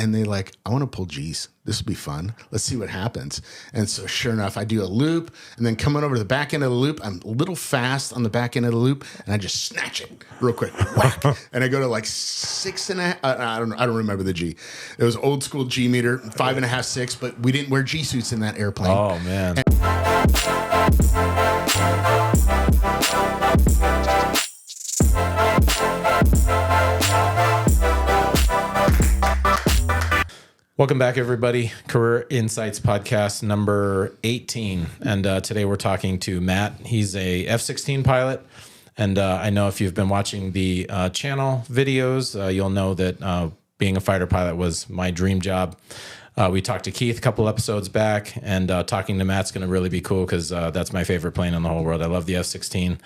and they like, I want to pull G's. This will be fun. Let's see what happens. And so sure enough, I do a loop, and then coming over to the back end of the loop, I'm a little fast on the back end of the loop, and I just snatch it real quick. Whack. And I go to like 6.5. I don't remember the G. It was old school G meter, 5.5, 6, but we didn't wear G suits in that airplane. Oh, man. Welcome back, everybody. Career Insights podcast number 18. And today we're talking to Matt. He's a F-16 pilot. And I know if you've been watching the channel videos, you'll know that being a fighter pilot was my dream job. We talked to Keith a couple episodes back, and talking to Matt's going to really be cool because that's my favorite plane in the whole world. I love the F-16,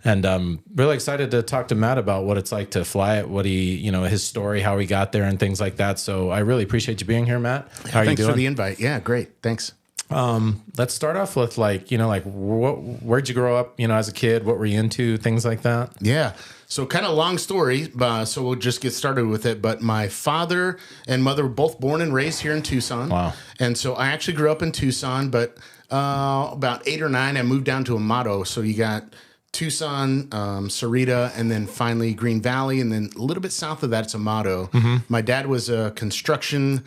and I'm really excited to talk to Matt about what it's like to fly it, what he, his story, how he got there, and things like that. So I really appreciate you being here, Matt. How are you doing? Thanks for the invite. Yeah, great. Thanks. Let's start off with where'd you grow up, as a kid? What were you into? Things like that. Yeah. So kind of long story, so we'll just get started with it. But my father and mother were both born and raised here in Tucson. Wow. And so I actually grew up in Tucson, but about 8 or 9, I moved down to Amato. So you got Tucson, Sarita, and then finally Green Valley. And then a little bit south of that, it's Amato. Mm-hmm. My dad was a construction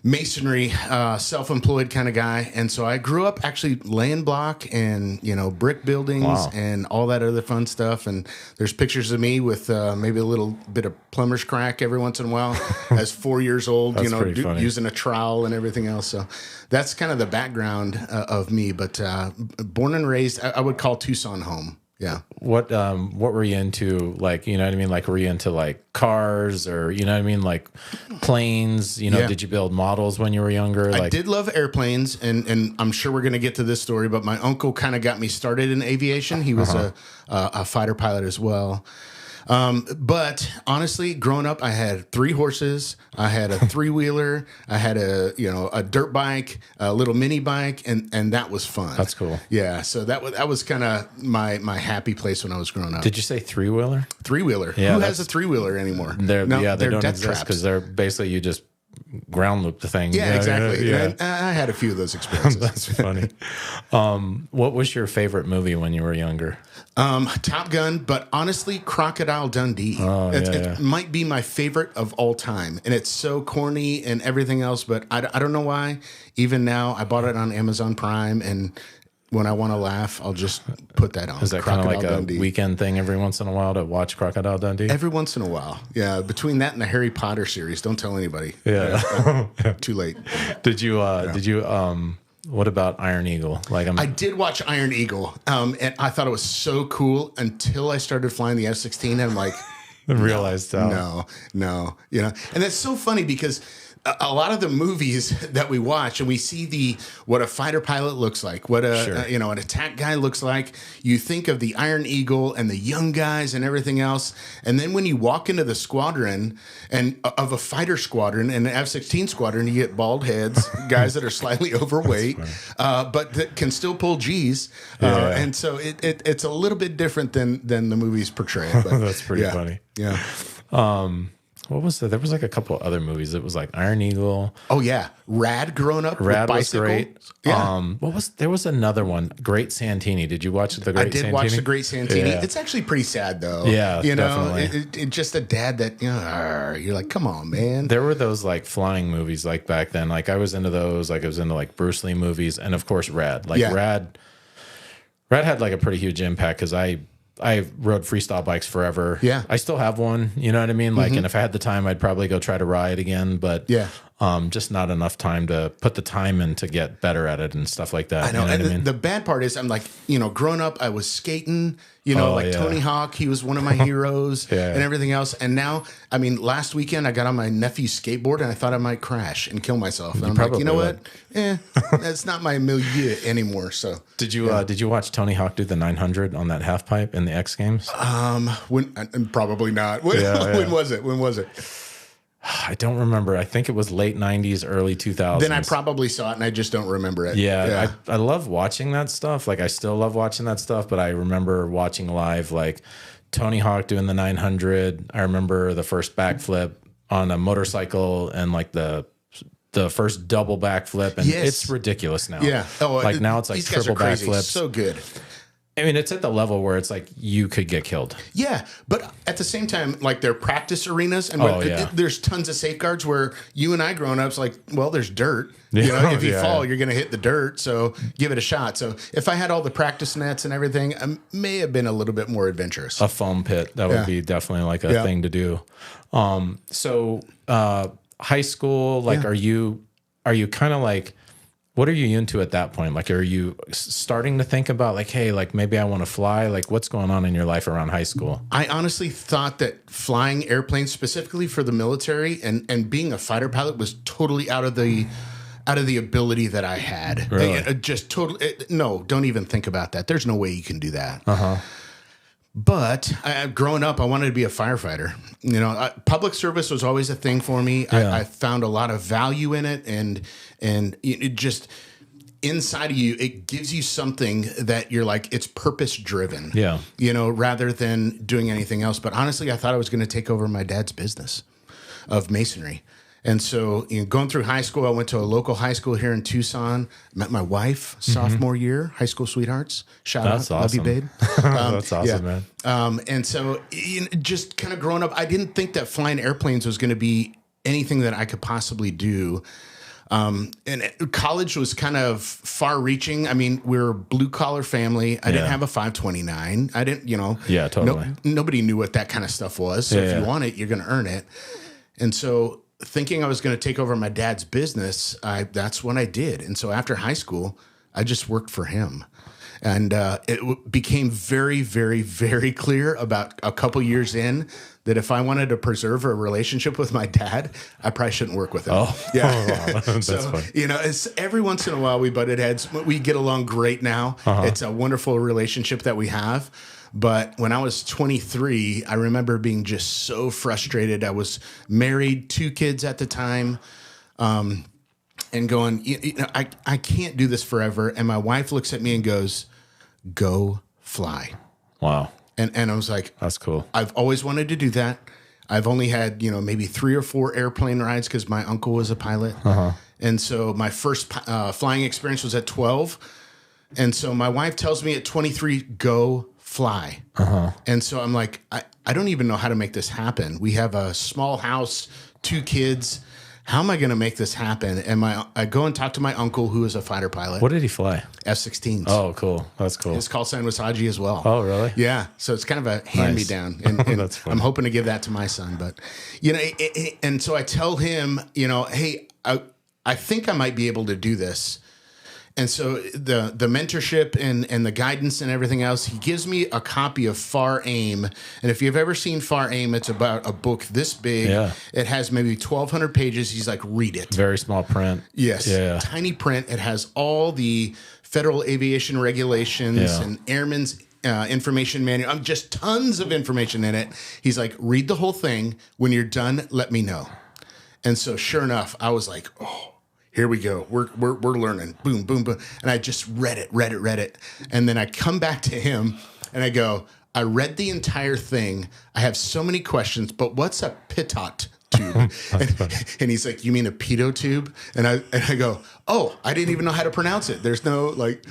masonry, self-employed kind of guy. And so I grew up actually laying block and, brick buildings. Wow. And all that other fun stuff. And there's pictures of me with maybe a little bit of plumber's crack every once in a while as 4 years old, using a trowel and everything else. So that's kind of the background of me. But born and raised, I would call Tucson home. Yeah. What were you into? Like, Like, were you into like cars or, like planes? Did you build models when you were younger? I did love airplanes, and I'm sure we're going to get to this story, but my uncle kind of got me started in aviation. He was a fighter pilot as well. But honestly, growing up, I had 3 horses, I had a 3-wheeler, I had a dirt bike, a little mini bike, and that was fun. That's cool. Yeah. So that was kind of my happy place when I was growing up. Did you say 3-wheeler? 3-wheeler. Yeah, who has a 3-wheeler anymore? They don't exist because they're basically you just ground loop the thing. Yeah, exactly. Yeah. I had a few of those experiences. That's funny. What was your favorite movie when you were younger? Top Gun, but honestly, Crocodile Dundee. It might be my favorite of all time. And it's so corny and everything else, but I don't know why. Even now, I bought it on Amazon Prime, and when I want to laugh, I'll just put that on. Is that kind of like Dundee. A weekend thing every once in a while to watch Crocodile Dundee? Every once in a while. Yeah, between that and the Harry Potter series, don't tell anybody. Yeah. Too late. Did you what about Iron Eagle? I did watch Iron Eagle, and I thought it was so cool until I started flying the F-16, and I'm like, realized no. And that's so funny because a lot of the movies that we watch and we see what a fighter pilot looks like, what an attack guy looks like. You think of the Iron Eagle and the young guys and everything else, and then when you walk into the squadron and of a fighter squadron and an F-16 squadron, you get bald heads, guys that are slightly overweight, but that can still pull G's. And so it's a little bit different than the movies portray it. But that's pretty funny. Yeah. What was that? There was like a couple other movies. It was like Iron Eagle. Oh yeah, Rad. Growing up, Rad with was great. Yeah. There was another one, Great Santini. Did you watch the Great Santini? I did watch the Great Santini. Yeah. It's actually pretty sad though. Yeah, definitely. It just a dad that you're like, come on, man. There were those like flying movies like back then. Like I was into those. Like I was into like Bruce Lee movies, and of course Rad. Rad had like a pretty huge impact because I rode freestyle bikes forever. Yeah. I still have one. You know what I mean? Like, and if I had the time, I'd probably go try to ride again. But just not enough time to put the time in to get better at it and stuff like that. I know. You know and what I mean? The bad part is I'm like, growing up, I was skating, Tony Hawk, he was one of my heroes and everything else. And now, last weekend I got on my nephew's skateboard and I thought I might crash and kill myself. And I'm like, you know what? That's not my milieu anymore. So did you watch Tony Hawk do the 900 on that half pipe in the X Games? Probably not. When was it? I don't remember. I think it was late 90s, early 2000s. Then I probably saw it and I just don't remember it. Yeah. I love watching that stuff. Like I still love watching that stuff, but I remember watching live like Tony Hawk doing the 900. I remember the first backflip. on a motorcycle and like the first double backflip, and Yes. it's ridiculous now. Yeah. Oh, like now it's like these guys triple are crazy. backflips. So good. I mean, it's at the level where it's like you could get killed. Yeah, but at the same time, like they're practice arenas, and there's tons of safeguards where you and I growing up's like, well, there's dirt. You know, if you fall, you're going to hit the dirt. So give it a shot. So if I had all the practice nets and everything, I may have been a little bit more adventurous. A foam pit, that would be definitely like a thing to do. So high school, like, are you kind of like, what are you into at that point? Like, are you starting to think about like, hey, like maybe I want to fly? Like, what's going on in your life around high school? I honestly thought that flying airplanes specifically for the military and being a fighter pilot was totally out of the ability that I had. Really? Just totally. No, don't even think about that. There's no way you can do that. But growing up, I wanted to be a firefighter. You know, public service was always a thing for me. I found a lot of value in it, and it just inside of you, it gives you something that you're like, it's purpose driven. Yeah, you know, rather than doing anything else. But honestly, I thought I was going to take over my dad's business of masonry. And so, you know, going through high school, I went to a local high school here in Tucson. Met my wife sophomore year, high school sweethearts. Shout out, awesome. love you, babe. That's awesome, man. And so, you know, just kind of growing up, I didn't think that flying airplanes was going to be anything that I could possibly do. And college was kind of far-reaching. I mean, we're a blue-collar family. I didn't have a 529. I didn't, you know. Yeah, totally. Nobody knew what that kind of stuff was. So if you want it, you're going to earn it. And so, thinking I was going to take over my dad's business, that's what I did. And so after high school, I just worked for him. And became very, very, very clear about a couple years in that if I wanted to preserve a relationship with my dad, I probably shouldn't work with him. Oh, yeah. Oh, wow. That's so, funny. you know, it's every once in a while we butted heads. We get along great now. It's a wonderful relationship that we have. But when I was 23, I remember being just so frustrated. I was married, 2 kids at the time, and going, you know, I can't do this forever. And my wife looks at me and goes, go fly. Wow. And I was like, that's cool. I've always wanted to do that. I've only had, you know, maybe 3 or 4 airplane rides because my uncle was a pilot. And so my first flying experience was at 12. And so my wife tells me at 23, go fly. And so I'm like, I don't even know how to make this happen. We have a small house, 2 kids. How am I going to make this happen? And I go and talk to my uncle, who is a fighter pilot. What did he fly? F-16s. Oh, Cool. That's cool. His call sign was Haji as well. Oh, really? Yeah. So it's kind of a hand-me-down. And That's funny. I'm hoping to give that to my son. But, you know, and so I tell him, you know, hey, I think I might be able to do this. And so the mentorship and the guidance and everything else, he gives me a copy of Far Aim. And if you've ever seen Far Aim, it's about a book this big. Yeah. It has maybe 1,200 pages. He's like, read it. Very small print. Yes. Yeah. Tiny print. It has all the federal aviation regulations and airmen's information manual. Just tons of information in it. He's like, read the whole thing. When you're done, let me know. And so sure enough, I was like, oh, here we go. We're learning. Boom, boom, boom. And I just read it. And then I come back to him and I go, I read the entire thing. I have so many questions, but what's a pitot tube? and he's like, you mean a pitot tube? And I go, oh, I didn't even know how to pronounce it. There's no like,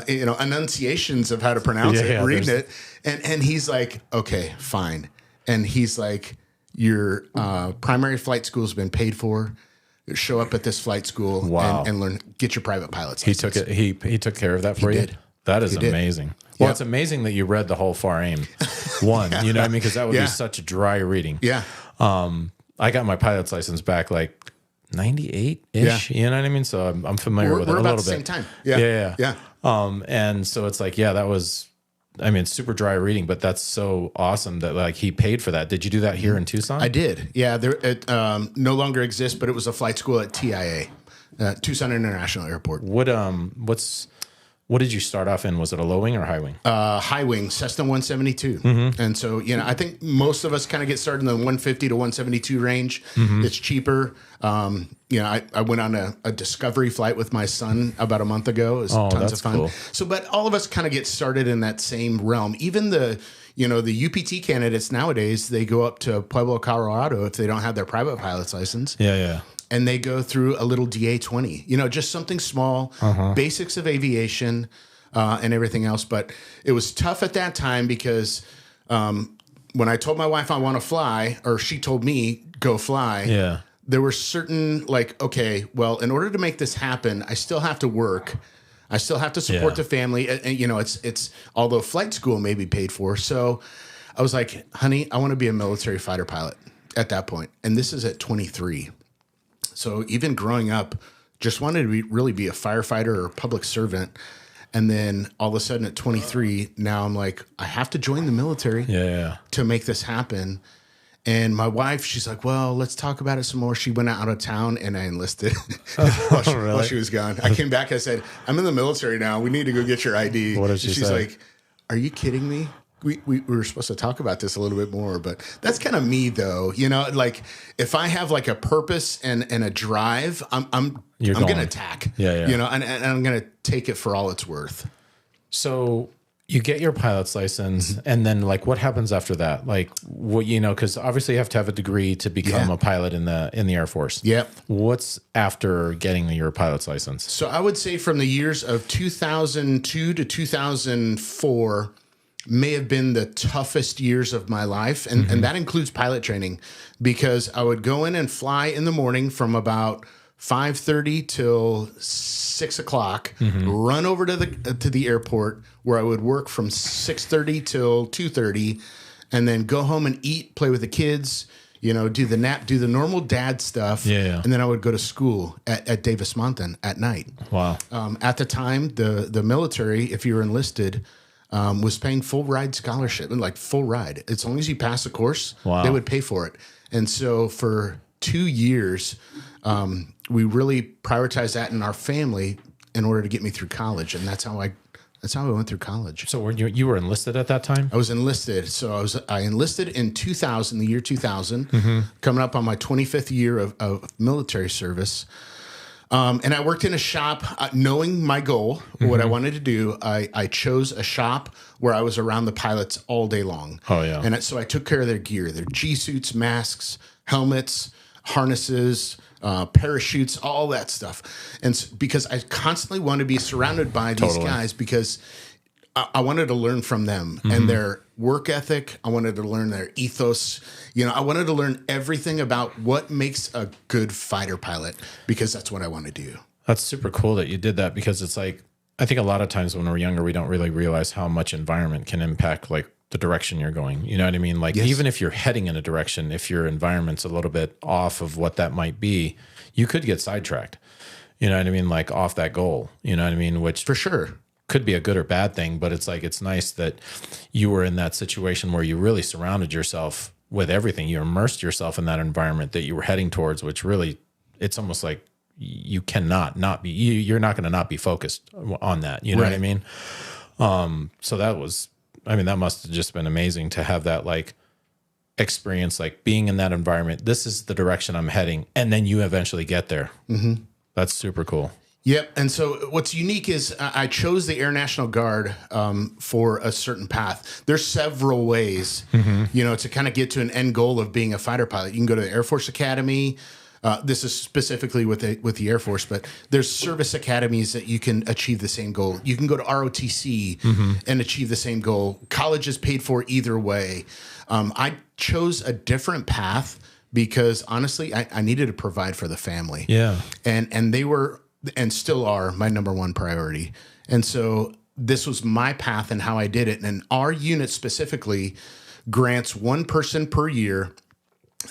you know, enunciations of how to pronounce it, reading it. And he's like, okay, fine. And he's like, your primary flight school has been paid for. Show up at this flight school and learn, get your private pilot's license. He took care of that for you? Did. That is amazing. Well, it's amazing that you read the whole Far Aim one, you know what I mean? Because that would be such dry reading. Yeah. I got my pilot's license back like 98-ish, you know what I mean? So I'm familiar with it a little bit. We're about the same time. Yeah. And so it's like, that was, I mean, super dry reading, but that's so awesome that like he paid for that. Did you do that here in Tucson? I did. Yeah, it no longer exists, but it was a flight school at TIA, Tucson International Airport. What what did you start off in? Was it a low wing or high wing? High wing, Cessna 172. And so, I think most of us kind of get started in the 150 to 172 range. It's cheaper. I went on a discovery flight with my son about a month ago. It was tons of fun. Cool. So, but all of us kind of get started in that same realm. Even the UPT candidates nowadays, they go up to Pueblo, Colorado if they don't have their private pilot's license. Yeah. And they go through a little DA-20, just something small, basics of aviation and everything else. But it was tough at that time because when I told my wife I want to fly, or she told me go fly, there were certain okay, well, in order to make this happen, I still have to work. I still have to support the family. And, it's although flight school may be paid for. So I was like, honey, I want to be a military fighter pilot at that point. And this is at 23. So even growing up, just wanted to really be a firefighter or a public servant. And then all of a sudden at 23, now I'm like, I have to join the military to make this happen. And my wife, she's like, well, let's talk about it some more. She went out of town and I enlisted while she was gone. I came back. I said, I'm in the military now. We need to go get your ID. What did she say? She's like, are you kidding me? We were supposed to talk about this a little bit more, but that's kind of me though. If I have a purpose and a drive, I'm going to attack. And I'm going to take it for all it's worth. So you get your pilot's license, and then what happens after that? Because obviously you have to have a degree to become a pilot in the Air Force. Yep. What's after getting your pilot's license? So I would say from the years of 2002 to 2004 may have been the toughest years of my life. And that includes pilot training, because I would go in and fly in the morning from about 5:30 till 6 o'clock, run over to the airport where I would work from 6:30 till 2:30, and then go home and eat, play with the kids, do the nap, do the normal dad stuff. And then I would go to school at Davis Monthan at night. Wow. At the time, the military, if you were enlisted, was paying full ride scholarship, and full ride. As long as you pass the course, they would pay for it. And so for 2 years, we really prioritized that in our family in order to get me through college. And that's how I went through college. So you were enlisted at that time? I was enlisted. So I enlisted in 2000, the year 2000, coming up on my 25th year of military service. And I worked in a shop, knowing my goal, what I wanted to do. I chose a shop where I was around the pilots all day long. Oh, yeah. And so I took care of their gear, their G-suits, masks, helmets, harnesses, parachutes, all that stuff. And because I constantly want to be surrounded by these guys, because I wanted to learn from them and their work ethic. I wanted to learn their ethos. I wanted to learn everything about what makes a good fighter pilot, because that's what I want to do. That's super cool that you did that, because it's I think a lot of times when we're younger, we don't really realize how much environment can impact the direction you're going. You know what I mean? Even if you're heading in a direction, if your environment's a little bit off of what that might be, you could get sidetracked. You know what I mean? Off that goal. You know what I mean? Which for sure could be a good or bad thing, but it's it's nice that you were in that situation where you really surrounded yourself with everything. You immersed yourself in that environment that you were heading towards, which really, it's almost like you cannot not be, you're not going to not be focused on that. You know what I mean? So that was, that must have just been amazing to have that experience, being in that environment. This is the direction I'm heading. And then you eventually get there. That's super cool. Yep. And so what's unique is I chose the Air National Guard for a certain path. There's several ways, to kind of get to an end goal of being a fighter pilot. You can go to the Air Force Academy. This is specifically with the Air Force, but there's service academies that you can achieve the same goal. You can go to ROTC and achieve the same goal. College is paid for either way. I chose a different path because honestly, I needed to provide for the family. Yeah. And they were, and still are, my number one priority. And so this was my path and how I did it. And our unit specifically grants one person per year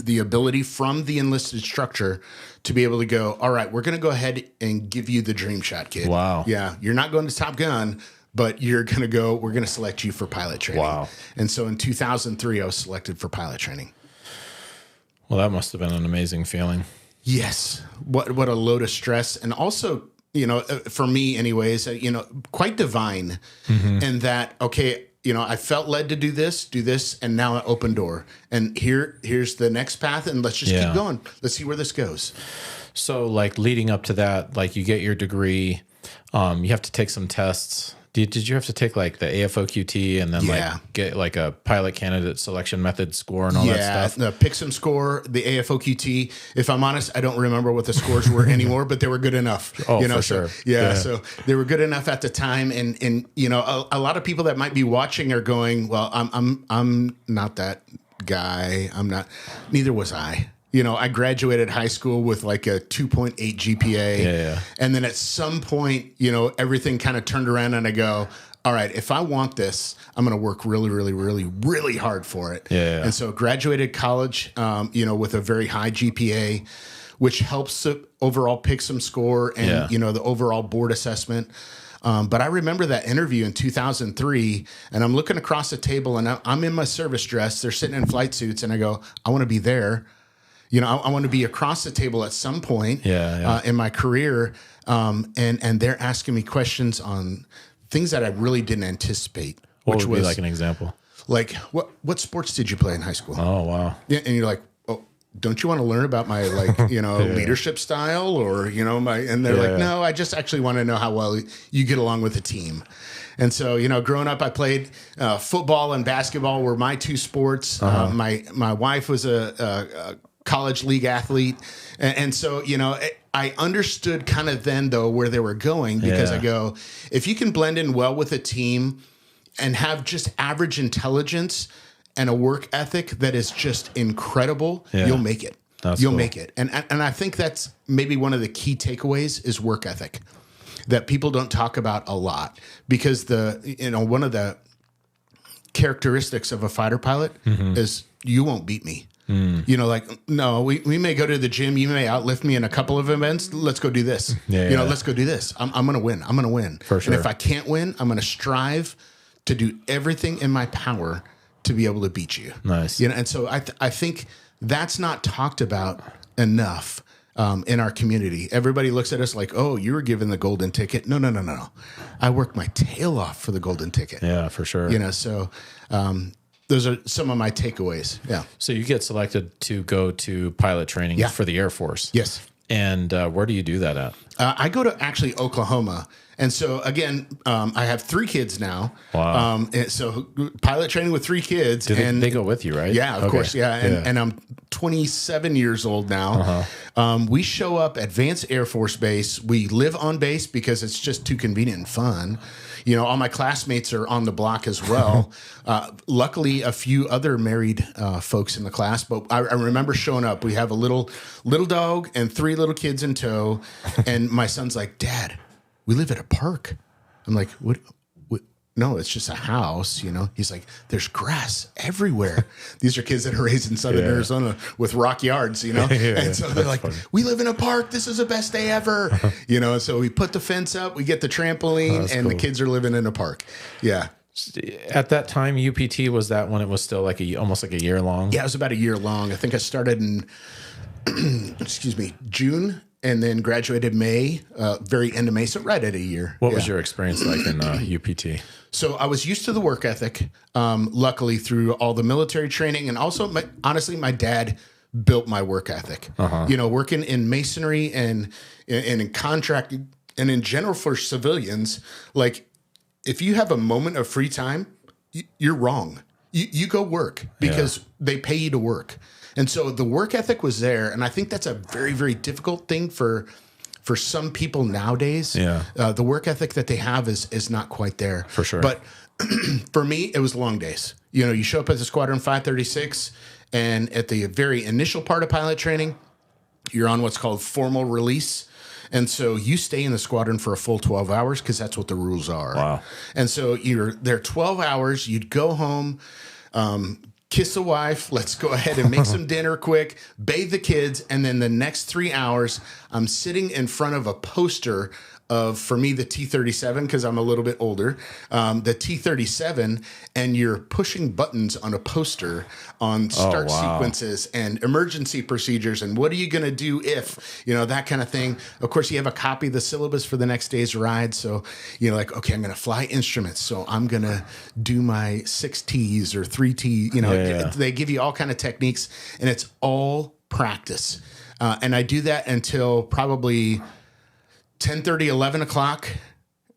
the ability from the enlisted structure to be able to go, all right, we're going to go ahead and give you the dream shot, kid. Wow. Yeah. You're not going to Top Gun, but you're going to go, we're going to select you for pilot training. Wow. And so in 2003, I was selected for pilot training. Well, that must have been an amazing feeling. Yes. What a load of stress. And also for me anyways, quite divine. And that, okay, I felt led to do this, and now an open door. And here's the next path, and let's just keep going. Let's see where this goes. So like leading up to that, like you get your degree, you have to take some tests. Did you have to take like the AFOQT and then like get like a pilot candidate selection method score and all that stuff? The PICSM score, the AFOQT. If I'm honest, I don't remember what the scores were anymore, but they were good enough. Oh, for sure. So they were good enough at the time. And a lot of people that might be watching are going, well, I'm not that guy. I'm not. Neither was I. I graduated high school with like a 2.8 GPA. And then at some point, everything kind of turned around and I go, all right, if I want this, I'm going to work really, really, really, really hard for it. And so graduated college, with a very high GPA, which helps the overall PICSM score and, the overall board assessment. But I remember that interview in 2003, and I'm looking across the table and I'm in my service dress. They're sitting in flight suits and I go, I want to be there. I want to be across the table at some point in my career, and they're asking me questions on things that I really didn't anticipate. What would be like an example? Like, what sports did you play in high school? Oh, wow. Yeah, and you're like, oh, don't you want to learn about my leadership style or my? And they're like, no, I just actually want to know how well you get along with the team. And so, growing up, I played football and basketball were my two sports. My wife was a college league athlete. And so, I understood kind of then, though, where they were going because I go, if you can blend in well with a team and have just average intelligence and a work ethic that is just incredible, you'll make it. You'll make it. And I think that's maybe one of the key takeaways is work ethic that people don't talk about a lot because one of the characteristics of a fighter pilot is you won't beat me. No, we may go to the gym. You may outlift me in a couple of events. Let's go do this. Let's go do this. I'm going to win. I'm going to win. For sure. And if I can't win, I'm going to strive to do everything in my power to be able to beat you. Nice. And so I think that's not talked about enough in our community. Everybody looks at us like, oh, you were given the golden ticket. No. I worked my tail off for the golden ticket. Yeah, for sure. So those are some of my takeaways. Yeah. So you get selected to go to pilot training for the Air Force. Yes. And where do you do that at? I go to actually Oklahoma. And so, again, I have 3 kids now. Wow. So pilot training with 3 kids. They go with you, right? Yeah, of course. Yeah. And I'm 27 years old now. We show up at Vance Air Force Base. We live on base because it's just too convenient and fun. All my classmates are on the block as well. Luckily, a few other married folks in the class. But I remember showing up. We have a little dog and 3 little kids in tow. And my son's like, Dad, we live at a park. I'm like, what? No, it's just a house, He's like, there's grass everywhere. These are kids that are raised in Southern Arizona with rock yards, And so they're like, funny. We live in a park. This is the best day ever. So we put the fence up, we get the trampoline, and the kids are living in a park. Yeah. At that time, UPT, was that when it was still like almost like a year long? Yeah, it was about a year long. I think I started in, June. And then graduated May, very end of May, so right at a year. What was your experience like in UPT? So I was used to the work ethic, luckily through all the military training. And also, honestly, my dad built my work ethic. Working in masonry and in contract and in general for civilians, like if you have a moment of free time, you're wrong. You go work because they pay you to work. And so the work ethic was there. And I think that's a very, very difficult thing for some people nowadays. The work ethic that they have is not quite there. For sure. But for me, it was long days. You show up at the Squadron 536, and at the very initial part of pilot training, you're on what's called formal release. And so you stay in the squadron for a full 12 hours because that's what the rules are. Wow. And so you're there 12 hours. You'd go home, kiss the wife, let's go ahead and make some dinner quick, bathe the kids, and then the next 3 hours, I'm sitting in front of a poster of, for me, the T-37, because I'm a little bit older, the T-37, and you're pushing buttons on a poster on start sequences and emergency procedures and what are you going to do if, that kind of thing. Of course, you have a copy of the syllabus for the next day's ride. So, like, okay, I'm going to fly instruments. So I'm going to do my 6 T's or 3 T. They give you all kind of techniques, and it's all practice. And I do that until probably 10:30, 11 o'clock,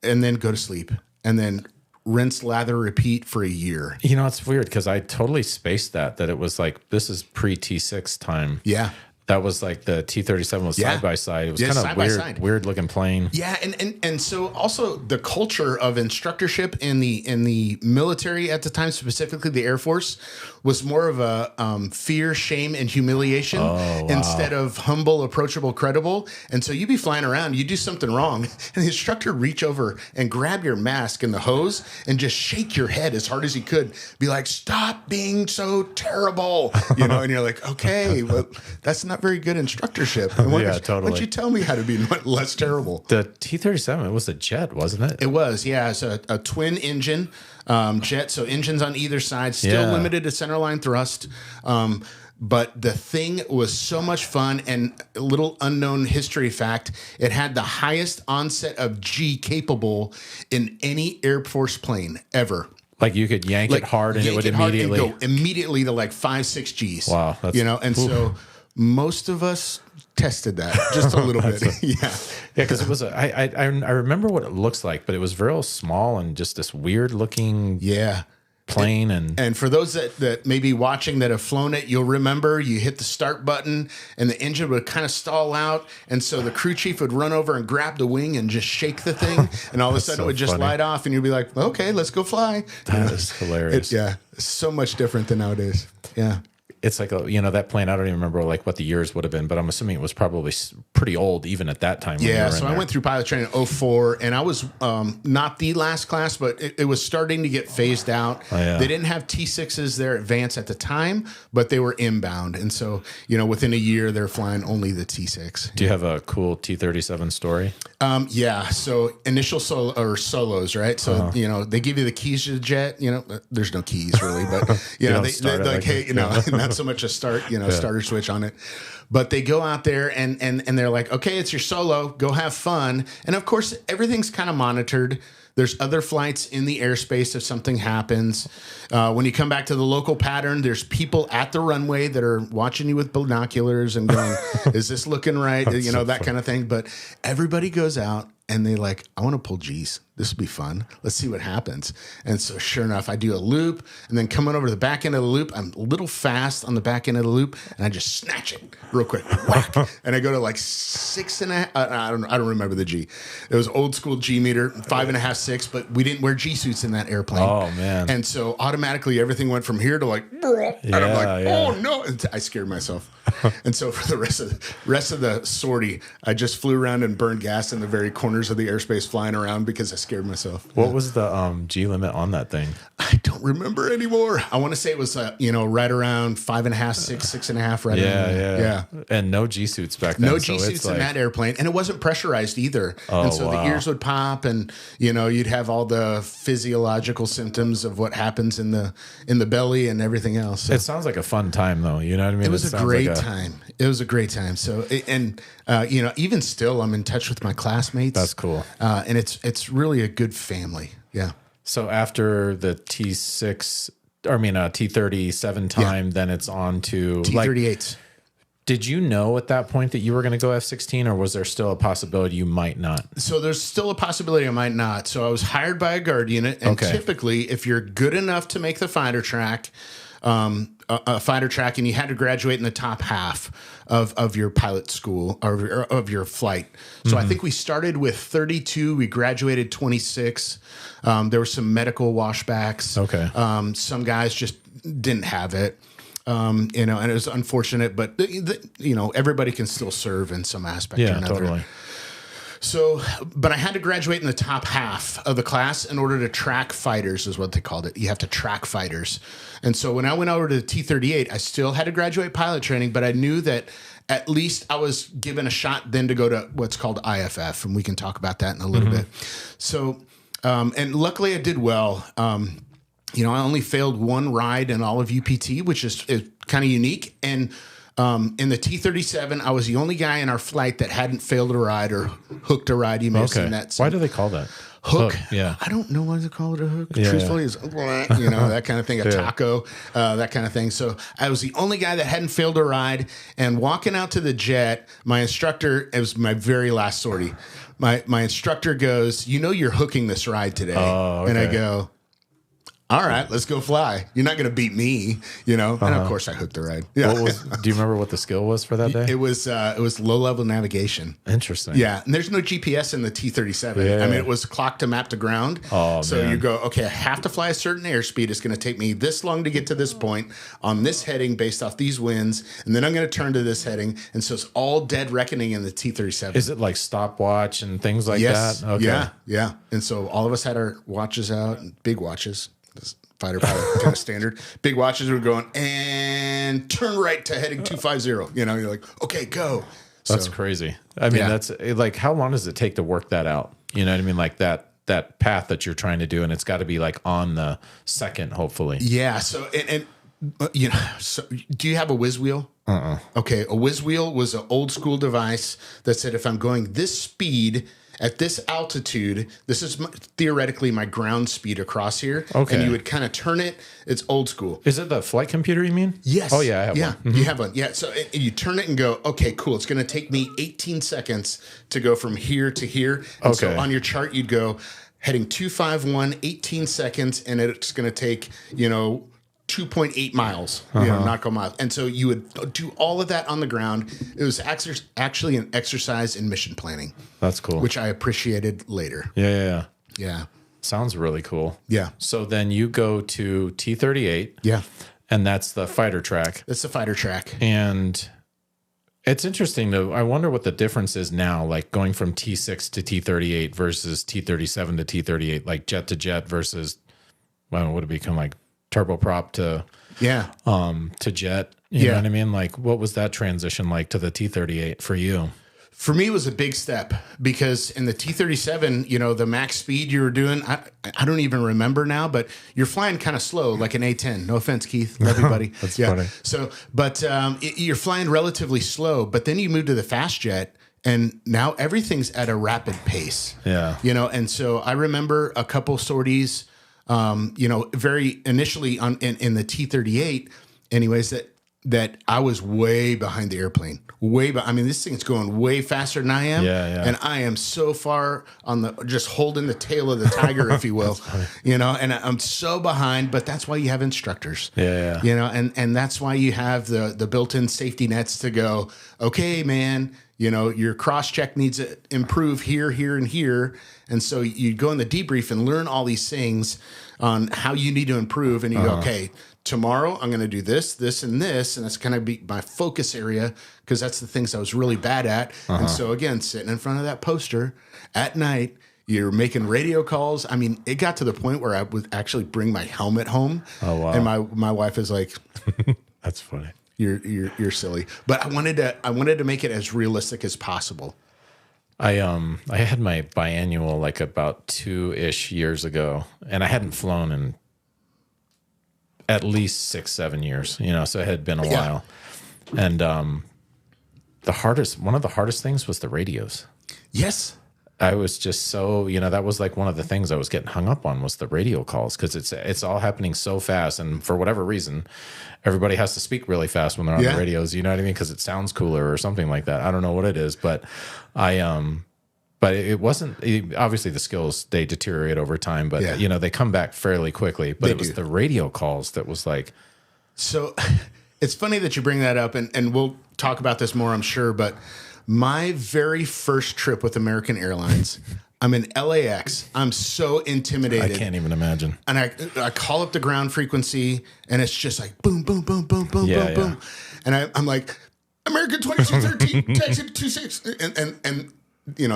and then go to sleep. And then rinse, lather, repeat for a year. It's weird because I totally spaced that it was like, this is pre-T6 time. Yeah. That was like the T-37 was side by side. It was kind of weird looking plane. Yeah, and so also the culture of instructorship in the military at the time, specifically the Air Force, was more of a fear, shame, and humiliation instead of humble, approachable, credible. And so you'd be flying around, you do something wrong, and the instructor would reach over and grab your mask and the hose and just shake your head as hard as he could. Be like, stop being so terrible, and you're like, okay, well, that's not very good instructorship. And totally. Why don't you tell me how to be less terrible? The T-37, it was a jet, wasn't it? It was, yeah. It's a twin engine jet, so engines on either side, still limited to centerline thrust. But the thing was so much fun, and a little unknown history fact, it had the highest onset of G capable in any Air Force plane ever. Like you could yank it hard and it would immediately go immediately to like 5-6 Gs. Wow. So most of us tested that just a little bit. Yeah, because it was I remember what it looks like, but it was real small and just this weird looking plane. And for those that may be watching that have flown it, you'll remember you hit the start button and the engine would kind of stall out, and so the crew chief would run over and grab the wing and just shake the thing, and all of a sudden it would just light off, and you'd be like, okay, let's go fly. That is hilarious. It's so much different than nowadays. Yeah. It's like, that plane, I don't even remember like what the years would have been, but I'm assuming it was probably pretty old even at that time. Yeah, so I went through pilot training in 2004, and I was not the last class, but it was starting to get phased out. They didn't have T6s there advanced at the time, but they were inbound. And so, within a year, they're flying only the T6. Do you have a cool T-37 story? Yeah, so initial solos, right? So, they give you the keys to the jet. There's no keys really, but, they're like, hey, not so much a start, starter switch on it. But they go out there and they're like, okay, it's your solo, go have fun. And of course, everything's kind of monitored. There's other flights in the airspace if something happens. When you come back to the local pattern, there's people at the runway that are watching you with binoculars and going, is this looking right? That kind of thing. But everybody goes out and they like, I want to pull G's. This will be fun. Let's see what happens. And so sure enough, I do a loop, and then coming over to the back end of the loop, I'm a little fast on the back end of the loop, and I just snatch it real quick. Whack. And I go to like 6.5. I don't remember the G. It was old school G meter, 5.5, 6, but we didn't wear G suits in that airplane. Oh man. And so automatically everything went from here to like, and I'm like, oh no. And I scared myself. And so for the rest of the sortie, I just flew around and burned gas in the very corners of the airspace flying around because I scared myself. What was the G limit on that thing? I don't remember anymore. I want to say it was right around 5.5, 6, 6.5. Right. Yeah. And no G suits back then. No G suits in that airplane, and it wasn't pressurized either. And so the ears would pop, and you'd have all the physiological symptoms of what happens in the belly and everything else. So. It sounds like a fun time, though. You know what I mean? It was a great time. It was a great time. So, even still, I'm in touch with my classmates. That's cool. And it's really a good family. Yeah. So after the T-37 time, then it's on to T-38. Did you know at that point that you were going to go F-16, or was there still a possibility you might not? So there's still a possibility I might not. So I was hired by a guard unit, and typically, if you're good enough to make the fighter track, and you had to graduate in the top half of your pilot school or of your flight. So I think we started with 32. We graduated 26. There were some medical washbacks. Okay. Some guys just didn't have it. And it was unfortunate, but everybody can still serve in some aspect or another. Totally. So, but I had to graduate in the top half of the class in order to track fighters, is what they called it. You have to track fighters. And so when I went over to the T-38, I still had to graduate pilot training, but I knew that at least I was given a shot then to go to what's called IFF, and we can talk about that in a little bit. So, and luckily I did well. I only failed one ride in all of UPT, which is kind of unique. And in the T-37, I was the only guy in our flight that hadn't failed a ride or hooked a ride. You may have seen that. Why do they call that? Hook. Yeah. I don't know why they call it a hook. Yeah. Truthfully, it's, that kind of thing, a taco, that kind of thing. So I was the only guy that hadn't failed a ride. And walking out to the jet, my instructor, it was my very last sortie. My instructor goes, you're hooking this ride today. Oh, okay. And I go, all right, let's go fly. You're not going to beat me, And of course, I hooked the ride. Yeah. Do you remember what the skill was for that day? It was low level navigation. Interesting. Yeah, and there's no GPS in the T-37. Yeah. I mean, it was clock to map to ground. Oh, so man. you go, okay, I have to fly a certain airspeed. It's going to take me this long to get to this point on this heading based off these winds, and then I'm going to turn to this heading. And so it's all dead reckoning in the T-37. Is it like stopwatch and things like Yes. that? Okay. Yeah. And so all of us had our watches out, big watches. Fighter pilot kind of standard. Big watches were going and turn right to heading 250. You're like, okay, go. That's crazy. I mean, that's like, how long does it take to work that out? You know what I mean? Like that path that you're trying to do, and it's got to be like on the second, hopefully. Yeah. So so do you have a whiz wheel? Okay, a whiz wheel was an old school device that said if I'm going this speed at this altitude, this is theoretically my ground speed across here. Okay. And you would kind of turn it. It's old school. Is it the flight computer you mean? Yes. Oh, yeah, I have one. Mm-hmm. You have one. Yeah. So you turn it and go, okay, cool. It's going to take me 18 seconds to go from here to here. And so on your chart, you'd go heading 251, 18 seconds, and it's going to take, 2.8 miles, nautical miles. And so you would do all of that on the ground. It was actually an exercise in mission planning. That's cool. Which I appreciated later. Yeah. Yeah. Sounds really cool. Yeah. So then you go to T-38. Yeah. And that's the fighter track. That's the fighter track. And it's interesting, though. I wonder what the difference is now, like going from T6 to T-38 versus T-37 to T-38, like jet to jet versus, well, would it become like turboprop to jet? You know what I mean? Like, what was that transition like to the T-38 for you? For me, it was a big step because in the T-37, the max speed you were doing, I don't even remember now, but you're flying kind of slow, like an A-10. No offense, Keith. Love you, buddy. That's funny. So, but you're flying relatively slow, but then you move to the fast jet, and now everything's at a rapid pace. Yeah. And so I remember a couple sorties, very initially in the T-38, anyways, that I was way behind the airplane. I mean, this thing's going way faster than I am. Yeah. And I am so far just holding the tail of the tiger, if you will, and I'm so behind, but that's why you have instructors. Yeah. And that's why you have the built-in safety nets to go, okay, man, your cross check needs to improve here, here, and here. And so you go in the debrief and learn all these things on how you need to improve. And you go, okay, tomorrow I'm going to do this, this, and this. And that's going to be my focus area because that's the things I was really bad at. And so, again, sitting in front of that poster at night, you're making radio calls. I mean, it got to the point where I would actually bring my helmet home. Oh, wow. And my wife is like, that's funny. You're silly. But I wanted to make it as realistic as possible. I had my biannual like about 2-ish years ago, and I hadn't flown in at least 6-7 years, so it had been a while. And one of the hardest things was the radios. Yes. I was just so, that was like one of the things I was getting hung up on was the radio calls because it's all happening so fast. And for whatever reason, everybody has to speak really fast when they're on the radios. You know what I mean? Because it sounds cooler or something like that. I don't know what it is, but but it wasn't, obviously the skills, they deteriorate over time, but they come back fairly quickly. But it was the radio calls that was like. So it's funny that you bring that up and we'll talk about this more, I'm sure, but my very first trip with American Airlines, I'm in LAX. I'm so intimidated. I can't even imagine. And I call up the ground frequency, and it's just like boom, boom, boom, boom, boom, boom, boom. And I'm like, American 2613, taxi to 26. And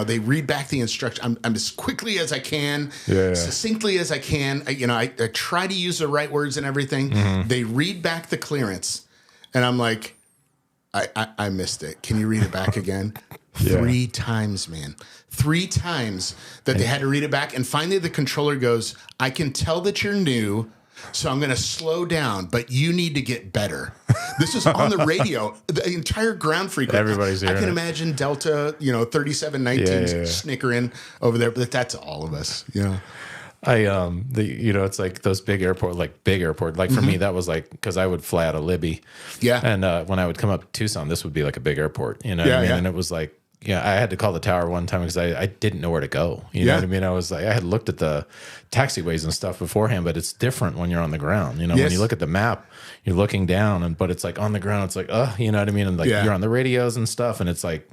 they read back the instruction. I'm as quickly as I can, succinctly as I can. I try to use the right words and everything. They read back the clearance, and I'm like, I missed it. Can you read it back again? 3 times, man. 3 times that they had to read it back. And finally the controller goes, I can tell that you're new, so I'm going to slow down, but you need to get better. This is on the radio. The entire ground frequency. Everybody's hearing I can it. imagine Delta, 3719 snickering over there, but that's all of us, It's like those big airport. Like for me, that was like, because I would fly out of Libby. Yeah. And when I would come up to Tucson, this would be like a big airport, what I mean? And it was like, I had to call the tower one time because I didn't know where to go. You know what I mean? I was like, I had looked at the taxiways and stuff beforehand, but it's different when you're on the ground. When you look at the map, you're looking down, but it's like on the ground, it's like, you know what I mean? And like you're on the radios and stuff, and it's like,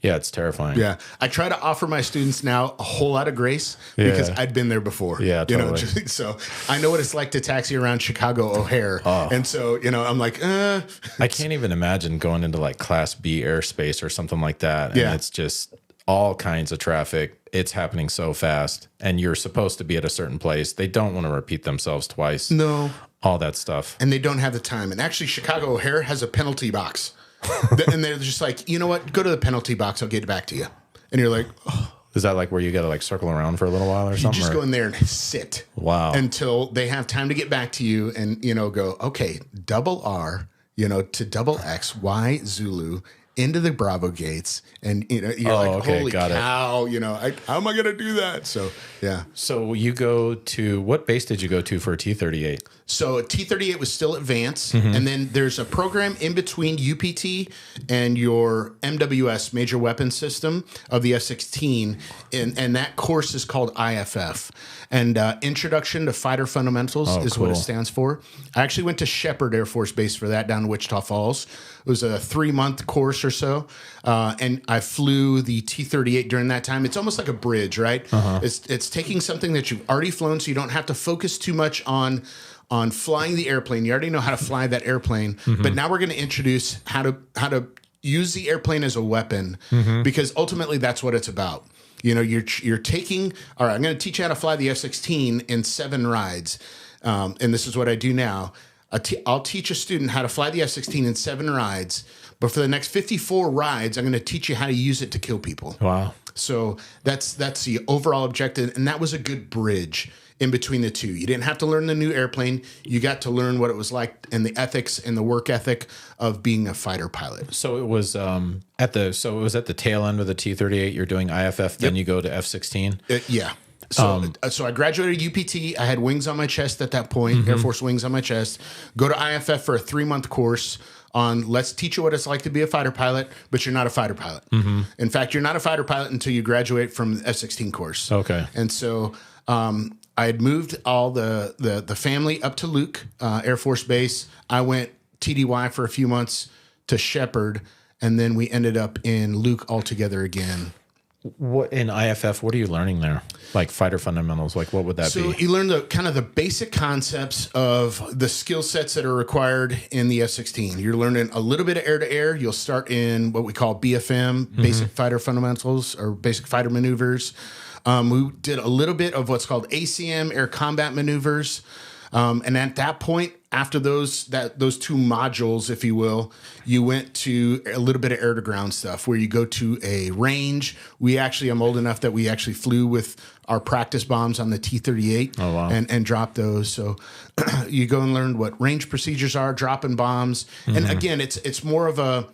yeah, it's terrifying. Yeah. I try to offer my students now a whole lot of grace because I'd been there before. Yeah, totally. So I know what it's like to taxi around Chicago O'Hare. And so, I'm like, I can't even imagine going into like Class B airspace or something like that. And it's just all kinds of traffic. It's happening so fast. And you're supposed to be at a certain place. They don't want to repeat themselves twice. No. All that stuff. And they don't have the time. And actually, Chicago O'Hare has a penalty box. And they're just like, you know what? Go to the penalty box. I'll get it back to you. And you're like, oh. Is that like where you got to like circle around for a little while or something? You just go in there and sit. Wow. Until they have time to get back to you and, go, okay, double R, to double X, Y, Zulu, into the Bravo gates. And, you're like, holy cow, how am I going to do that? So, yeah. So you go to, what base did you go to for a T-38? So T-38 was still advanced, and then there's a program in between UPT and your MWS, Major Weapons System, of the F-16, and that course is called IFF. And Introduction to Fighter Fundamentals is what it stands for. I actually went to Shepherd Air Force Base for that down in Wichita Falls. It was a 3-month course or so, and I flew the T-38 during that time. It's almost like a bridge, right? It's taking something that you've already flown, so you don't have to focus too much on flying the airplane. You already know how to fly that airplane, but now we're going to introduce how to use the airplane as a weapon, because ultimately that's what it's about. You're taking, all right, I'm going to teach you how to fly the F-16 in 7 rides, and this is what I do now. I'll teach a student how to fly the F-16 in 7 rides, but for the next 54 rides, I'm going to teach you how to use it to kill people. Wow. So that's the overall objective, and that was a good bridge in between the two. You didn't have to learn the new airplane. You got to learn what it was like and the ethics and the work ethic of being a fighter pilot. So it was at the tail end of the T-38. You're doing IFF, then you go to F-16. Yeah. So I graduated UPT. I had wings on my chest at that point, Air Force wings on my chest. Go to IFF for a 3-month course on let's teach you what it's like to be a fighter pilot, but you're not a fighter pilot. In fact, you're not a fighter pilot until you graduate from the F-16 course. Okay. And so I had moved all the family up to Luke Air Force Base. I went TDY for a few months to Shepherd, and then we ended up in Luke altogether again. What in IFF? What are you learning there? Like fighter fundamentals? Like what would that be? So you learn the kind of the basic concepts of the skill sets that are required in the F-16. You're learning a little bit of air-to-air. You'll start in what we call BFM, basic fighter fundamentals or basic fighter maneuvers. We did a little bit of what's called ACM, air combat maneuvers. And at that point, after those 2 modules, if you will, you went to a little bit of air to ground stuff where you go to a range. I'm old enough that we actually flew with our practice bombs on the T-38 and dropped those. So you go and learn what range procedures are, dropping bombs. And again, it's more of a,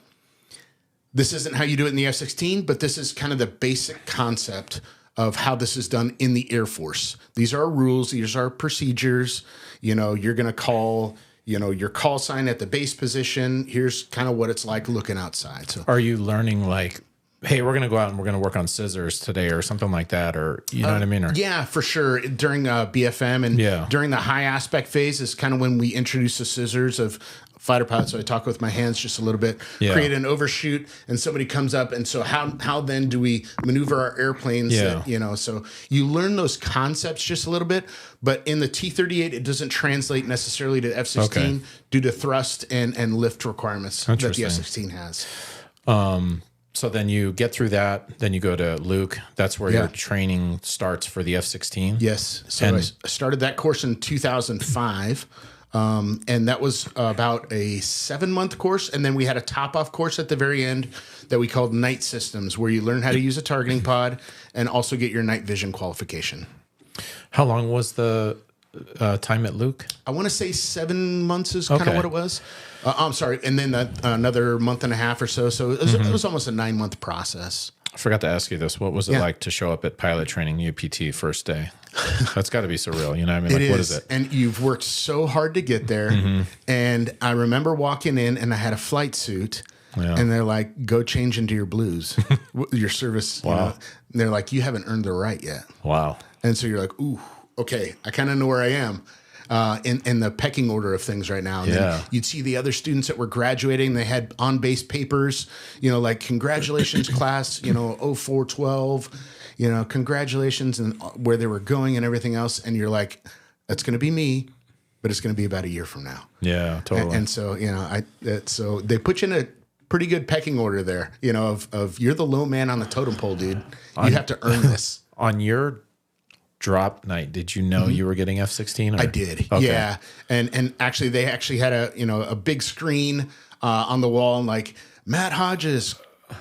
this isn't how you do it in the F-16, but this is kind of the basic concept of how this is done in the Air Force. These are rules. These are procedures. You're going to call, your call sign at the base position. Here's kind of what it's like looking outside. So, are you learning like, hey, we're going to go out and we're going to work on scissors today or something like that? Or, you know what I mean? Or, yeah, for sure. During BFM and during the high aspect phase is kind of when we introduce the scissors of fighter pilot. So I talk with my hands just a little bit, create an overshoot, and somebody comes up. And so how then do we maneuver our airplanes? So you learn those concepts just a little bit, but in the T-38, it doesn't translate necessarily to F-16 due to thrust and lift requirements that the F-16 has. So then you get through that, then you go to Luke. That's where your training starts for the F-16. Yes. So I started that course in 2005. And that was about a 7-month course. And then we had a top-off course at the very end that we called Night Systems, where you learn how to use a targeting pod and also get your night vision qualification. How long was the time at Luke? I want to say 7 months is kind of what it was. I'm sorry. And then another month and a half or so. So it was almost a 9-month process. I forgot to ask you this. What was it like to show up at pilot training UPT first day? That's got to be surreal. You know what I mean? Like, what is it? And you've worked so hard to get there. And I remember walking in and I had a flight suit. And they're like, go change into your blues, your service. Wow. You know? And they're like, you haven't earned the right yet. Wow. And so you're like, ooh, okay, I kind of know where I am in the pecking order of things right now. And then you'd see the other students that were graduating. They had on-base papers, you know, like congratulations class, you know, 0412, you know, congratulations, and where they were going and everything else. And you're like, that's going to be me, but it's going to be about a year from now. Yeah, totally. And so, you know, so they put you in a pretty good pecking order there, you know, of you're the low man on the totem pole, dude. You have to earn this. On your drop night, did you know you were getting F-16? I did. Okay. Yeah. And actually they actually had a big screen on the wall, and like, Matt Hodges,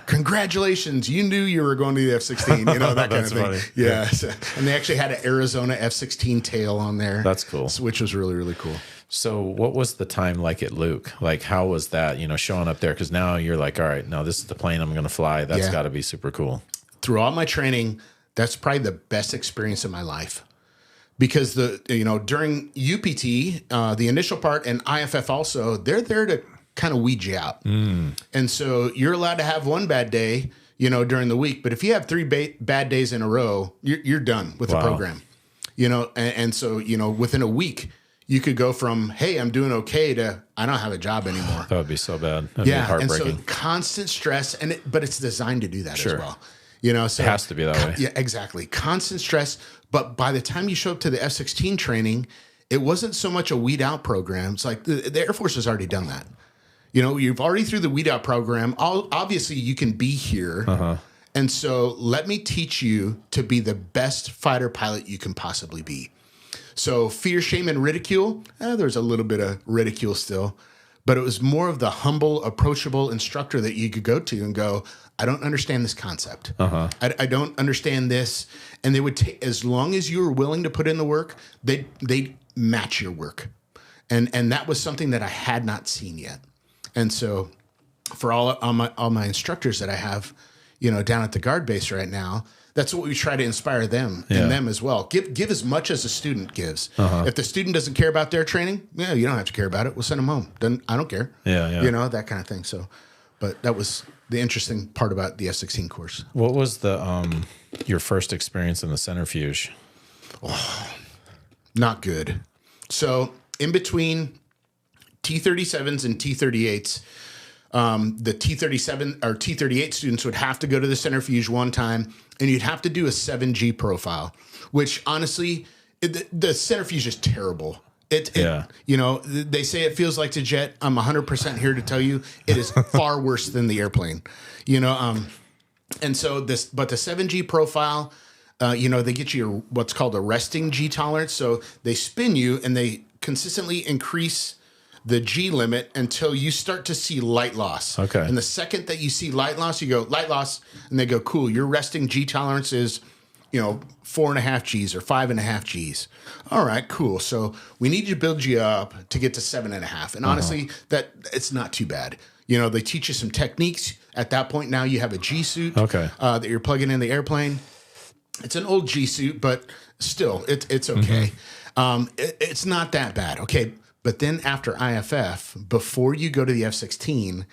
congratulations, you knew you were going to the F-16, you know, that kind of thing. Funny. Yeah. So, and they actually had an Arizona F-16 tail on there. That's cool. Which was really, really cool. So what was the time like at Luke? Like, how was that, you know, showing up there? Because now you're like, all right, no, this is the plane I'm going to fly. That's got to be super cool. Through all my training, that's probably the best experience of my life. Because during UPT, the initial part, and IFF also, they're there to kind of weed you out. And so you're allowed to have one bad day, you know, during the week. But if you have 3 bad days in a row, you're done with the program. You know, and so, you know, within a week, you could go from, hey, I'm doing okay, to I don't have a job anymore. That would be so bad. That'd be heartbreaking. And so constant stress, but it's designed to do that as well. You know, so it has to be that way. Yeah, exactly. Constant stress. But by the time you show up to the F-16 training, it wasn't so much a weed out program. It's like the Air Force has already done that. You know, you've already through the weed out program. Obviously, you can be here. And so let me teach you to be the best fighter pilot you can possibly be. So fear, shame, and ridicule, there's a little bit of ridicule still, but it was more of the humble, approachable instructor that you could go to and go, I don't understand this concept. I don't understand this. And they would take, as long as you were willing to put in the work, they'd match your work. And that was something that I had not seen yet. And so for all my instructors that I have, you know, down at the guard base right now, that's what we try to inspire them and them as well. Give as much as a student gives. If the student doesn't care about their training, you don't have to care about it. We'll send them home. I don't care. You know, that kind of thing. So, but that was the interesting part about the F-16 course. What was the your first experience in the centrifuge? Oh, not good. So in between T-37s and T-38s, the T-37 or T-38 students would have to go to the centrifuge one time, and you'd have to do a 7G profile, which honestly, the centrifuge is terrible. You know, they say it feels like the jet. I'm 100% here to tell you it is far worse than the airplane. You know, and so but the 7G profile, you know, they get you what's called a resting G tolerance. So they spin you and they consistently increase the G limit until you start to see light loss. Okay. And the second that you see light loss, you go, light loss, and they go, cool, your resting G tolerance is, you know, 4.5 Gs or 5.5 Gs. All right, cool. So we need to build you up to get to 7.5. And honestly, that it's not too bad. You know, they teach you some techniques. At that point, now you have a G suit that you're plugging in the airplane. It's an old G suit, but still, it's okay. It's not that bad. Okay. But then after IFF, before you go to the F-16,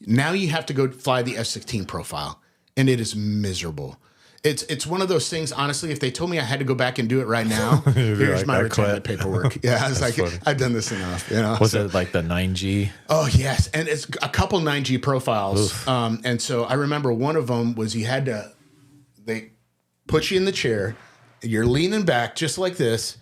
now you have to go fly the F-16 profile, and it is miserable. It's one of those things, honestly, if they told me I had to go back and do it right now, here's my retirement paperwork. Yeah, I was like, funny. I've done this enough. You know? Was it like the 9G? Oh, yes. And it's a couple 9G profiles. And so I remember one of them was they put you in the chair, you're leaning back just like this,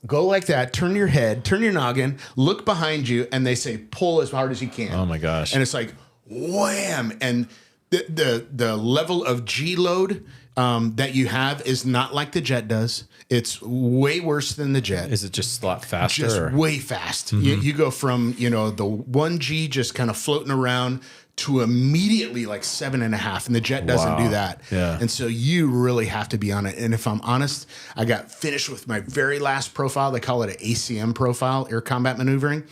go like that, turn your head, turn your noggin, look behind you, and they say, pull as hard as you can. Oh, my gosh. And it's like, wham. And the level of G load that you have is not like the jet does. It's way worse than the jet. Is it just a lot faster? Just way fast. You go from, the 1G just kind of floating around to immediately like 7.5, and the jet doesn't do that. Yeah. And so you really have to be on it. And if I'm honest, I got finished with my very last profile. They call it an ACM profile, air combat maneuvering.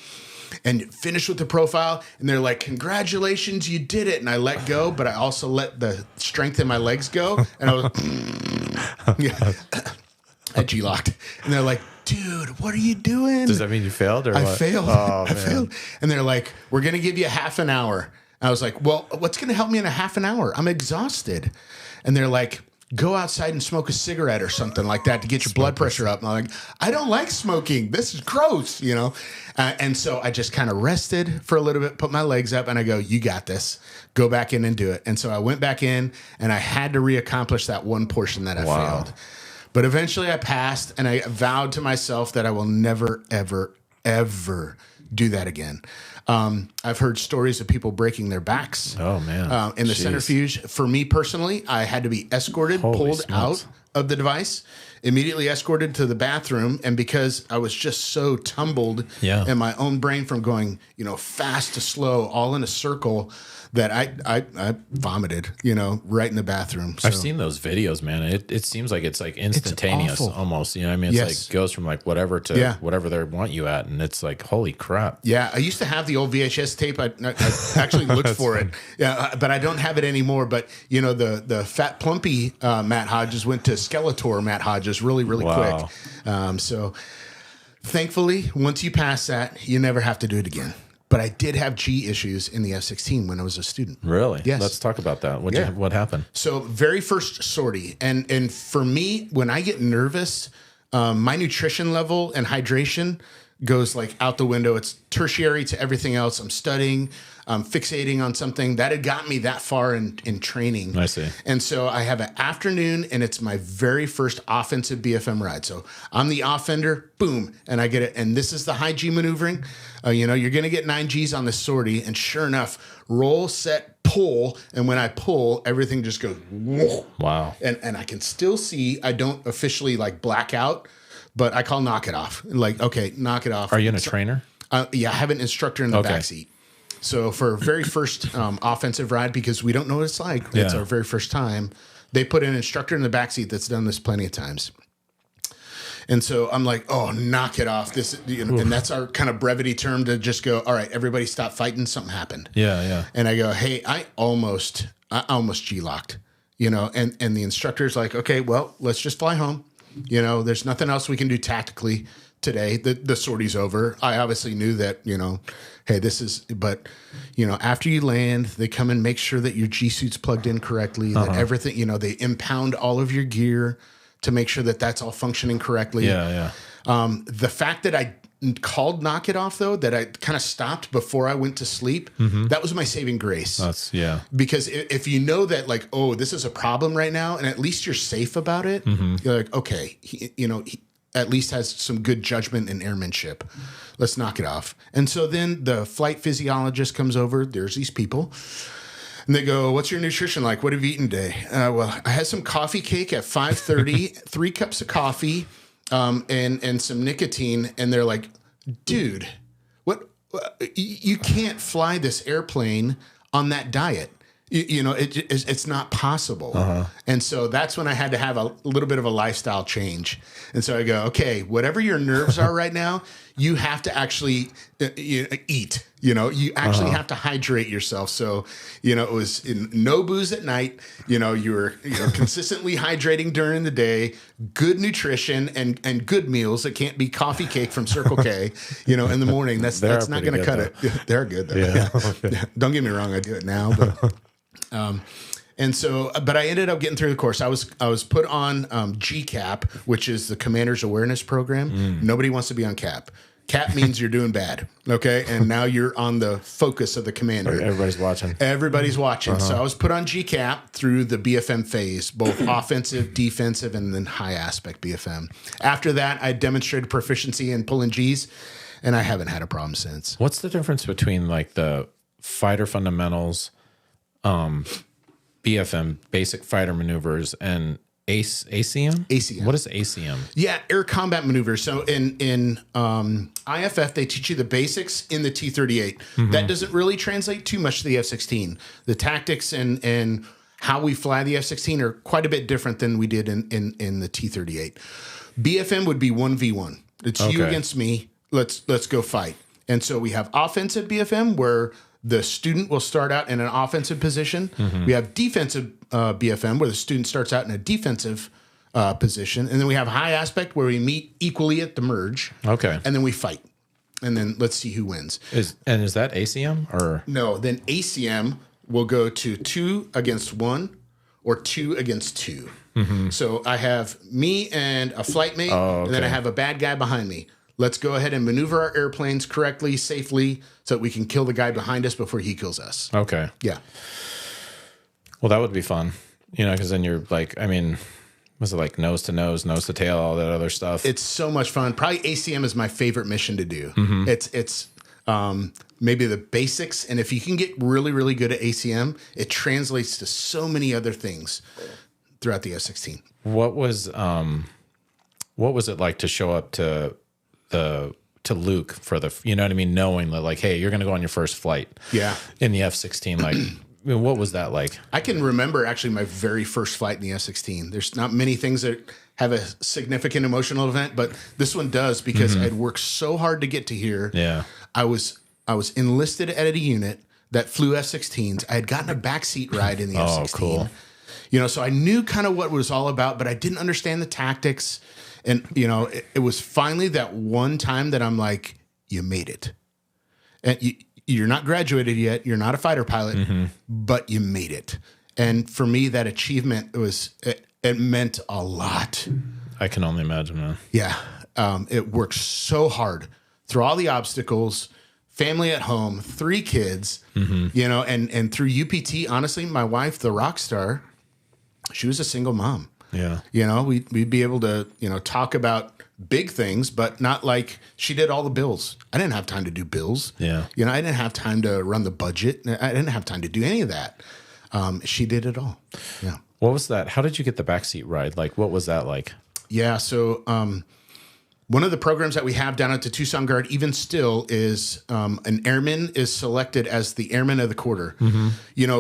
And finished with the profile, and they're like, "Congratulations, you did it!" And I let go, but I also let the strength in my legs go, and I was, I G-locked, and they're like, "Dude, what are you doing?" Does that mean you failed, or I what? failed. Oh, I failed, and they're like, "We're gonna give you half an hour." I was like, "Well, what's gonna help me in a half an hour? I'm exhausted," and they're like, "Go outside and smoke a cigarette or something like that to get your blood pressure up." And I'm like, "I don't like smoking. This is gross," And so I just kind of rested for a little bit, put my legs up, and I go, "You got this. Go back in and do it." And so I went back in, and I had to reaccomplish that one portion that I failed. But eventually I passed, and I vowed to myself that I will never, ever, ever do that again. I've heard stories of people breaking their backs. Oh, man. In the centrifuge. For me personally, I had to be escorted, pulled out of the device, immediately escorted to the bathroom. And because I was just so tumbled in my own brain from going, fast to slow, all in a circle, that I vomited, right in the bathroom. So. I've seen those videos, man. It seems like it's like instantaneous almost. You know what I mean? It's like goes from like whatever to whatever they want you at. And it's like, holy crap. Yeah. I used to have the old VHS tape. I actually looked for it. Yeah, but I don't have it anymore. But, the fat plumpy Matt Hodges went to Skeletor Matt Hodges really, really quick. So thankfully, once you pass that, you never have to do it again. But I did have G issues in the F-16 when I was a student. Really? Yes. Let's talk about that. What happened? So very first sortie. And for me, when I get nervous, my nutrition level and hydration goes like out the window. It's tertiary to everything else. I'm studying, I'm fixating on something that had got me that far in training. I see. And so I have an afternoon, and it's my very first offensive BFM ride. So I'm the offender, boom, and I get it. And this is the high G maneuvering. You're going to get 9 Gs on this sortie. And sure enough, roll, set, pull. And when I pull, everything just goes, whoa. Wow. And I can still see, I don't officially like black out, but I call knock it off. Like, okay, knock it off. Are you in a trainer? Yeah, I have an instructor in the backseat. So for very first offensive ride, because we don't know what it's like, it's our very first time, they put an instructor in the backseat that's done this plenty of times. And so I'm like, oh, knock it off. And that's our kind of brevity term to just go, all right, everybody stop fighting. Something happened. Yeah. And I go, hey, I almost G-locked, and the instructor's like, okay, well, let's just fly home. There's nothing else we can do tactically today. The sortie's over. I obviously knew that, hey, but after you land, they come and make sure that your G suit's plugged in correctly, that everything, they impound all of your gear to make sure that that's all functioning correctly. Yeah. The fact that I called knock it off, though, that I kind of stopped before I went to sleep, that was my saving grace. Because if you know that, like, oh, this is a problem right now, and at least you're safe about it, you're like, okay, he at least has some good judgment and airmanship. Let's knock it off. And so then the flight physiologist comes over. There's these people. And they go, what's your nutrition like? What have you eaten today? Well, I had some coffee cake at 5:30, 3 cups of coffee, and some nicotine. And they're like, dude, what? You can't fly this airplane on that diet. It's not possible. And so that's when I had to have a little bit of a lifestyle change. And so I go, okay, whatever your nerves are right now, you have to actually eat. You actually have to hydrate yourself. So, it was no booze at night. You were consistently hydrating during the day, good nutrition and good meals. It can't be coffee cake from Circle K, in the morning. That's not going to cut it. They're good though. Yeah. Don't get me wrong. I do it now, but. And so, but I ended up getting through the course. I was put on GCAP, which is the Commander's Awareness Program. Nobody wants to be on CAP. CAP means you're doing bad, okay? And now you're on the focus of the commander. Everybody's watching. Everybody's watching. So I was put on GCAP through the BFM phase, both offensive, defensive, and then high aspect BFM. After that, I demonstrated proficiency in pulling Gs, and I haven't had a problem since. What's the difference between like the fighter fundamentals BFM, basic fighter maneuvers, and ACM? ACM. What is ACM? Yeah, air combat maneuvers. So in IFF, they teach you the basics in the T-38. That doesn't really translate too much to the F-16. The tactics and how we fly the F-16 are quite a bit different than we did in the T-38. BFM would be 1v1. It's you against me. Let's go fight. And so we have offensive BFM where the student will start out in an offensive position. We have defensive BFM where the student starts out in a defensive position. And then we have high aspect where we meet equally at the merge. Okay. And then we fight. And then let's see who wins. Is that ACM or? No, then ACM will go to 2 against 1 or 2 against 2. So I have me and a flight mate, and then I have a bad guy behind me. Let's go ahead and maneuver our airplanes correctly, safely, so that we can kill the guy behind us before he kills us. Okay. Yeah. Well, that would be fun, because then you're like, was it like nose to nose, nose to tail, all that other stuff? It's so much fun. Probably ACM is my favorite mission to do. It's maybe the basics, and if you can get really, really good at ACM, it translates to so many other things throughout the F-16. What was it like to show up to Luke for the, knowing that like, hey, you're going to go on your first flight. Yeah. In the F-16, like, what was that like? I can remember actually my very first flight in the F-16. There's not many things that have a significant emotional event, but this one does because I'd worked so hard to get to here. Yeah. I was enlisted at a unit that flew F-16s. I had gotten a backseat ride in the F-16. Oh, cool. So I knew kind of what it was all about, but I didn't understand the tactics. And, it was finally that one time that I'm like, you made it. And you're not graduated yet. You're not a fighter pilot, but you made it. And for me, that achievement it meant a lot. I can only imagine, man. Yeah. It worked so hard through all the obstacles, family at home, 3 kids, and through UPT, honestly, my wife, the rock star, she was a single mom. Yeah. We'd be able to, talk about big things, but not like she did all the bills. I didn't have time to do bills. Yeah. I didn't have time to run the budget. I didn't have time to do any of that. She did it all. Yeah. What was that? How did you get the backseat ride? Like, what was that like? Yeah. So, one of the programs that we have down at the Tucson Guard, even still, is an airman is selected as the airman of the quarter,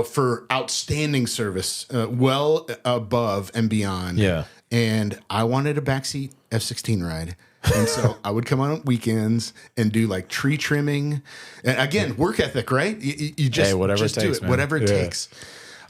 for outstanding service, well above and beyond. Yeah. And I wanted a backseat F-16 ride. And so I would come on weekends and do like tree trimming. And again, work ethic, right? You just, whatever just it takes, do it, whatever it takes.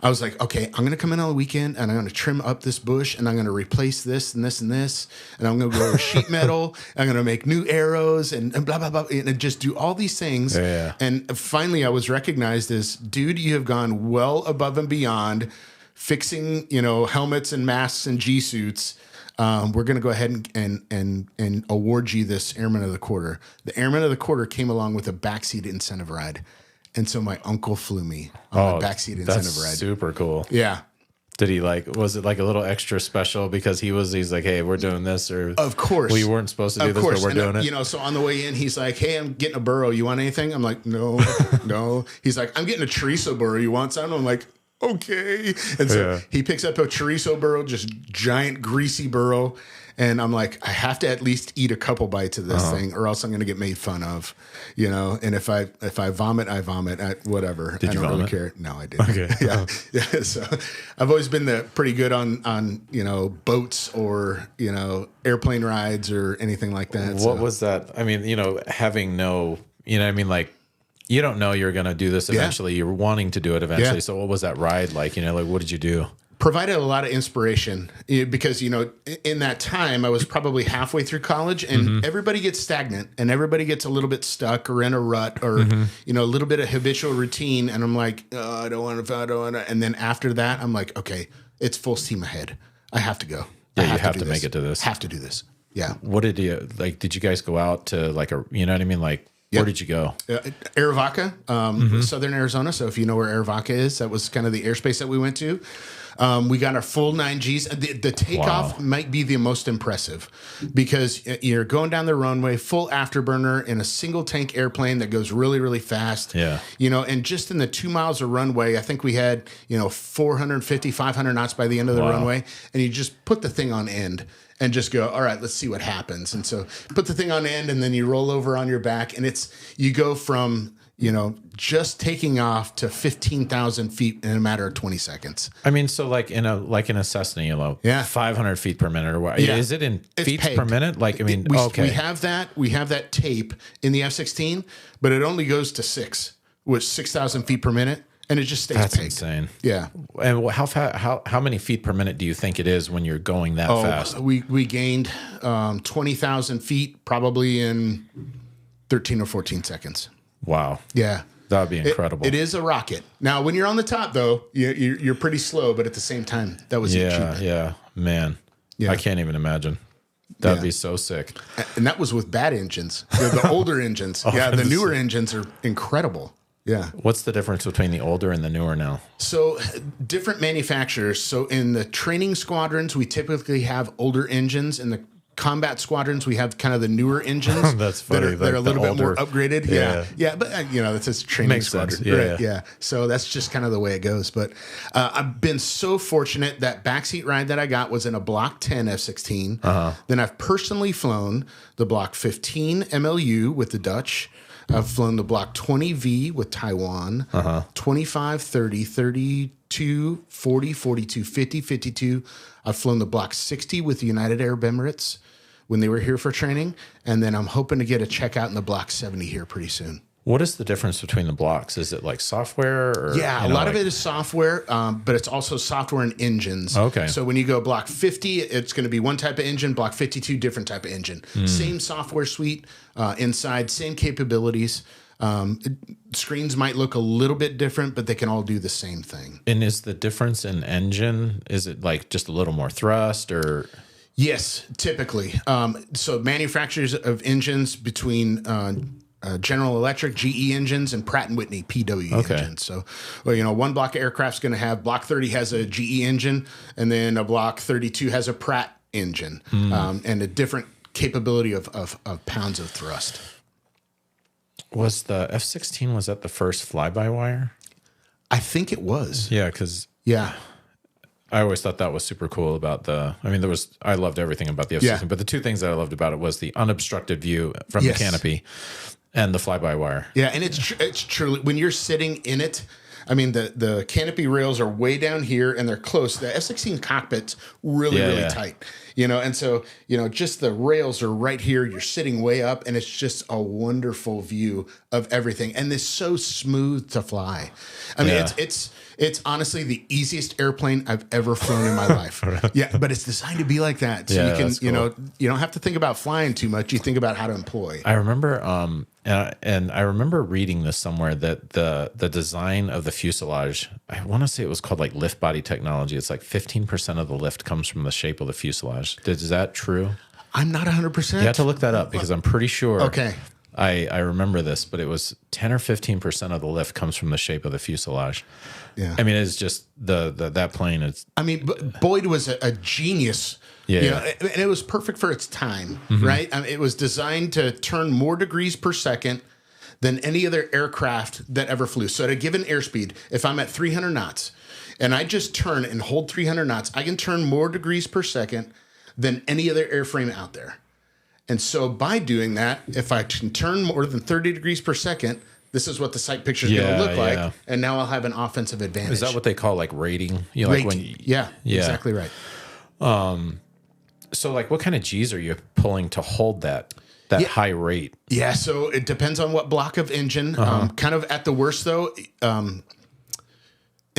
I was like, okay, I'm going to come in on the weekend and I'm going to trim up this bush and I'm going to replace this and this and this. And I'm going to go over sheet metal. I'm going to make new arrows and blah, blah, blah. And just do all these things. Yeah. And finally, I was recognized as, dude, you have gone well above and beyond fixing, helmets and masks and G suits. We're going to go ahead and award you this Airman of the Quarter. The Airman of the Quarter came along with a backseat incentive ride. And so my uncle flew me on the backseat incentive ride. Super cool. Yeah. Did he was it like a little extra special because he's like, hey, we're doing this, or of course we weren't supposed to do this, but we're doing it. So on the way in, he's like, hey, I'm getting a burro. You want anything? I'm like, no, no. He's like, I'm getting a chorizo burro. You want some? I'm like, okay. And so he picks up a chorizo burro, just giant greasy burro. And I'm like, I have to at least eat a couple bites of this thing, or else I'm going to get made fun of, And if I vomit, I vomit. Whatever. Did you don't vomit? really care. No, I didn't. Okay. Yeah. So I've always been pretty good on boats or airplane rides or anything like that. What was that? I mean, having no, like, you don't know you're going to do this eventually. You're wanting to do it eventually. Yeah. So what was that ride like? Like, what did you do? Provided a lot of inspiration because, in that time I was probably halfway through college and everybody gets stagnant and everybody gets a little bit stuck or in a rut or, a little bit of habitual routine. And I'm like, oh, I don't want to. And then after that, I'm like, okay, it's full steam ahead. I have to go. Yeah, you have to make it to this. Have to do this. Yeah. What did you like? Did you guys go out to like a, Like Where did you go? Arivaca, Southern Arizona. So if you know where Arivaca is, that was kind of the airspace that we went to. We got our full 9Gs. The takeoff might be the most impressive because you're going down the runway, full afterburner in a single tank airplane that goes really, really fast. Yeah. And just in the 2 miles of runway, I think we had, 450, 500 knots by the end of the runway. And you just put the thing on end and just go, all right, let's see what happens. And so put the thing on end and then you roll over on your back and you go from, just taking off to 15,000 feet in a matter of 20 seconds. I mean, so like in a Cessna, 500 feet per minute or what? Yeah. Is it in feet per minute? Like, I mean, we have that tape in the F-16, but it only goes to 6,000 feet per minute. And it just stays That's pegged. Insane. Yeah. And how many feet per minute do you think it is when you're going that fast? We gained 20,000 feet probably in 13 or 14 seconds. Wow. Yeah. That would be incredible. It is a rocket. Now, when you're on the top, though, you're pretty slow, but at the same time, that was the achievement. Yeah. Man, I can't even imagine. That'd be so sick. And that was with bad engines. The older engines. The newer engines are incredible. Yeah. What's the difference between the older and the newer now? So different manufacturers. So in the training squadrons, we typically have older engines. In the combat squadrons, we have kind of the newer engines. That's funny. That are a little bit more upgraded. Yeah. But that's a training Makes squadron. Sense. Yeah. So that's just kind of the way it goes. But I've been so fortunate that backseat ride that I got was in a Block 10 F-16. Then I've personally flown the Block 15 MLU with the Dutch. I've flown the Block 20V with Taiwan, 25, 30, 32, 40, 42, 50, 52. I've flown the Block 60 with the United Arab Emirates when they were here for training. And then I'm hoping to get a checkout in the Block 70 here pretty soon. What is the difference between the blocks? Is it like software? Or, a lot of it is software, but it's also software and engines. Okay. So when you go Block 50, it's going to be one type of engine. Block 52, different type of engine. Same software suite inside, same capabilities. Screens might look a little bit different, but they can all do the same thing. And is the difference in engine, is it like just a little more thrust or... Yes, typically. So manufacturers of engines between General Electric, GE engines, and Pratt & Whitney, PW engines. So, one block of aircraft's going to have, Block 30 has a GE engine, and then a Block 32 has a Pratt engine, and a different capability of pounds of thrust. Was the F-16, was that the first fly-by-wire? I think it was. Yeah, because... Yeah. I always thought that was super cool about I loved everything about the F-16, but the two things that I loved about it was the unobstructed view from the canopy and the fly-by-wire. Yeah, and it's truly, when you're sitting in it, I mean, the canopy rails are way down here and they're close. The F-16 cockpit's really tight, and so, just the rails are right here. You're sitting way up and it's just a wonderful view of everything. And it's so smooth to fly. I mean, it's honestly the easiest airplane I've ever flown in my life. Yeah, but it's designed to be like that. So you can, cool. You don't have to think about flying too much. You think about how to employ. I remember, and I remember reading this somewhere that the design of the fuselage, I want to say it was called like lift body technology. It's like 15% of the lift comes from the shape of the fuselage. Is that true? I'm not 100%. You have to look that up because I'm pretty sure. Okay. I remember this, but it was 10 or 15% of the lift comes from the shape of the fuselage. Yeah. I mean, it's just that plane is. I mean, Boyd was a genius. Yeah. And it was perfect for its time, right? I mean, it was designed to turn more degrees per second than any other aircraft that ever flew. So at a given airspeed, if I'm at 300 knots and I just turn and hold 300 knots, I can turn more degrees per second than any other airframe out there. And so by doing that, if I can turn more than 30 degrees per second, this is what the sight picture is going to look like. And now I'll have an offensive advantage. Is that what they call like rating? Like exactly right. So like what kind of G's are you pulling to hold that high rate? Yeah, so it depends on what block of engine. Kind of at the worst though, in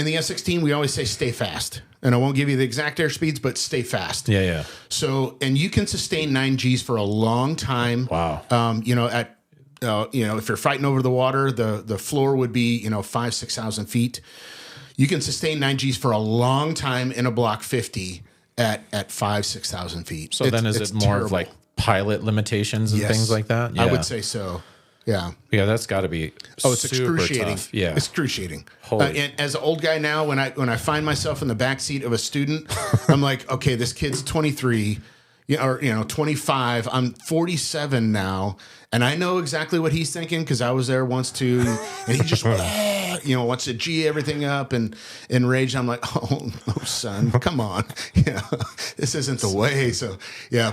the F-16, we always say stay fast. And I won't give you the exact airspeeds, but stay fast. Yeah. So, and you can sustain 9 Gs for a long time. Wow. If you're fighting over the water, the floor would be, 5,000, 6,000 feet. You can sustain 9 Gs for a long time in a Block 50 at 5,000, 6,000 feet. So then is it more of like pilot limitations and things like that? Yeah. I would say so. Yeah. Yeah, that's got to be It's super excruciating. tough. Yeah. Excruciating. Holy. And as an old guy now, when I find myself in the backseat of a student, I'm like, okay, this kid's 23, or 25. I'm 47 now, and I know exactly what he's thinking because I was there once too. And he just wants to G everything up and enraged. I'm like, oh no, son, come on, this isn't the way. So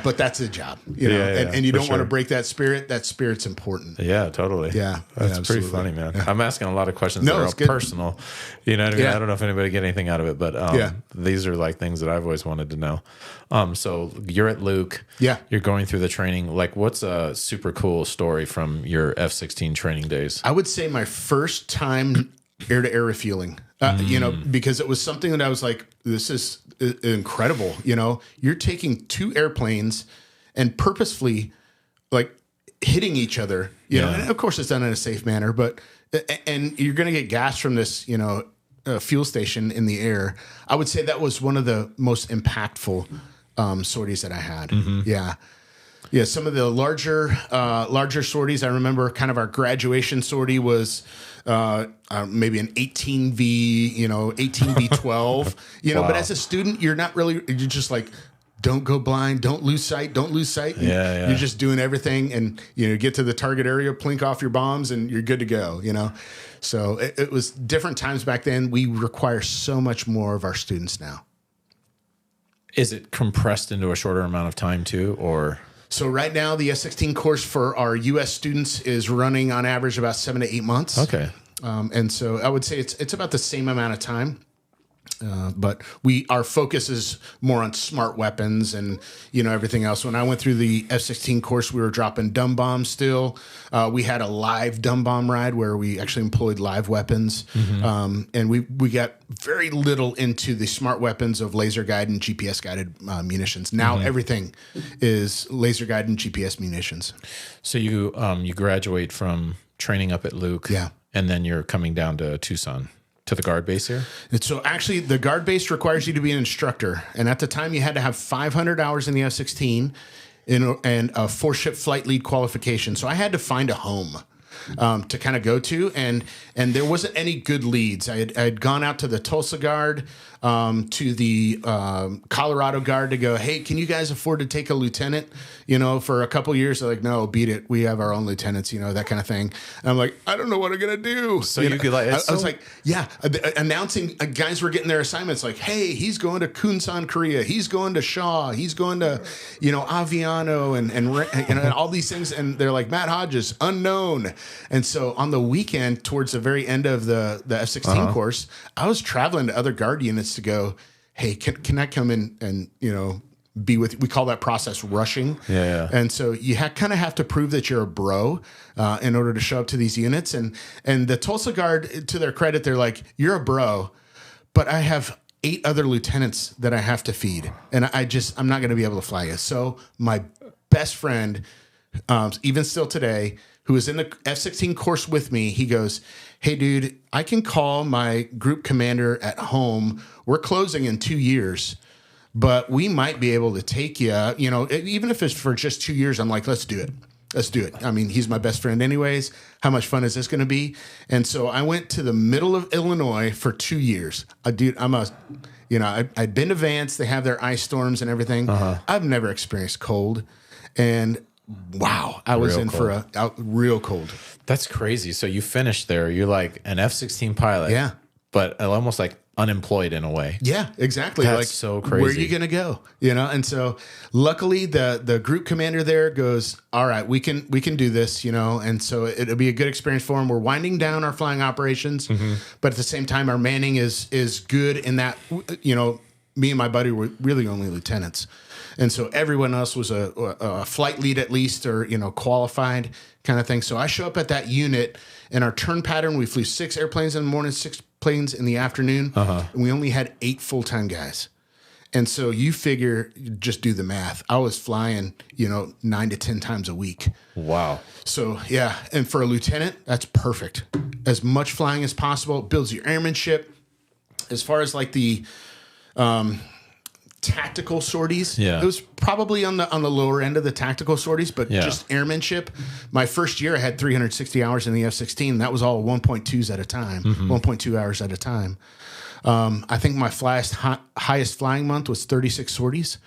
but that's the job, and you don't want to break that spirit. That spirit's important. Yeah, totally. Yeah, that's pretty funny, man. Yeah. I'm asking a lot of questions that are all personal. You know what I mean? I don't know if anybody get anything out of it, but these are like things that I've always wanted to know. So you're at Luke. Yeah. You're going through the training. Like, what's a super cool story from your F-16 training days? I would say my first time air-to-air refueling, because it was something that I was like, this is incredible. You're taking two airplanes and purposefully like hitting each other, and of course it's done in a safe manner, and you're going to get gas from this, fuel station in the air. I would say that was one of the most impactful sorties that I had. Yeah, some of the larger sorties. I remember kind of our graduation sortie was maybe an 18V, 18V12. Wow. But as a student, you're just like, don't go blind, don't lose sight. Yeah. You're just doing everything, and get to the target area, plink off your bombs, and you're good to go. So it was different times back then. We require so much more of our students now. Is it compressed into a shorter amount of time too, or? So right now, the F-16 course for our U.S. students is running on average about 7 to 8 months. Okay. And so I would say it's about the same amount of time. But our focus is more on smart weapons and everything else. When I went through the F-16 course, we were dropping dumb bombs still. We had a live dumb bomb ride where we actually employed live weapons, and we got very little into the smart weapons of laser guided and GPS guided munitions. Now everything is laser guided and GPS munitions. So you graduate from training up at Luke, and then you're coming down to Tucson. To the guard base here? And so actually the guard base requires you to be an instructor. And at the time you had to have 500 hours in the F-16 and a 4-ship flight lead qualification. So I had to find a home to kind of go to. And there wasn't any good leads. I had gone out to the Tulsa Guard, to the Colorado Guard to go, hey, can you guys afford to take a lieutenant, for a couple years? They're like, no, beat it. We have our own lieutenants, that kind of thing. And I'm like, I don't know what I'm going to do. So you could like, I was like, announcing guys were getting their assignments like, hey, he's going to Tucson, Korea. He's going to Shaw. He's going to, Aviano and all these things. And they're like, Matt Hodges, unknown. And so on the weekend, towards the very end of the F-16 course, I was traveling to other guard units to go, hey, can I come in and, be with you? We call that process rushing. Yeah. And so you kind of have to prove that you're a bro in order to show up to these units. And the Tulsa Guard, to their credit, they're like, you're a bro, but I have 8 other lieutenants that I have to feed. And I'm not going to be able to fly you. So my best friend, even still today, who was in the F-16 course with me, he goes, hey, dude, I can call my group commander at home. We're closing in 2 years, but we might be able to take you, even if it's for just 2 years. I'm like, let's do it. Let's do it. I mean, he's my best friend anyways. How much fun is this going to be? And so I went to the middle of Illinois for 2 years. Dude, I'd been to Vance. They have their ice storms and everything. I've never experienced cold. And wow, I was for real cold. That's crazy. So you finished there. You're like an F-16 pilot. Yeah. But almost like unemployed in a way. Yeah, exactly. That's like, so crazy. Where are you going to go? And so luckily the group commander there goes, all right, we can do this, and so it'll be a good experience for him. We're winding down our flying operations, but at the same time, our manning is good in that, me and my buddy were really only lieutenants. And so everyone else was a flight lead at least, or, qualified kind of thing. So I show up at that unit, and our turn pattern, we flew 6 airplanes in the morning, 6 planes in the afternoon, and we only had 8 full-time guys. And so you figure, just do the math. I was flying, 9 to 10 times a week. Wow. So, yeah. And for a lieutenant, that's perfect. As much flying as possible. It builds your airmanship. As far as like the tactical sorties. Yeah. It was probably on the lower end of the tactical sorties, but Yeah. just airmanship. My first year, I had 360 hours in the F-16. That was all 1.2s at a time, 1.2 hours at a time. I think my highest flying month was 36 sorties.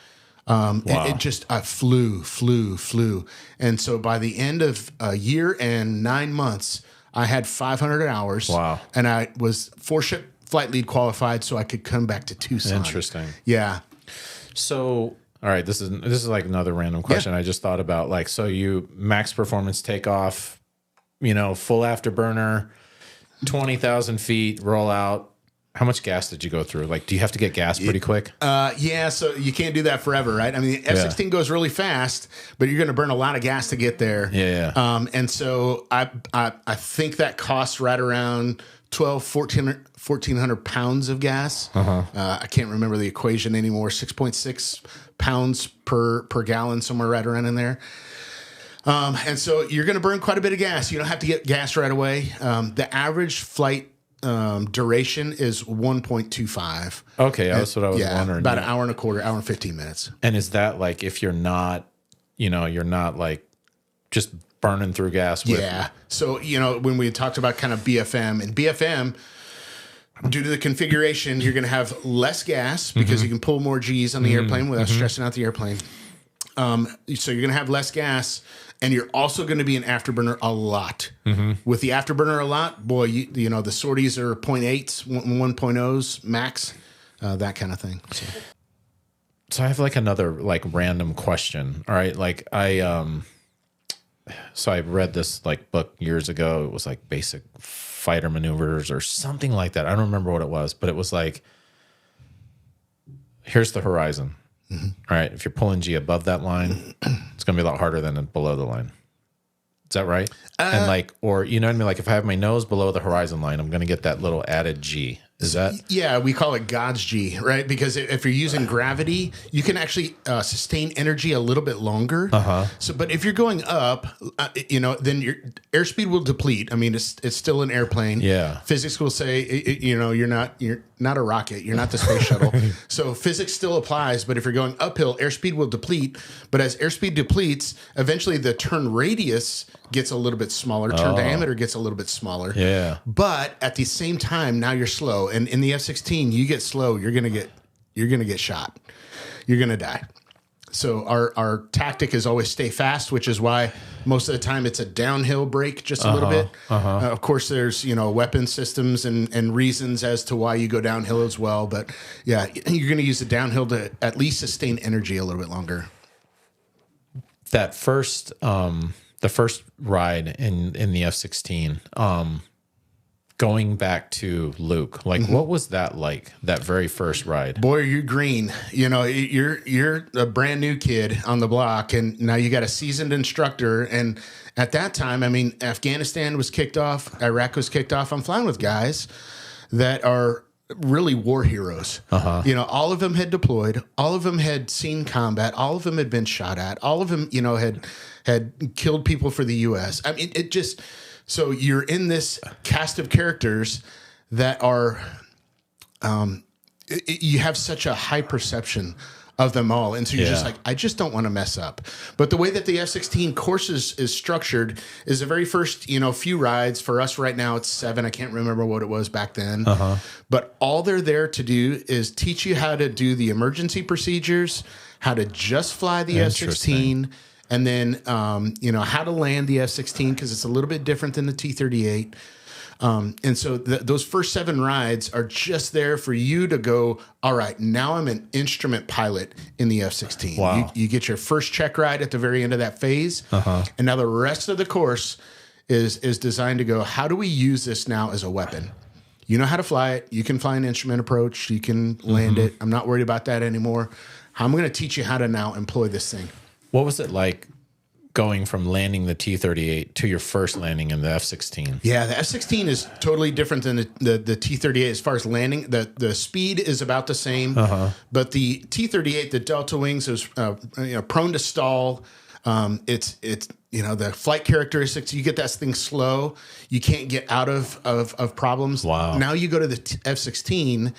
I flew. And so by the end of a year and 9 months, I had 500 hours. Wow. And I was 4-ship flight lead qualified, so I could come back to Tucson. Interesting. Yeah. So, all right, this is like another random question. I just thought about, like, so you max performance takeoff, full afterburner, 20,000 feet, roll out. How much gas did you go through? Like, do you have to get gas pretty quick? Yeah, so you can't do that forever, right? I mean, the F-16 goes really fast, but you're going to burn a lot of gas to get there. Yeah. And so I think that costs right around 1,400 pounds of gas. I can't remember the equation anymore. 6.6 pounds per gallon, somewhere right around in there. And so you're going to burn quite a bit of gas. You don't have to get gas right away. The average flight duration is 1.25. Okay, that's what I was wondering. About an hour and a quarter, hour and 15 minutes. And is that like if you're not, you're not like just burning through gas? Yeah. So, when we talked about kind of BFM, and BFM, due to the configuration, you're going to have less gas because you can pull more G's on the airplane without stressing out the airplane. So you're going to have less gas, and you're also going to be an afterburner a lot. With the afterburner a lot, boy, the sorties are 0.8s, 1.0s max, that kind of thing. So I have like another like random question. All right, like so I read this like book years ago. It was like Basic Fighter Maneuvers or something like that. I don't remember what it was, but it was like, here's the horizon. All right, if you're pulling G above that line, it's going to be a lot harder than below the line. Is that right? And like, or you know what I mean? Like if I have my nose below the horizon line, I'm going to get that little added G. Is that? Yeah, we call it God's G, right? Because if you're using gravity, you can actually sustain energy a little bit longer. So, but if you're going up, then your airspeed will deplete. I mean, it's still an airplane. Yeah. Physics will say, you're not a rocket. You're not the space shuttle. So physics still applies. But if you're going uphill, airspeed will deplete. But as airspeed depletes, eventually the turn radius gets a little bit smaller. Turn diameter gets a little bit smaller. Yeah. But at the same time, now you're slow. And in the F-16, you get slow, you're gonna get shot. You're gonna die. So our tactic is always stay fast, which is why most of the time it's a downhill brake just a little bit. Of course, there's weapon systems and reasons as to why you go downhill as well. But yeah, you're gonna use the downhill to at least sustain energy a little bit longer. That first, the first ride in the F-16. Going back to Luke, like what was that like? That very first ride? Boy, you're green. You're a brand new kid on the block, and now you got a seasoned instructor. And at that time, I mean, Afghanistan was kicked off, Iraq was kicked off. I'm flying with guys that are really war heroes. All of them had deployed, all of them had seen combat, all of them had been shot at, all of them, had killed people for the U.S. I mean, it just. So you're in this cast of characters that are, you have such a high perception of them all. And so you're just like, I just don't want to mess up. But the way that the F-16 course is structured is the very first, few rides. For us right now, it's 7. I can't remember what it was back then. But all they're there to do is teach you how to do the emergency procedures, how to just fly the F-16, and then, how to land the F-16 because it's a little bit different than the T-38. And so those first 7 rides are just there for you to go, all right, now I'm an instrument pilot in the F-16. Wow. You get your first check ride at the very end of that phase. And now the rest of the course is designed to go, how do we use this now as a weapon? You know how to fly it. You can fly an instrument approach. You can land it. I'm not worried about that anymore. I'm going to teach you how to now employ this thing. What was it like going from landing the T-38 to your first landing in the F-16? Yeah, the F-16 is totally different than the T-38 as far as landing. The speed is about the same, but the T-38, the delta wings, is prone to stall. It's the flight characteristics. You get that thing slow, you can't get out of problems. Wow. Now you go to the F-16.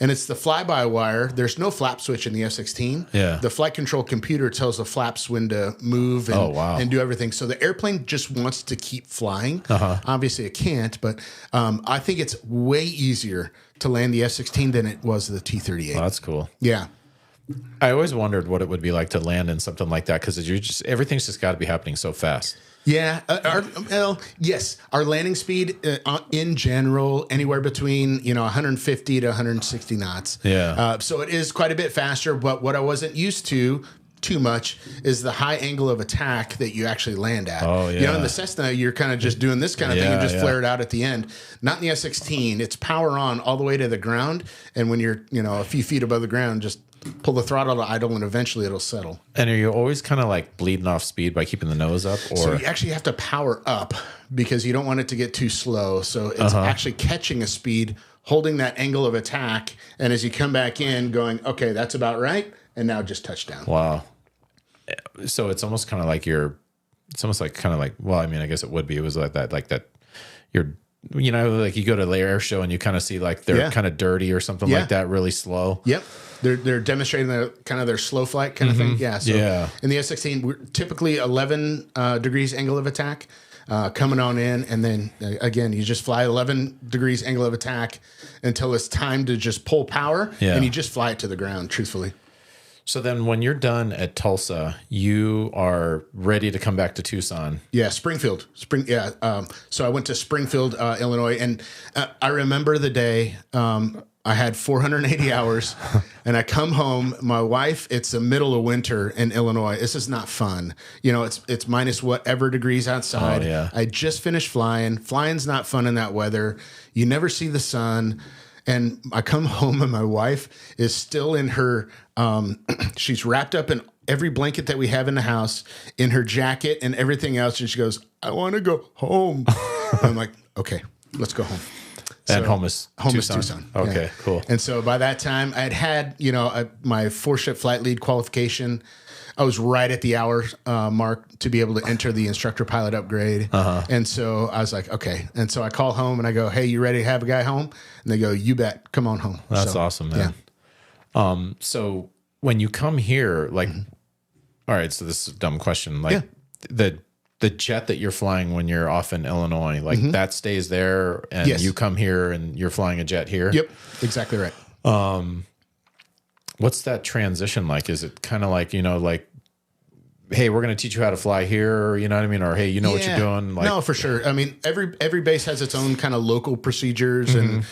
and it's the fly-by-wire. There's no flap switch in the F-16. Yeah. The flight control computer tells the flaps when to move and do everything. So the airplane just wants to keep flying. Obviously, it can't, but I think it's way easier to land the F-16 than it was the T-38. Oh, that's cool. Yeah. I always wondered what it would be like to land in something like that because everything's just got to be happening so fast. Yeah. Yes. Our landing speed in general, anywhere between 150 to 160 knots. Yeah. So it is quite a bit faster. But what I wasn't used to too much is the high angle of attack that you actually land at. Oh, yeah. In the Cessna, you're kind of just doing this kind of thing and just flare it out at the end. Not in the F-16. It's power on all the way to the ground. And when you're, a few feet above the ground, just pull the throttle to idle and eventually it'll settle. And are you always kind of like bleeding off speed by keeping the nose up? Or? So you actually have to power up because you don't want it to get too slow. So it's actually catching a speed, holding that angle of attack. And as you come back in going, okay, that's about right. And now just touch down. Wow. So it's almost kind of like well, I mean, I guess it would be. It was like that you're, like you go to the air show and you kind of see like they're kind of dirty or something like that, really slow. Yep. They're demonstrating their slow flight kind of thing. Yeah. So in the F-16, we're typically 11 degrees angle of attack coming on in. And then again, you just fly 11 degrees angle of attack until it's time to just pull power and you just fly it to the ground, truthfully. So then when you're done at Tulsa, you are ready to come back to Tucson. Yeah, Springfield. So I went to Springfield, Illinois, and I remember the day I had 480 hours, and I come home. My wife, it's the middle of winter in Illinois. This is not fun. It's minus whatever degrees outside. Oh, yeah. I just finished flying. Flying's not fun in that weather. You never see the sun. And I come home and my wife is still in her, she's wrapped up in every blanket that we have in the house, in her jacket and everything else. And she goes, I want to go home. I'm like, okay, let's go home. And home is Tucson. Okay, cool. And so by that time I had my 4-ship flight lead qualification. I was right at the hour mark to be able to enter the instructor pilot upgrade. And so I was like, okay. And so I call home and I go, hey, you ready to have a guy home? And they go, you bet. Come on home. That's awesome, man. Yeah. So when you come here, like, all right, so this is a dumb question. Like the jet that you're flying when you're off in Illinois, like that stays there and you come here and you're flying a jet here? Yep, exactly right. What's that transition like? Is it kind of like, hey, we're going to teach you how to fly here, you know what I mean? Or, hey, what you're doing? Like, no, for sure. I mean, every base has its own kind of local procedures and,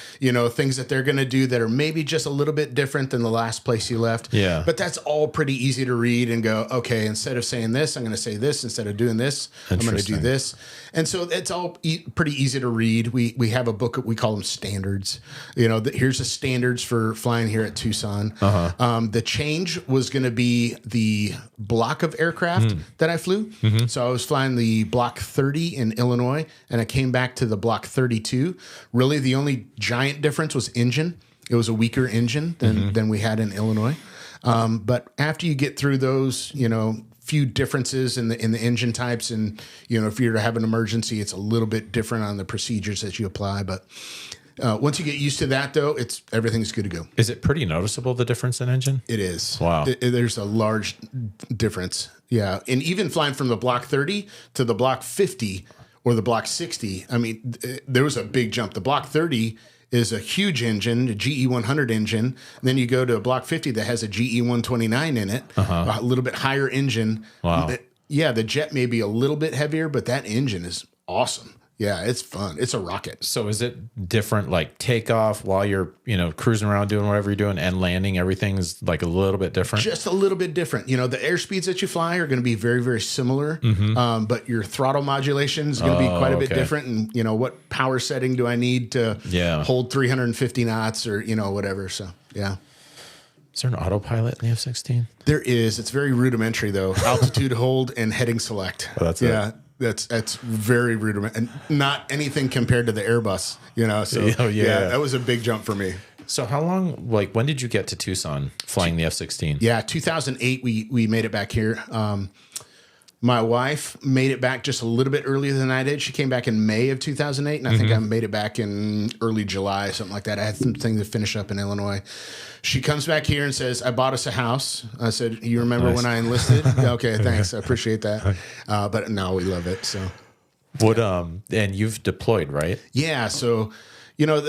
things that they're going to do that are maybe just a little bit different than the last place you left. Yeah. But that's all pretty easy to read and go, okay, instead of saying this, I'm going to say this. Instead of doing this, I'm going to do this. And so it's all pretty easy to read. We have a book, we call them standards. Here's the standards for flying here at Tucson. The change was going to be the block of aircraft that I flew. So I was flying the Block 30 in Illinois, and I came back to the Block 32. Really, the only giant difference was engine. It was a weaker engine than we had in Illinois. But after you get through those, few differences in the engine types, and if you're to have an emergency, it's a little bit different on the procedures that you apply. But once you get used to that, though, everything's good to go. Is it pretty noticeable, the difference in engine? It is. Wow. There's a large difference. Yeah. And even flying from the Block 30 to the Block 50 or the Block 60, I mean, there was a big jump. The Block 30 is a huge engine, a GE 100 engine. And then you go to a Block 50 that has a GE 129 in it, a little bit higher engine. Wow. Yeah, the jet may be a little bit heavier, but that engine is awesome. Yeah, it's fun. It's a rocket. So is it different, like takeoff while you're, cruising around doing whatever you're doing, and landing, everything's like a little bit different? Just a little bit different. The airspeeds that you fly are going to be very, very similar, but your throttle modulation is going to be quite a bit different. And, what power setting do I need to hold 350 knots or, whatever. So, yeah. Is there an autopilot in the F-16? There is. It's very rudimentary, though. Altitude hold and heading select. Oh, that's it. That's very rudimentary, and not anything compared to the Airbus, So that was a big jump for me. So how long, like, when did you get to Tucson flying the F-16? Yeah, 2008, we made it back here. My wife made it back just a little bit earlier than I did. She came back in May of 2008, and I think I made it back in early July, something like that. I had some things to finish up in Illinois. She comes back here and says, I bought us a house. I said, you remember when I enlisted? Okay, thanks. I appreciate that. But no, we love it. So, What and you've deployed, right? yeah. So, you know,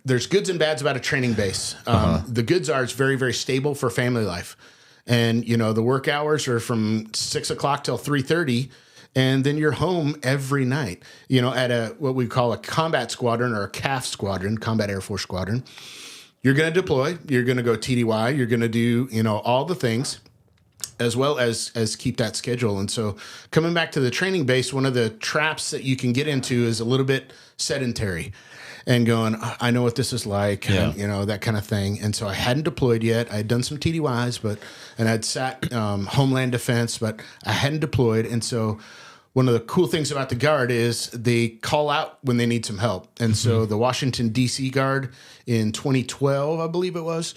there's goods and bads about a training base. The goods are it's very, very stable for family life. And, you know, the work hours are from 6 o'clock till 3:30, and then you're home every night, you know, at what we call a combat squadron or a CAF squadron, Combat Air Force Squadron. You're going to deploy. You're going to go TDY. You're going to do, you know, all the things as well as keep that schedule. And so coming back to the training base, one of the traps that you can get into is a little bit sedentary. And going, I know what this is like, and, you know, that kind of thing. And so I hadn't deployed yet. I had done some TDYs, and I'd sat Homeland Defense, but I hadn't deployed. And so one of the cool things about the Guard is they call out when they need some help. And so the Washington, D.C. Guard in 2012, I believe it was,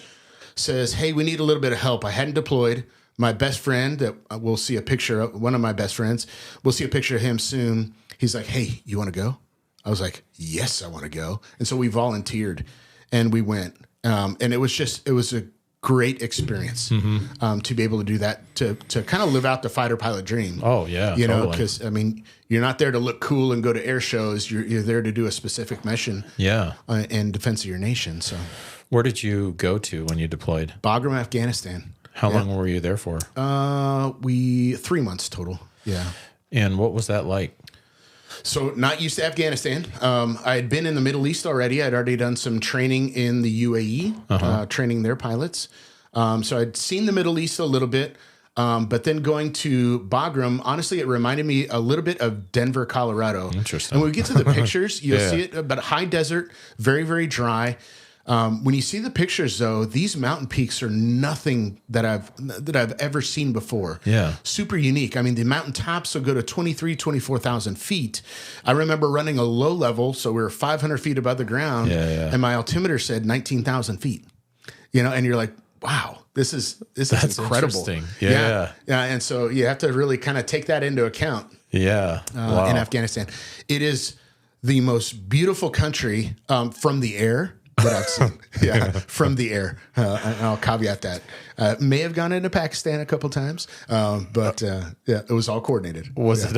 says, hey, we need a little bit of help. I hadn't deployed. My best friend, that we'll see a picture of, one of my best friends, we'll see a picture of him soon. He's like, hey, you want to go? I was like, yes, I want to go. And so we volunteered and we went. And it was a great experience to be able to do that, to kind of live out the fighter pilot dream. Oh, yeah. You know, because, I mean, you're not there to look cool and go to air shows. You're there to do a specific mission in defense of your nation. So, where did you go to when you deployed? Bagram, Afghanistan. How long were you there for? 3 months total. Yeah. And what was that like? So not used to Afghanistan. I had been in the Middle East already. I'd already done some training in the UAE, training their pilots. So I'd seen the Middle East a little bit. But then going to Bagram, honestly, it reminded me a little bit of Denver, Colorado. Interesting. And when we get to the pictures, you'll see it, but high desert, very, very dry. When you see the pictures, though, these mountain peaks are nothing that I've ever seen before. Yeah. Super unique. I mean, the mountain tops will go to 24,000 feet. I remember running a low level, so we were 500 feet above the ground, and my altimeter said 19,000 feet. You know, and you're like, wow, this is incredible. Interesting. Yeah. And so you have to really kind of take that into account. Yeah. In Afghanistan. It is the most beautiful country from the air that I've seen. From the air. I'll caveat that. May have gone into Pakistan a couple times, but it was all coordinated. Was it?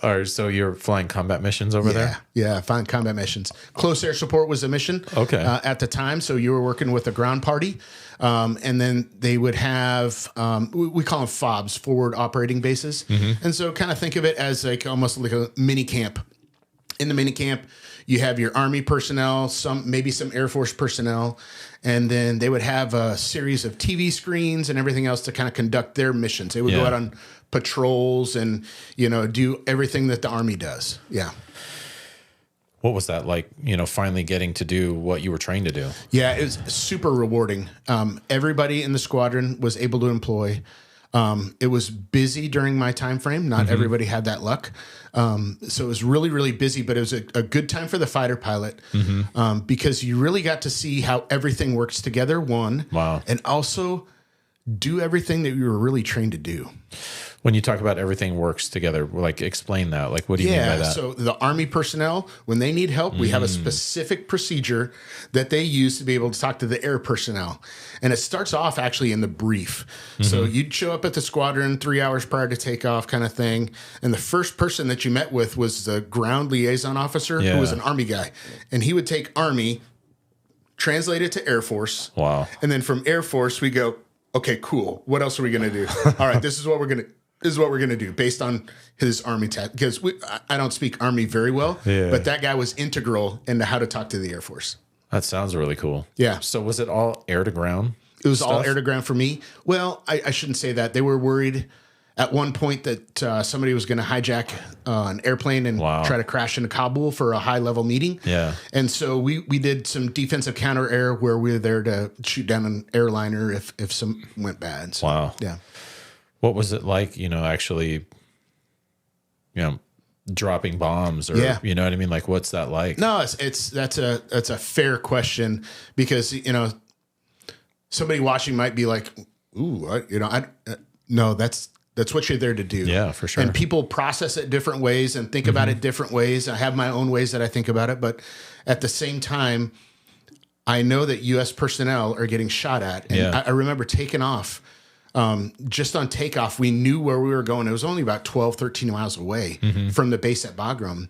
Or so you're flying combat missions over there? Yeah, flying combat missions. Close air support was a mission. Okay. At the time, so you were working with a ground party, and then they would have we call them FOBs, forward operating bases, and so kind of think of it as like almost like a mini camp. In the mini camp, you have your Army personnel, maybe some Air Force personnel, and then they would have a series of TV screens and everything else to kind of conduct their missions. They would go out on patrols and, you know, do everything that the Army does. Yeah. What was that like, you know, finally getting to do what you were trained to do? Yeah, it was super rewarding. Everybody in the squadron was able to employ. It was busy during my time frame. Not everybody had that luck. So it was really, really busy, but it was a good time for the fighter pilot because you really got to see how everything works together, and also do everything that you were really trained to do. When you talk about everything works together, like explain that. Like, what do you mean by that? So the Army personnel, when they need help, we have a specific procedure that they use to be able to talk to the air personnel. And it starts off actually in the brief. So you'd show up at the squadron 3 hours prior to takeoff kind of thing. And the first person that you met with was the ground liaison officer who was an Army guy. And he would take Army, translate it to Air Force. Wow. And then from Air Force, we go, okay, cool. What else are we going to do? All right, this is what we're going to do based on his Army test. Because I don't speak Army very well, but that guy was integral into how to talk to the Air Force. That sounds really cool. Yeah. So was it all air to ground? It was all air to ground for me. Well, I shouldn't say that. They were worried at one point that somebody was going to hijack an airplane and try to crash into Kabul for a high-level meeting. Yeah. And so we did some defensive counter-air where we were there to shoot down an airliner if some went bad. So, wow. Yeah. What was it like, you know, actually, you know, dropping bombs or, you know what I mean? Like, what's that like? No, that's a fair question because, you know, somebody watching might be like, ooh, you know, no, that's That's what you're there to do. Yeah, for sure. And people process it different ways and think about it different ways. I have my own ways that I think about it, but at the same time, I know that U.S. personnel are getting shot at. And I remember taking off. Just on takeoff, we knew where we were going. It was only about 12, 13 miles away from the base at Bagram.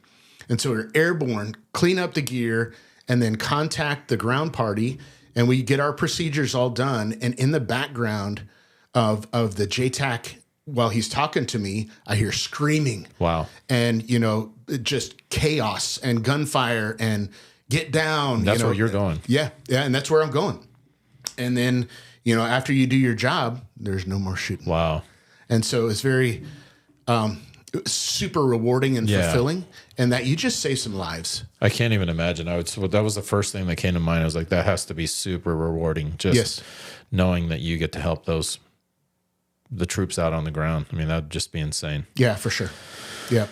And so we're airborne, clean up the gear, and then contact the ground party. And we get our procedures all done. And in the background of the JTAC, while he's talking to me, I hear screaming. Wow. And, just chaos and gunfire and get down. That's where you're going. Yeah. Yeah. And that's where I'm going. And then, after you do your job, there's no more shooting. Wow. And so it's very super rewarding and fulfilling, and that you just save some lives. I can't even imagine. That was the first thing that came to mind. I was like, that has to be super rewarding. Just knowing that you get to help the troops out on the ground. I mean, that'd just be insane. Yeah, for sure. Yeah.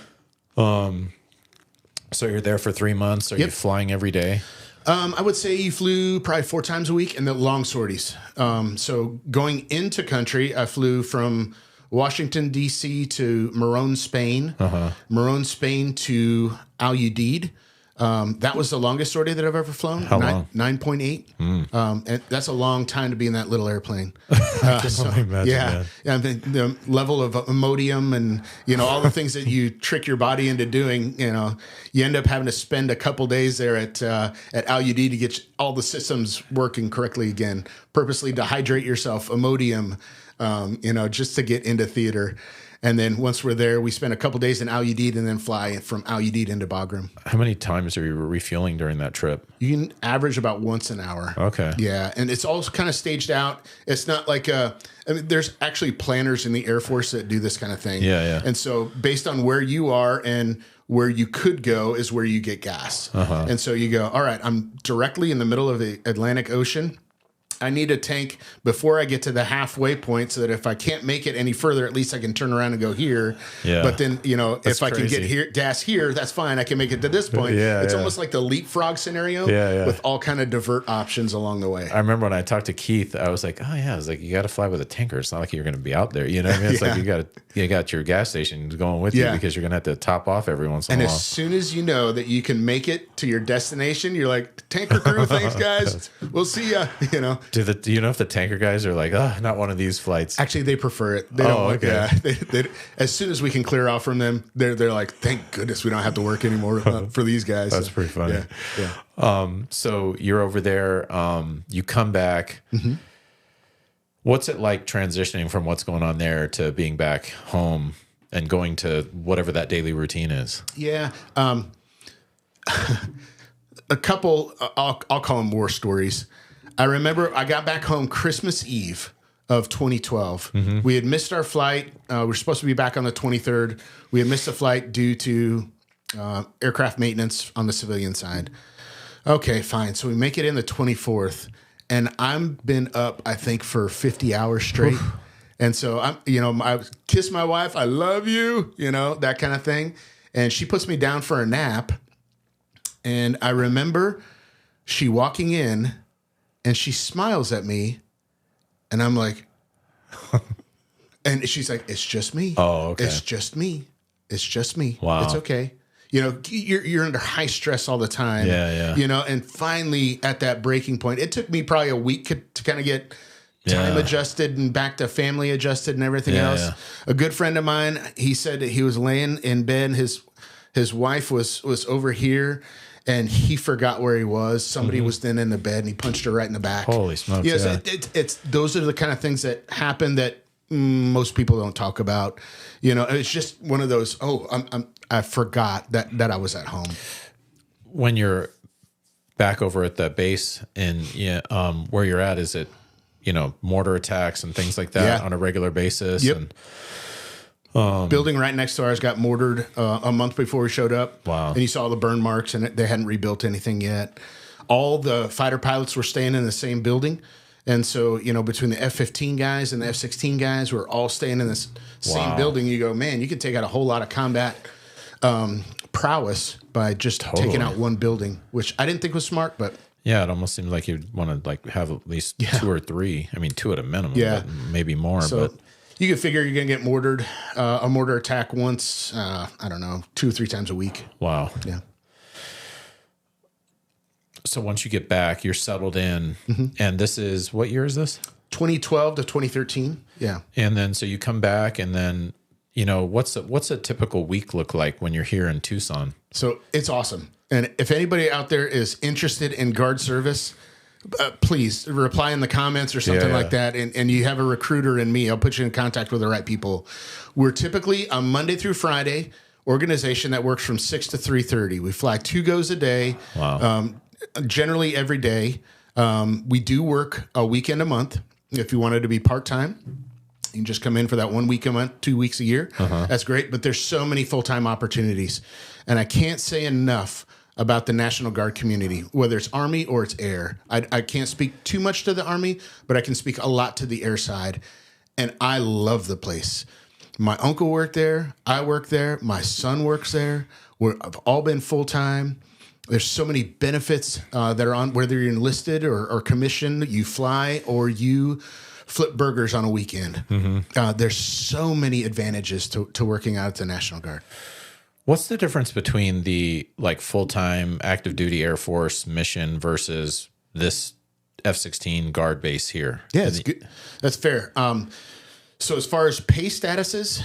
So you're there for 3 months. Are you flying every day? I would say you flew probably 4 times a week, and the long sorties. So going into country, I flew from Washington, D.C. to Morón, Spain, Morón, Spain to Al Udeid. That was the longest sortie that I've ever flown. How long? 9.8. And that's a long time to be in that little airplane. I can only imagine that. The level of Imodium and, all the things that you trick your body into doing, you end up having to spend a couple days there at Al Udeid to get all the systems working correctly again, purposely dehydrate yourself, Imodium, just to get into theater. And then once we're there, we spend a couple days in Al Udeid and then fly from Al Udeid into Bagram. How many times are you refueling during that trip? You can average about once an hour. Okay. Yeah. And it's all kind of staged out. It's not like there's actually planners in the Air Force that do this kind of thing. Yeah. And so based on where you are and where you could go is where you get gas. And so you go, all right, I'm directly in the middle of the Atlantic Ocean. I need a tank before I get to the halfway point so that if I can't make it any further, at least I can turn around and go here. Yeah. But then, if I can get gas here, that's fine. I can make it to this point. It's almost like the leapfrog scenario with all kind of divert options along the way. I remember when I talked to Keith, I was like, I was like, you got to fly with a tanker. It's not like you're going to be out there. You know what I mean? It's like you got your gas station going with you because you're going to have to top off every once in a while. And as soon as you know that you can make it to your destination, you're like, tanker crew, thanks, guys. We'll see ya, Do you know if the tanker guys are like, not one of these flights? Actually, they prefer it. They don't. Okay. They, as soon as we can clear off from them, they're like, thank goodness we don't have to work anymore for these guys. That's pretty funny. Yeah. So you're over there. You come back. What's it like transitioning from what's going on there to being back home and going to whatever that daily routine is? Yeah. A couple, I'll call them war stories. I remember I got back home Christmas Eve of 2012. We had missed our flight. We were supposed to be back on the 23rd. We had missed a flight due to aircraft maintenance on the civilian side. Okay, fine. So we make it in the 24th, and I've been up, I think, for 50 hours straight. And so I kiss my wife. I love you, that kind of thing. And she puts me down for a nap. And I remember she walking in, and she smiles at me, and I'm like, and she's like, it's just me. Oh, okay. It's just me. It's just me. Wow. It's okay. You're under high stress all the time. Yeah. And finally at that breaking point, it took me probably a week to kind of get time adjusted and back to family adjusted and everything else. Yeah. A good friend of mine, he said that he was laying in bed. His wife was over here, and he forgot where he was. Somebody was then in the bed, and he punched her right in the back. Holy smokes! Yes, it's those are the kind of things that happen that most people don't talk about. It's just one of those. I forgot that I was at home. When you're back over at the base and where you're at, is it mortar attacks and things like that on a regular basis? Yep. And, building right next to ours got mortared a month before we showed up. Wow. And you saw the burn marks, and they hadn't rebuilt anything yet. All the fighter pilots were staying in the same building. And so, between the F-15 guys and the F-16 guys, we're all staying in this same building. You go, man, you could take out a whole lot of combat prowess by just taking out one building, which I didn't think was smart, but... Yeah, it almost seems like you'd want to have at least 2 or 3. I mean, 2 at a minimum, but maybe more. So, but You can figure you're going to get mortared, a mortar attack once, I don't know, 2 or 3 times a week. Wow. Yeah. So once you get back, you're settled in. And this is, what year is this? 2012 to 2013. Yeah. And then, so you come back and then, you know, what's a typical week look like when you're here in Tucson? So it's awesome. And if anybody out there is interested in guard service, please reply in the comments or something like that. And you have a recruiter in me, I'll put you in contact with the right people. We're typically a Monday through Friday organization that works from 6 to 3:30. We fly 2 goes a day, generally every day. We do work a weekend a month. If you wanted to be part-time, you can just come in for that 1 week a month, 2 weeks a year. That's great. But there's so many full-time opportunities. And I can't say enough about the National Guard community, whether it's Army or it's Air. I can't speak too much to the Army, but I can speak a lot to the Air side. And I love the place. My uncle worked there. I work there. My son works there. We've all been full-time. There's so many benefits that are on, whether you're enlisted or commissioned, you fly, or you flip burgers on a weekend. There's so many advantages to working out at the National Guard. What's the difference between the like full-time active duty Air Force mission versus this F-16 guard base here? Yeah, it's good. That's fair. So as far as pay statuses,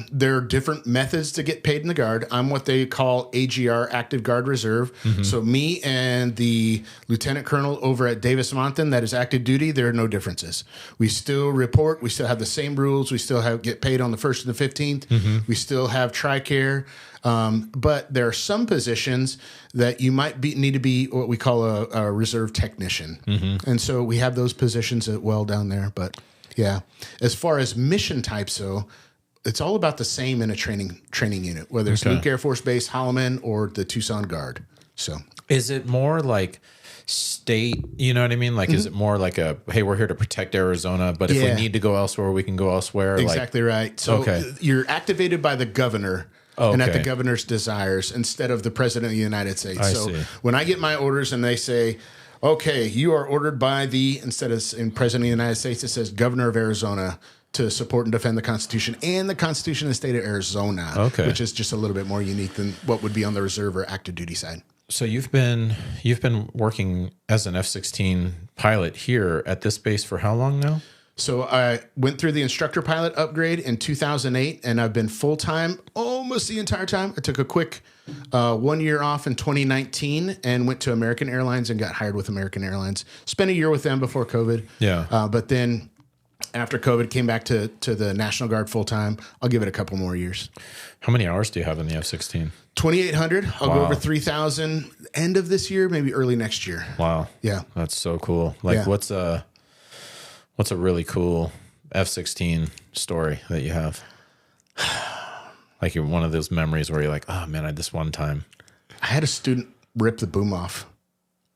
there are different methods to get paid in the Guard. I'm what they call AGR, Active Guard Reserve. So me and the Lieutenant Colonel over at Davis-Monthan, that is active duty, there are no differences. We still report. We still have the same rules. We still get paid on the 1st and the 15th. We still have TRICARE. But there are some positions that you might need to be what we call a reserve technician. And so we have those positions as well down there. But yeah, as far as mission types, though, it's all about the same in a training unit, whether it's Luke Air Force Base, Holloman, or the Tucson Guard. So is it more like state, you know what I mean? Like, is it more like hey, we're here to protect Arizona, but if we need to go elsewhere, we can go elsewhere? Exactly right. So you're activated by the governor. And at the governor's desires instead of the president of the United States. I see. When I get my orders and they say, okay, you are ordered by instead of in president of the United States, it says governor of Arizona to support and defend the Constitution and the Constitution of the state of Arizona, which is just a little bit more unique than what would be on the reserve or active duty side. So you've been working as an F-16 pilot here at this base for how long now? So I went through the instructor pilot upgrade in 2008, and I've been full-time almost the entire time. I took a quick 1 year off in 2019 and went to American Airlines and got hired with American Airlines. Spent a year with them before COVID. But then after COVID, came back to the National Guard full-time. I'll give it a couple more years. How many hours do you have in the F-16? 2,800. I'll go over 3,000 end of this year, maybe early next year. Wow. Yeah. That's so cool. Like what's a really cool F-16 story that you have? Like you're one of those memories where you're like, oh man, this one time. I had a student rip the boom off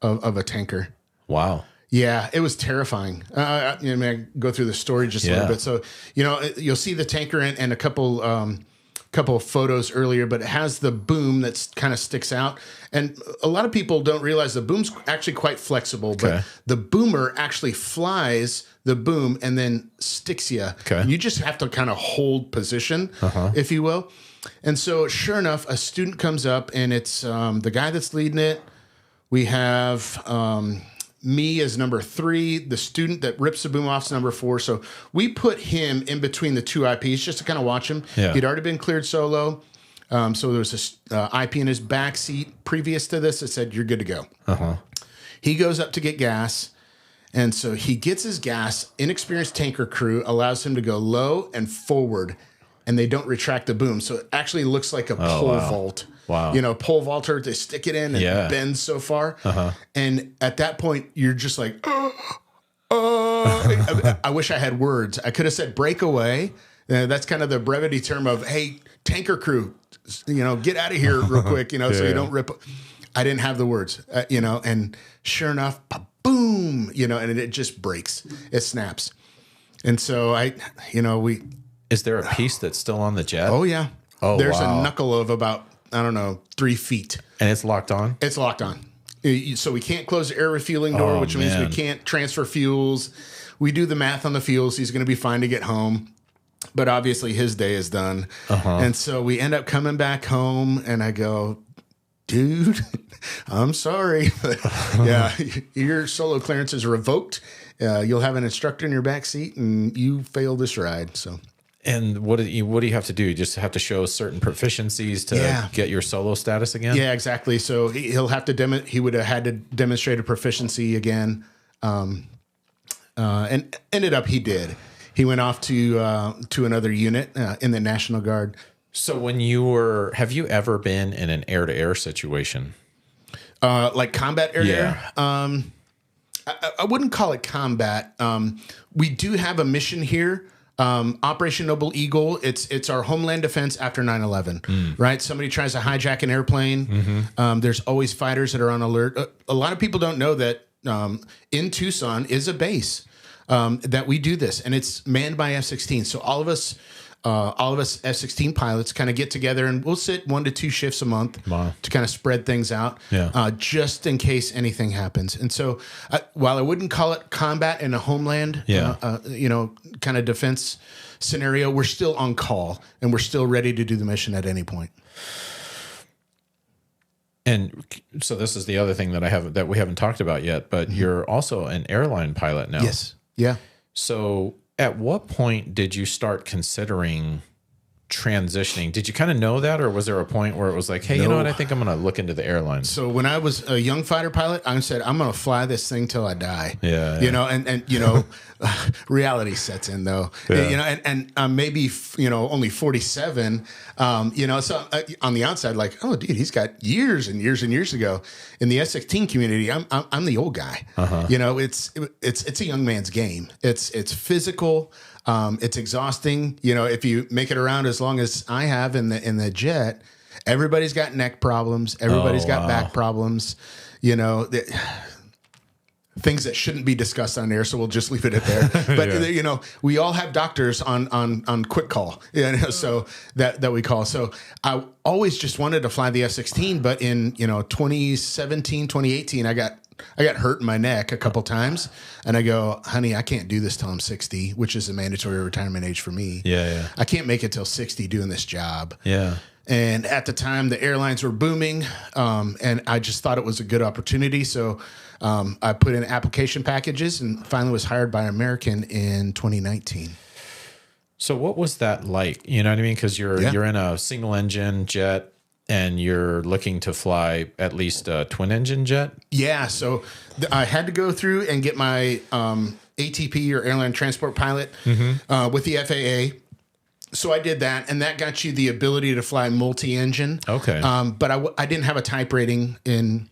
of a tanker. Wow. Yeah, it was terrifying. I go through the story just a little bit. So, you'll see the tanker and a couple of photos earlier, but it has the boom that's kind of sticks out. And a lot of people don't realize the boom's actually quite flexible, but the boomer actually flies the boom and then sticks you. You just have to kind of hold position, if you will. And so sure enough, a student comes up and it's the guy that's leading it. We have me as number 3, the student that rips the boom off is number 4. So we put him in between the 2 IPs just to kind of watch him. He'd already been cleared solo. So there was a IP in his back seat previous to this that said, you're good to go. He goes up to get gas. And so he gets his gas. Inexperienced tanker crew allows him to go low and forward, and they don't retract the boom. So it actually looks like a pole vault. Wow. Pole vaulter, they stick it in and it bends so far. And at that point, you're just like, I wish I had words. I could have said break away. That's kind of the brevity term of, hey, tanker crew, get out of here real quick, so you don't rip. I didn't have the words, and sure enough, boom, and it just breaks. It snaps. And so Is there a piece that's still on the jet? Oh, yeah. Oh, there's a knuckle of about, 3 feet. And it's locked on? It's locked on. So we can't close the air refueling door, which means we can't transfer fuels. We do the math on the fuels. He's going to be fine to get home. but obviously his day is done. And so we end up coming back home, and I go, dude, I'm sorry. But yeah, your solo clearance is revoked. You'll have an instructor in your back seat, and you failed this ride. So. And what do you have to do? You just have to show certain proficiencies to get your solo status again? Yeah, exactly. So he'll have to he would have had to demonstrate a proficiency again. And ended up he did. He went off to another unit in the National Guard. So have you ever been in an air-to-air situation? Like combat air-to-air? I wouldn't call it combat. We do have a mission here. Operation Noble Eagle, it's our homeland defense after 9/11, right? Somebody tries to hijack an airplane. There's always fighters that are on alert. A lot of people don't know that in Tucson is a base that we do this, and it's manned by F-16. So all of us F-16 pilots kind of get together, and we'll sit 1 to 2 shifts a month to kind of spread things out, just in case anything happens. And so, while I wouldn't call it combat in a homeland, kind of defense scenario, we're still on call, and we're still ready to do the mission at any point. And so, this is the other thing that we haven't talked about yet. But you're also an airline pilot now. Yes. Yeah. So, at what point did you start considering transitioning? Did you kind of know that, or was there a point where it was like, hey, you know what? I think I'm going to look into the airlines. So when I was a young fighter pilot, I said, I'm going to fly this thing till I die. Yeah. Reality sets in though. And maybe only 47. So on the outside, like, oh, dude, he's got years and years and years ago. In the F-16 community, I'm the old guy. It's a young man's game. It's physical. It's exhausting. If you make it around as long as I have in the jet, everybody's got neck problems. Everybody's got back problems. Things that shouldn't be discussed on air, so we'll just leave it at there. But we all have doctors on quick call, so that we call. So I always just wanted to fly the F-16, but in 2017, 2018, I got hurt in my neck a couple times, and I go, honey, I can't do this till I'm 60, which is a mandatory retirement age for me. Yeah. I can't make it till 60 doing this job. Yeah. And at the time, the airlines were booming, and I just thought it was a good opportunity. So I put in application packages and finally was hired by American in 2019. So what was that like? You know what I mean? Because you're in a single engine jet, and you're looking to fly at least a twin engine jet? Yeah. So I had to go through and get my ATP or airline transport pilot with the FAA. So I did that, and that got you the ability to fly multi-engine. Okay. But I didn't have a type rating in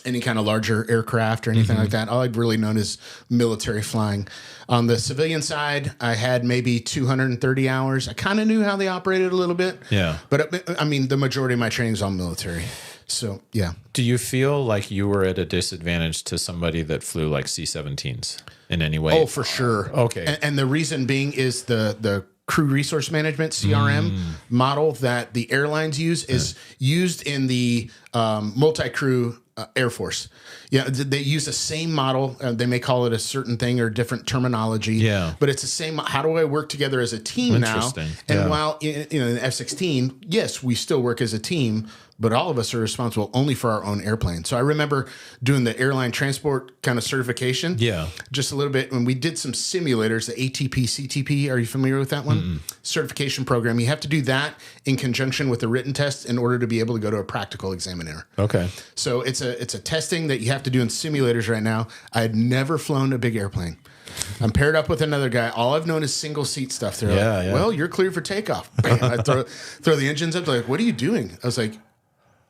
any kind of larger aircraft or anything like that. All I'd really known is military flying. On the civilian side, I had maybe 230 hours. I kind of knew how they operated a little bit. Yeah. But I mean, the majority of my training is all military. So, yeah. Do you feel like you were at a disadvantage to somebody that flew like C-17s in any way? Oh, for sure. Okay. And the reason being is the crew resource management, CRM model that the airlines use is used in the multi-crew Air Force. Yeah, they use the same model. They may call it a certain thing or different terminology. Yeah, but it's the same. How do I work together as a team now? And while in F-16, yes, we still work as a team, but all of us are responsible only for our own airplane. So I remember doing the airline transport kind of certification. Yeah, just a little bit when we did some simulators. The ATP CTP. Are you familiar with that one? Certification program. You have to do that in conjunction with a written test in order to be able to go to a practical examiner. Okay. So it's a testing that you have to do in simulators right now. I had never flown a big airplane. I'm paired up with another guy. All I've known is single seat stuff. They're like, well, you're clear for takeoff. Bam. I throw the engines up. They're like, what are you doing? I was like,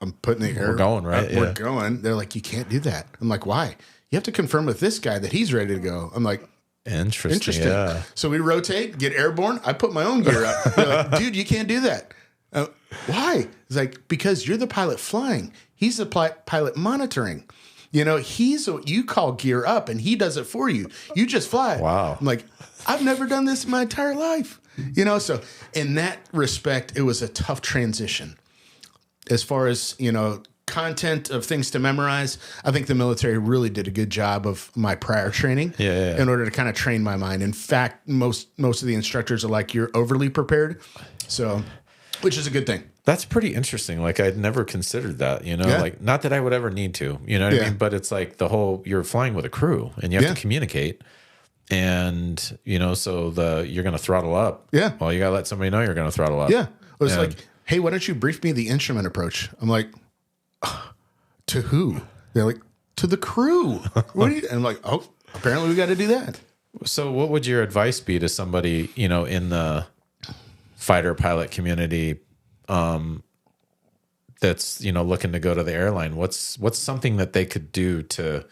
I'm putting the air. We're going, right? We're going. They're like, you can't do that. I'm like, why? You have to confirm with this guy that he's ready to go. I'm like, interesting. Yeah. So we rotate, get airborne. I put my own gear up. They're like, dude, you can't do that. Why? It's like, because you're the pilot flying. He's the pilot monitoring. He's what you call gear up, and he does it for you. You just fly. Wow. I'm like, I've never done this in my entire life. So in that respect, it was a tough transition. As far as, content of things to memorize, I think the military really did a good job of my prior training in order to kind of train my mind. In fact, most of the instructors are like, you're overly prepared. So, which is a good thing. That's pretty interesting. Like, I'd never considered that, you know, like, not that I would ever need to, you know what I mean? But it's like the whole, you're flying with a crew and you have to communicate. And, you know, so you're going to throttle up. Yeah. Well, you got to let somebody know you're going to throttle up. Yeah. It was like, hey, why don't you brief me the instrument approach? I'm like, to who? They're like, to the crew. What do you? And I'm like, oh, apparently we got to do that. So what would your advice be to somebody, you know, in the fighter pilot community that's, you know, looking to go to the airline? What's something that they could do to,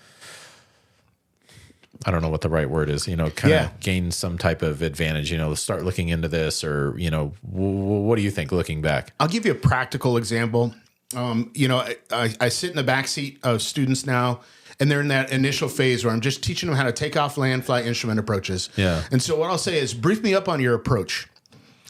I don't know what the right word is, you know, kind of gain some type of advantage, you know, start looking into this, or, you know, what do you think looking back? I'll give you a practical example. You know, I sit in the backseat of students now, and they're in that initial phase where I'm just teaching them how to take off, land, fly, instrument approaches. Yeah. And so what I'll say is, brief me up on your approach.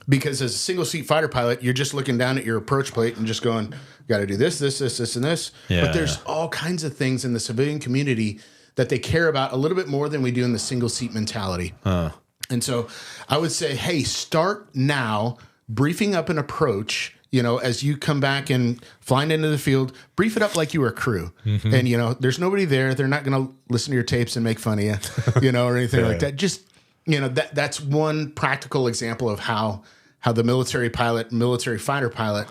Because as a single seat fighter pilot, you're just looking down at your approach plate and just going, got to do this, this, this, this, and this. Yeah, but there's all kinds of things in the civilian community that they care about a little bit more than we do in the single seat mentality. And so I would say, hey, start now briefing up an approach. You know, as you come back and flying into the field, brief it up like you were a crew. And, you know, there's nobody there. They're not going to listen to your tapes and make fun of you, you know, or anything like that. Just, you know, that's one practical example of how the military pilot, military fighter pilot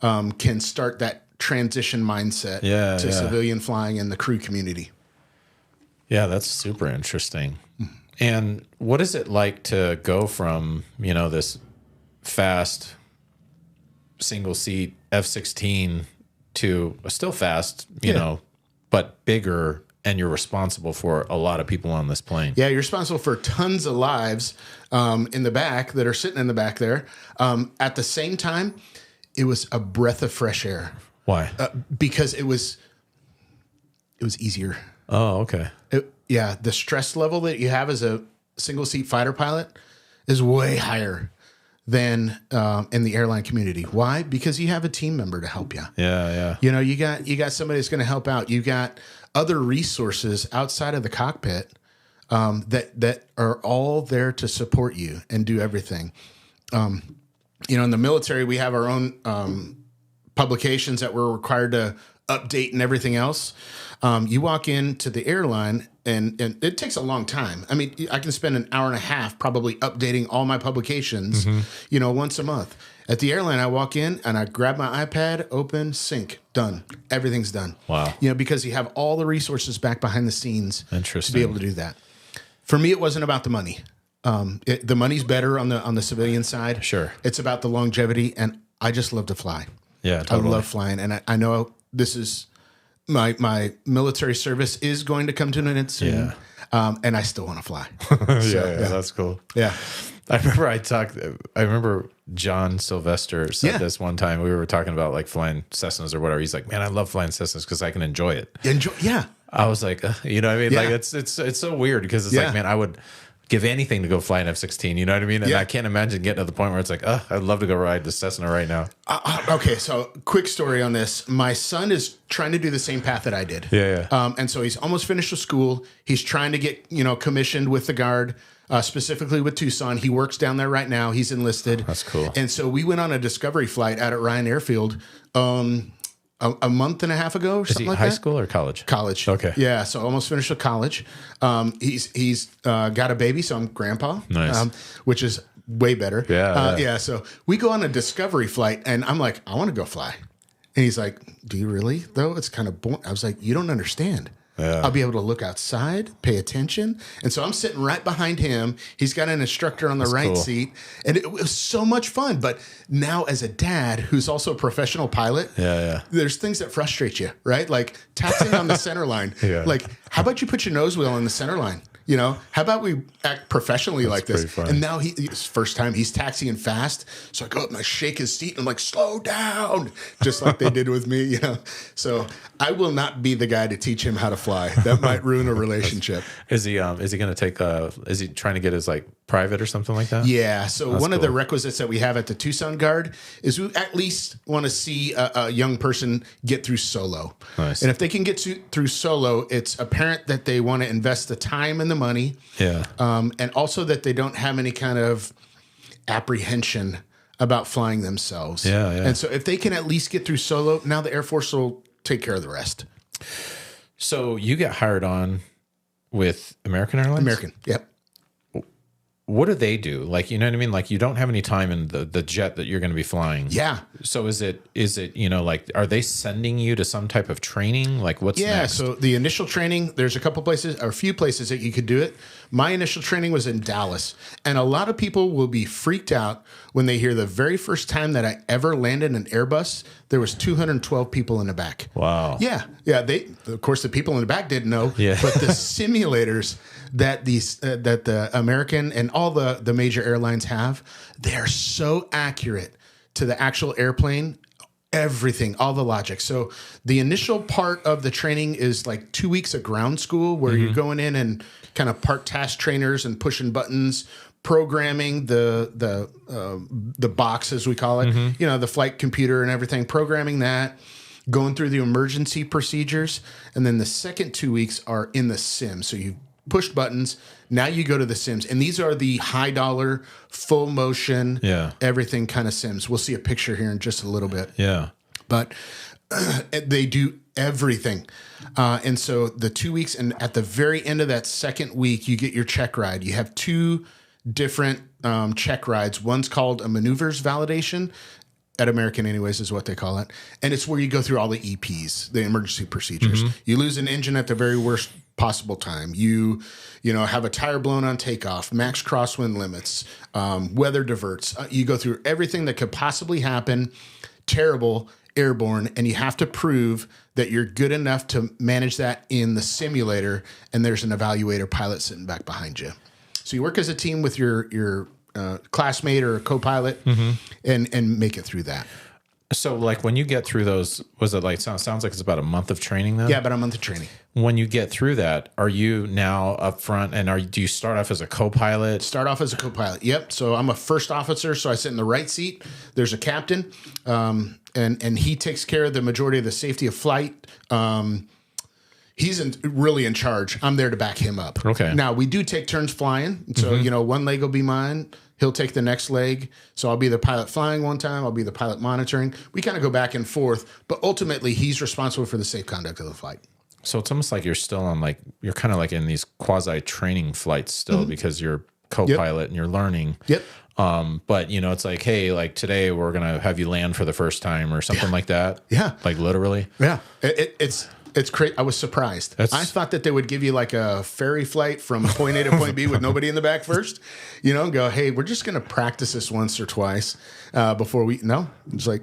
can start that transition mindset to civilian flying in the crew community. Yeah, that's super interesting. And what is it like to go from, you know, this fast single seat F-16 to still fast, you know, but bigger, and you're responsible for a lot of people on this plane? Yeah, you're responsible for tons of lives in the back that are sitting in the back there. At the same time, it was a breath of fresh air. Why? Because it was easier. Oh, okay. The stress level that you have as a single seat fighter pilot is way higher than in the airline community. Why? Because you have a team member to help you. Yeah. You know, you got somebody that's going to help out. You got other resources outside of the cockpit that are all there to support you and do everything. You know, in the military, we have our own publications that we're required to update and everything else. You walk into the airline and it takes a long time. I mean, I can spend an hour and a half probably updating all my publications, you know, once a month. At the airline, I walk in and I grab my iPad, open, sync, done. Everything's done. Wow. You know, because you have all the resources back behind the scenes to be able to do that. For me, it wasn't about the money. The money's better on the civilian side. Sure. It's about the longevity, and I just love to fly. Yeah, totally. I love flying, and I know this is my military service is going to come to an end soon, and I still want to fly. That's cool. Yeah. I remember John Sylvester said this one time. We were talking about like flying Cessnas or whatever. He's like, man, I love flying Cessnas because I can enjoy it. I was like, you know what I mean? Like it's so weird because it's like, man, I would give anything to go fly an F-16. You know what I mean? And I can't imagine getting to the point where it's like, I'd love to go ride the Cessna right now. Okay, so quick story on this. My son is trying to do the same path that I did. And so he's almost finished with school. He's trying to get, you know, commissioned with the Guard. Specifically with Tucson. He works down there right now. He's enlisted. That's cool. And so we went on a discovery flight out at Ryan Airfield a month and a half ago or something like that. High school or college? College. Okay. Yeah, so almost finished with college. He's got a baby, so I'm grandpa. Nice. Which is way better. Yeah. So we go on a discovery flight, and I'm like, I want to go fly. And he's like, do you really, though? It's kind of boring. I was like, you don't understand. I'll be able to look outside, pay attention. And so I'm sitting right behind him. He's got an instructor on the right seat. And it was so much fun. But now as a dad who's also a professional pilot, there's things that frustrate you, right? Like taxing on the center line. Like, how about you put your nose wheel on the center line? You know, how about we act professionally like this? pretty funny. And now his first time he's taxiing fast. So I go up and I shake his seat and I'm like, slow down, just like they did with me, you know? So I will not be the guy to teach him how to fly. That might ruin a relationship. Is he going to take is he trying to get his like private or something like that? Yeah. So one of the requisites that we have at the Tucson Guard is we at least want to see a young person get through solo. Nice. And if they can get through solo, it's apparent that they want to invest the time and the money. Yeah. And also that they don't have any kind of apprehension about flying themselves. Yeah, yeah. And so if they can at least get through solo, now the Air Force will take care of the rest. So you get hired on with American Airlines? American. Yep. What do they do? Like, you know what I mean? Like, you don't have any time in the jet that you're going to be flying. Yeah. So is it, you know, like, are they sending you to some type of training? Like, what's next? So the initial training, there's a couple places or a few places that you could do it. My initial training was in Dallas. And a lot of people will be freaked out when they hear the very first time that I ever landed an Airbus, there was 212 people in the back. Wow. Yeah. Yeah. Of course, the people in the back didn't know. Yeah. But the simulators that the American and all the major airlines have, they are so accurate to the actual airplane. Everything, all the logic. So the initial part of the training is like 2 weeks of ground school where you're going in and kind of part task trainers and pushing buttons, programming the box, as we call it, you know, the flight computer and everything, programming that, going through the emergency procedures. And then the second 2 weeks are in the sim. So you push buttons. Now you go to the sims. And these are the high dollar, full motion, everything kind of sims. We'll see a picture here in just a little bit. Yeah. But they do everything. And so the 2 weeks, and at the very end of that second week, you get your check ride. You have two different check rides. One's called a maneuvers validation. At American anyways is what they call it. And it's where you go through all the EPs, the emergency procedures. You lose an engine at the very worst possible time. You have a tire blown on takeoff, max crosswind limits, weather diverts. You go through everything that could possibly happen, terrible, airborne, and you have to prove that you're good enough to manage that in the simulator, and there's an evaluator pilot sitting back behind you. So you work as a team with your classmate or a co-pilot and make it through that. So like when you get through those, was it like, sounds like it's about a month of training then? Yeah, about a month of training. When you get through that, are you now up front and do you start off as a co-pilot? Start off as a co-pilot. Yep. So I'm a first officer. So I sit in the right seat. There's a captain and he takes care of the majority of the safety of flight. He's really in charge. I'm there to back him up. Okay. Now, we do take turns flying. So, one leg will be mine. He'll take the next leg. So I'll be the pilot flying one time. I'll be the pilot monitoring. We kind of go back and forth. But ultimately, he's responsible for the safe conduct of the flight. So it's almost like you're still on you're kind of like in these quasi-training flights still because you're co-pilot and you're learning. Yep. But, it's like, hey, like today we're going to have you land for the first time or something like that. Yeah. Like literally. Yeah. It's crazy. I was surprised. I thought that they would give you like a ferry flight from point A to point B with nobody in the back first, and go, hey, we're just going to practice this once or twice before no, it's like,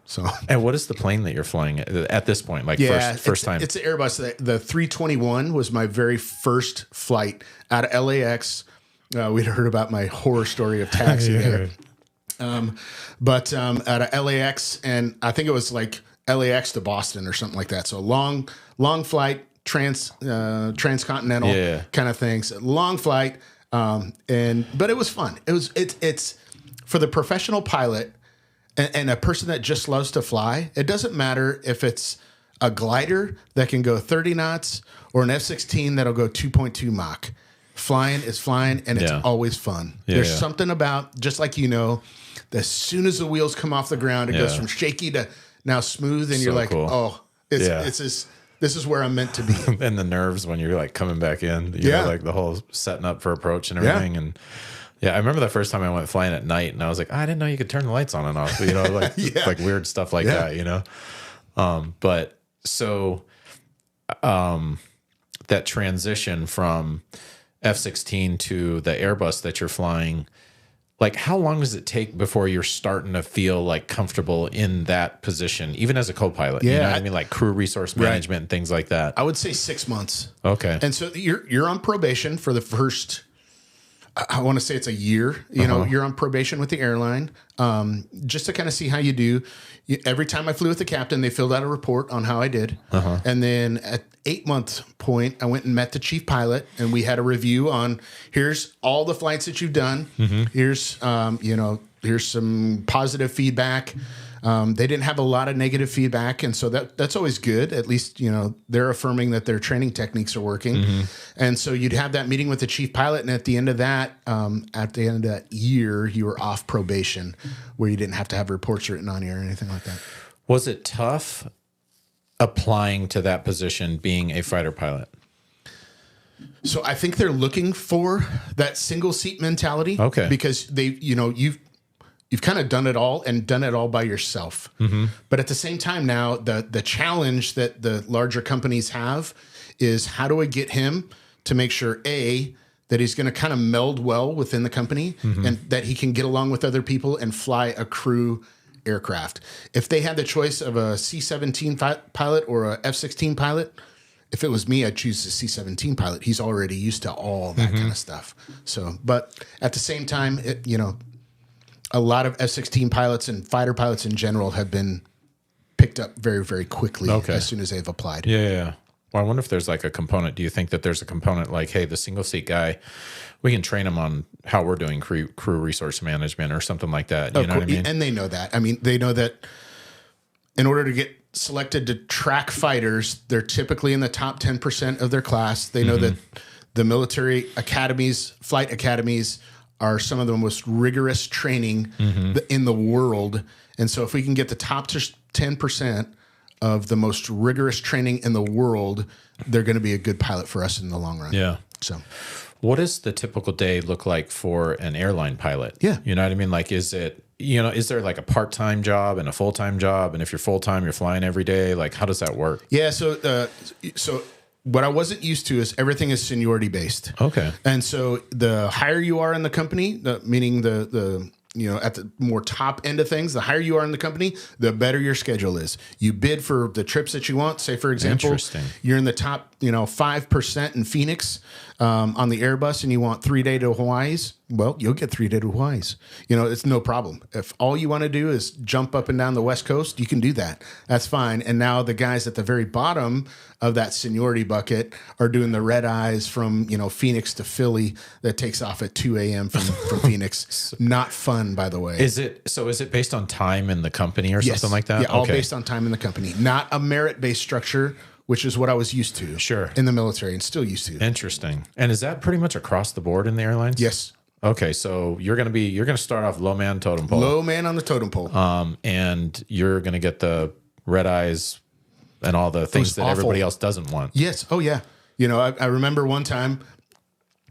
so. And what is the plane that you're flying at this point? Like first time? It's the Airbus. The 321 was my very first flight out of LAX. We'd heard about my horror story of taxi there. But out of LAX, and I think it was like LAX to Boston or something like that. So long flight, transcontinental kind of things. Long flight, but it was fun. It's for the professional pilot and a person that just loves to fly. It doesn't matter if it's a glider that can go 30 knots or an F-16 that'll go 2.2 Mach. Flying is flying, and it's always fun. There's something about, just like as soon as the wheels come off the ground, it goes from shaky to now smooth, and you're like, cool. Oh, this is where I'm meant to be. And the nerves when you're like coming back in, like the whole setting up for approach and everything. And I remember the first time I went flying at night, and I was like, I didn't know you could turn the lights on and off, like weird stuff like that, But so that transition from F-16 to the Airbus that you're flying, like, how long does it take before you're starting to feel like comfortable in that position, even as a co-pilot? Yeah, you know what I mean? Like crew resource management and things like that. I would say 6 months. Okay. And so you're on probation for the first, I want to say it's a year. You know, you're on probation with the airline, just to kind of see how you do. Every time I flew with the captain, they filled out a report on how I did. And then at 8-month point, I went and met the chief pilot, and we had a review on, here's all the flights that you've done. Here's, here's some positive feedback. They didn't have a lot of negative feedback, and so that's always good. At least, you know, they're affirming that their training techniques are working. And so you'd have that meeting with the chief pilot, and at the end of that, year, you were off probation, where you didn't have to have reports written on you or anything like that. Was it tough applying to that position, being a fighter pilot? So I think they're looking for that single seat mentality. Okay. Because you've kind of done it all and done it all by yourself. But at the same time now, the challenge that the larger companies have is, how do I get him to make sure, A, that he's going to kind of meld well within the company, and that he can get along with other people and fly a crew aircraft. If they had the choice of a C-17 pilot or a F-16 pilot, if it was me, I'd choose the C-17 pilot. He's already used to all that kind of stuff. So, but at the same time, a lot of F-16 pilots and fighter pilots in general have been picked up very, very quickly as soon as they've applied. Yeah. Well, I wonder if there's like a component. Do you think that there's a component like, hey, the single seat guy, we can train him on how we're doing crew resource management or something like that? You know what I mean? And they know that. I mean, they know that in order to get selected to track fighters, they're typically in the top 10% of their class. They know that the military academies, flight academies, are some of the most rigorous training in the world. And so if we can get the top 10% of the most rigorous training in the world, they're going to be a good pilot for us in the long run. Yeah. So what does the typical day look like for an airline pilot? Yeah. You know what I mean? Like, is there like a part-time job and a full-time job? And if you're full-time, you're flying every day. Like, how does that work? Yeah. So what I wasn't used to is everything is seniority based. Okay. And so the higher you are in the company, meaning the at the more top end of things, the higher you are in the company, the better your schedule is. You bid for the trips that you want. Say, for example, you're in the top 5% in Phoenix on the Airbus, and you want 3-day to Hawaii's. Well, you'll get 3-day to Hawaii's. It's no problem. If all you want to do is jump up and down the West Coast, you can do that. That's fine. And now the guys at the very bottom of that seniority bucket are doing the red eyes from Phoenix to Philly that takes off at 2 a.m. from Phoenix. Not fun, by the way. Is it based on time in the company or something like that? Yeah, all based on time in the company, not a merit-based structure, which is what I was used to. Sure. In the military and still used to. Interesting. And is that pretty much across the board in the airlines? Yes. Okay, so you're gonna start off low man totem pole. Low man on the totem pole. And you're gonna get the red eyes and all the things that everybody else doesn't want. Yes. Oh yeah. I remember one time,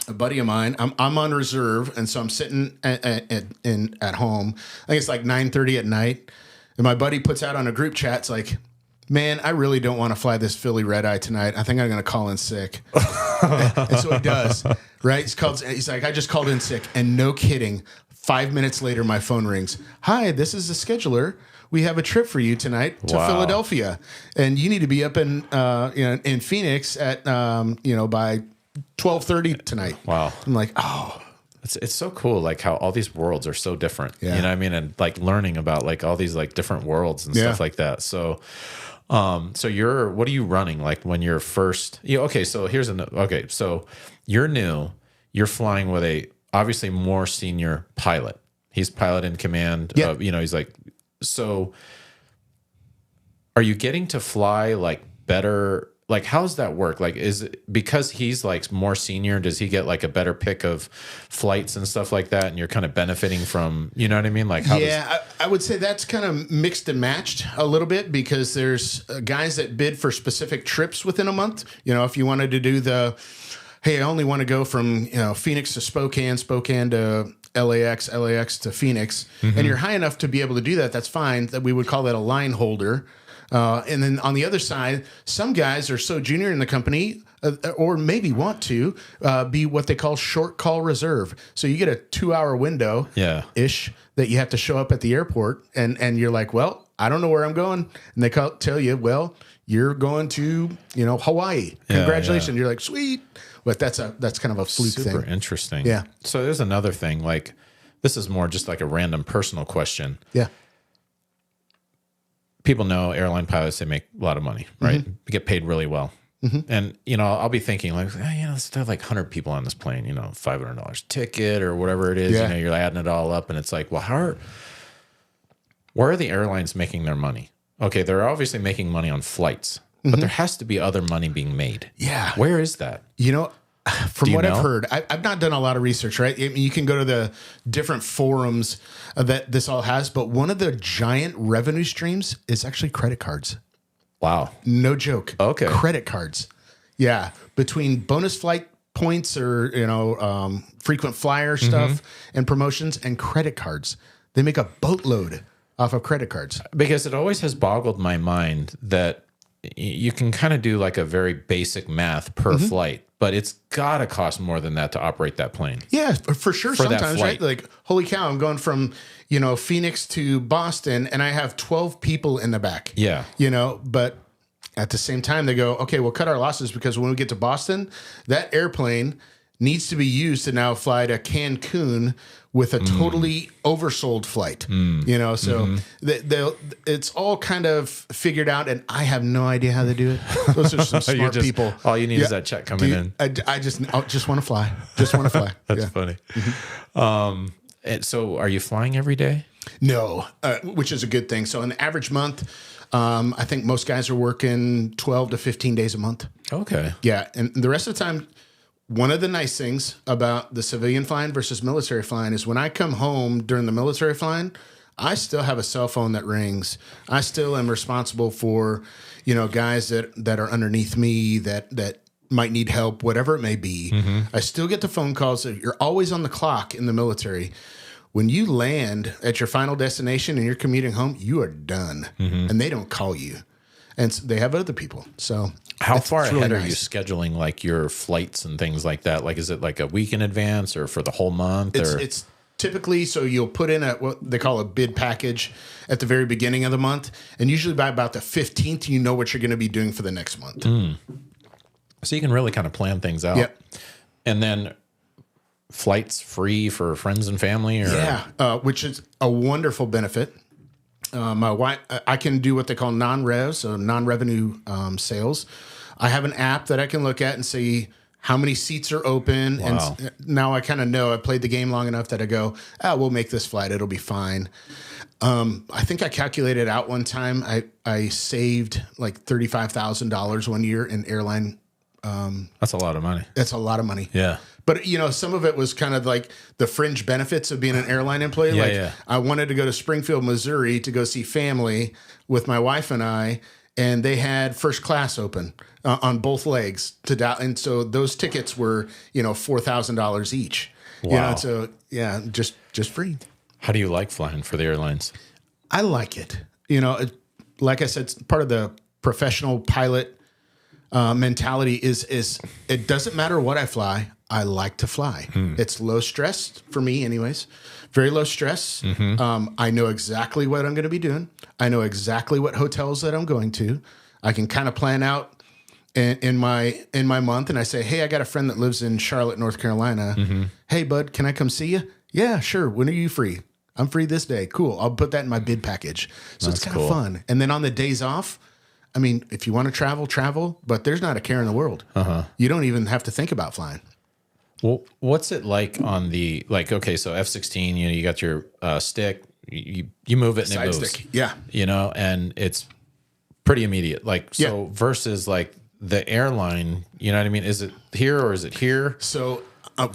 a buddy of mine, I'm on reserve, and so I'm sitting at home. I think it's like 9:30 at night, and my buddy puts out on a group chat, it's like, man, I really don't want to fly this Philly red eye tonight. I think I'm going to call in sick. And so he does, right? He's like, I just called in sick. And no kidding, 5 minutes later, my phone rings. Hi, this is the scheduler. We have a trip for you tonight to Philadelphia. And you need to be up in Phoenix at, by 12:30 tonight. Wow. I'm like, oh. It's so cool, like how all these worlds are so different. Yeah. You know what I mean? And like learning about like all these like different worlds and stuff like that. So what are you running like when you're first? So you're new. You're flying with a obviously more senior pilot. He's pilot in command. Yeah. He's like, so are you getting to fly like better? Like, how does that work? Like, is it because he's like more senior? Does he get like a better pick of flights and stuff like that? And you're kind of benefiting from, you know what I mean? Like, I would say that's kind of mixed and matched a little bit, because there's guys that bid for specific trips within a month. If you wanted to do hey, I only want to go from Phoenix to Spokane to LAX to Phoenix, and you're high enough to be able to do that. That's fine. That we would call that a line holder. And then on the other side, some guys are so junior in the company, or maybe want to be what they call short call reserve. So you get a 2-hour window ish that you have to show up at the airport, and you're like, well, I don't know where I'm going. And they tell you, well, you're going to, Hawaii. Congratulations. You're like, sweet. But that's kind of a fluke thing. Super interesting. Yeah. So there's another thing, like, this is more just like a random personal question. Yeah. People know airline pilots, they make a lot of money, right? They get paid really well. And, I'll be thinking like, there's like 100 people on this plane, $500 ticket or whatever it is. Yeah. You're adding it all up and it's like, well, where are the airlines making their money? Okay, they're obviously making money on flights, but there has to be other money being made. Yeah. Where is that? From what I've heard, I've not done a lot of research, right? I mean, you can go to the different forums that this all has, but one of the giant revenue streams is actually credit cards. Wow. No joke. Okay. Credit cards. Yeah. Between bonus flight points or, frequent flyer stuff and promotions and credit cards, they make a boatload off of credit cards. Because it always has boggled my mind that you can kind of do like a very basic math per flight, but it's got to cost more than that to operate that plane. Yeah, for sure. For that sometimes, flight. right? Like, holy cow, I'm going from, Phoenix to Boston and I have 12 people in the back. Yeah. But at the same time, they go, okay, we'll cut our losses because when we get to Boston, that airplane needs to be used to now fly to Cancun with a totally oversold flight. So it's all kind of figured out, and I have no idea how they do it. Those are some smart people. All you need is that check coming in. I just want to fly. Just want to fly. That's funny. And so are you flying every day? No, which is a good thing. So in the average month, I think most guys are working 12 to 15 days a month. Okay. Yeah, and the rest of the time, one of the nice things about the civilian flying versus military flying is when I come home during the military flying, I still have a cell phone that rings. I still am responsible for, guys that are underneath me that might need help, whatever it may be. I still get the phone calls. You're always on the clock in the military. When you land at your final destination and you're commuting home, you are done, and they don't call you, and they have other people. So how far ahead really are you scheduling like your flights and things like that? Like, is it like a week in advance or for the whole month? It's typically, so you'll put in what they call a bid package at the very beginning of the month, and usually by about the 15th, you know what you're going to be doing for the next month. So you can really kind of plan things out. Yep. And then flights free for friends and family? Or? Yeah, which is a wonderful benefit. My wife, I can do what they call non-rev, so non-revenue sales. I have an app that I can look at and see how many seats are open. Wow. And now I kind of know, I played the game long enough that I go, we'll make this flight. It'll be fine. I think I calculated out one time. I saved like $35,000 one year in airline. That's a lot of money. That's a lot of money. Yeah. But, some of it was kind of like the fringe benefits of being an airline employee. I wanted to go to Springfield, Missouri to go see family with my wife and I, and they had first class open on both legs and so those tickets were, $4,000 each. Wow. So yeah, just free. How do you like flying for the airlines? I like it. Like I said, it's part of the professional pilot mentality is it doesn't matter what I fly. I like to fly. It's low stress for me anyways, very low stress. I know exactly what I'm going to be doing. I know exactly what hotels that I'm going to. I can kind of plan out in my month, and I say, hey, I got a friend that lives in Charlotte, North Carolina. Hey, bud, can I come see you? Yeah, sure. When are you free? I'm free this day. Cool. I'll put that in my bid package. So it's kind of fun. And then on the days off, I mean, if you want to travel, but there's not a care in the world. You don't even have to think about flying. Well, what's it like on the, okay, so F-16, you got your stick, you move it and Side it moves. stick. Yeah. And it's pretty immediate. Versus the airline, you know what I mean? Is it here or is it here? So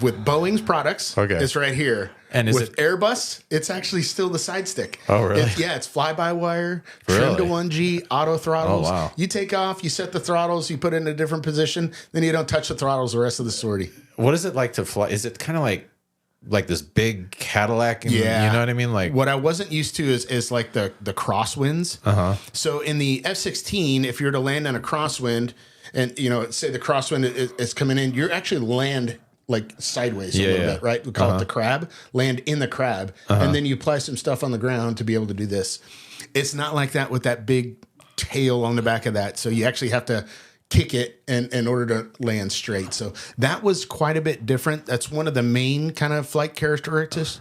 with Boeing's products, it's right here. And with Airbus, it's actually still the side stick. Oh, really? It's fly-by-wire, trim to 1G, auto throttles. Oh, wow. You take off, you set the throttles, you put it in a different position, then you don't touch the throttles the rest of the sortie. What is it like to fly? Is it kind of like this big Cadillac? You know what I mean? Like, what I wasn't used to is like the crosswinds. So in the F-16, if you're to land on a crosswind and say the crosswind is coming in, you're actually land like sideways a little bit, right? We call it the crab. Land in the crab, and then you apply some stuff on the ground to be able to do this. It's not like that with that big tail on the back of that. So you actually have to kick it in order to land straight. So that was quite a bit different. That's one of the main kind of flight characteristics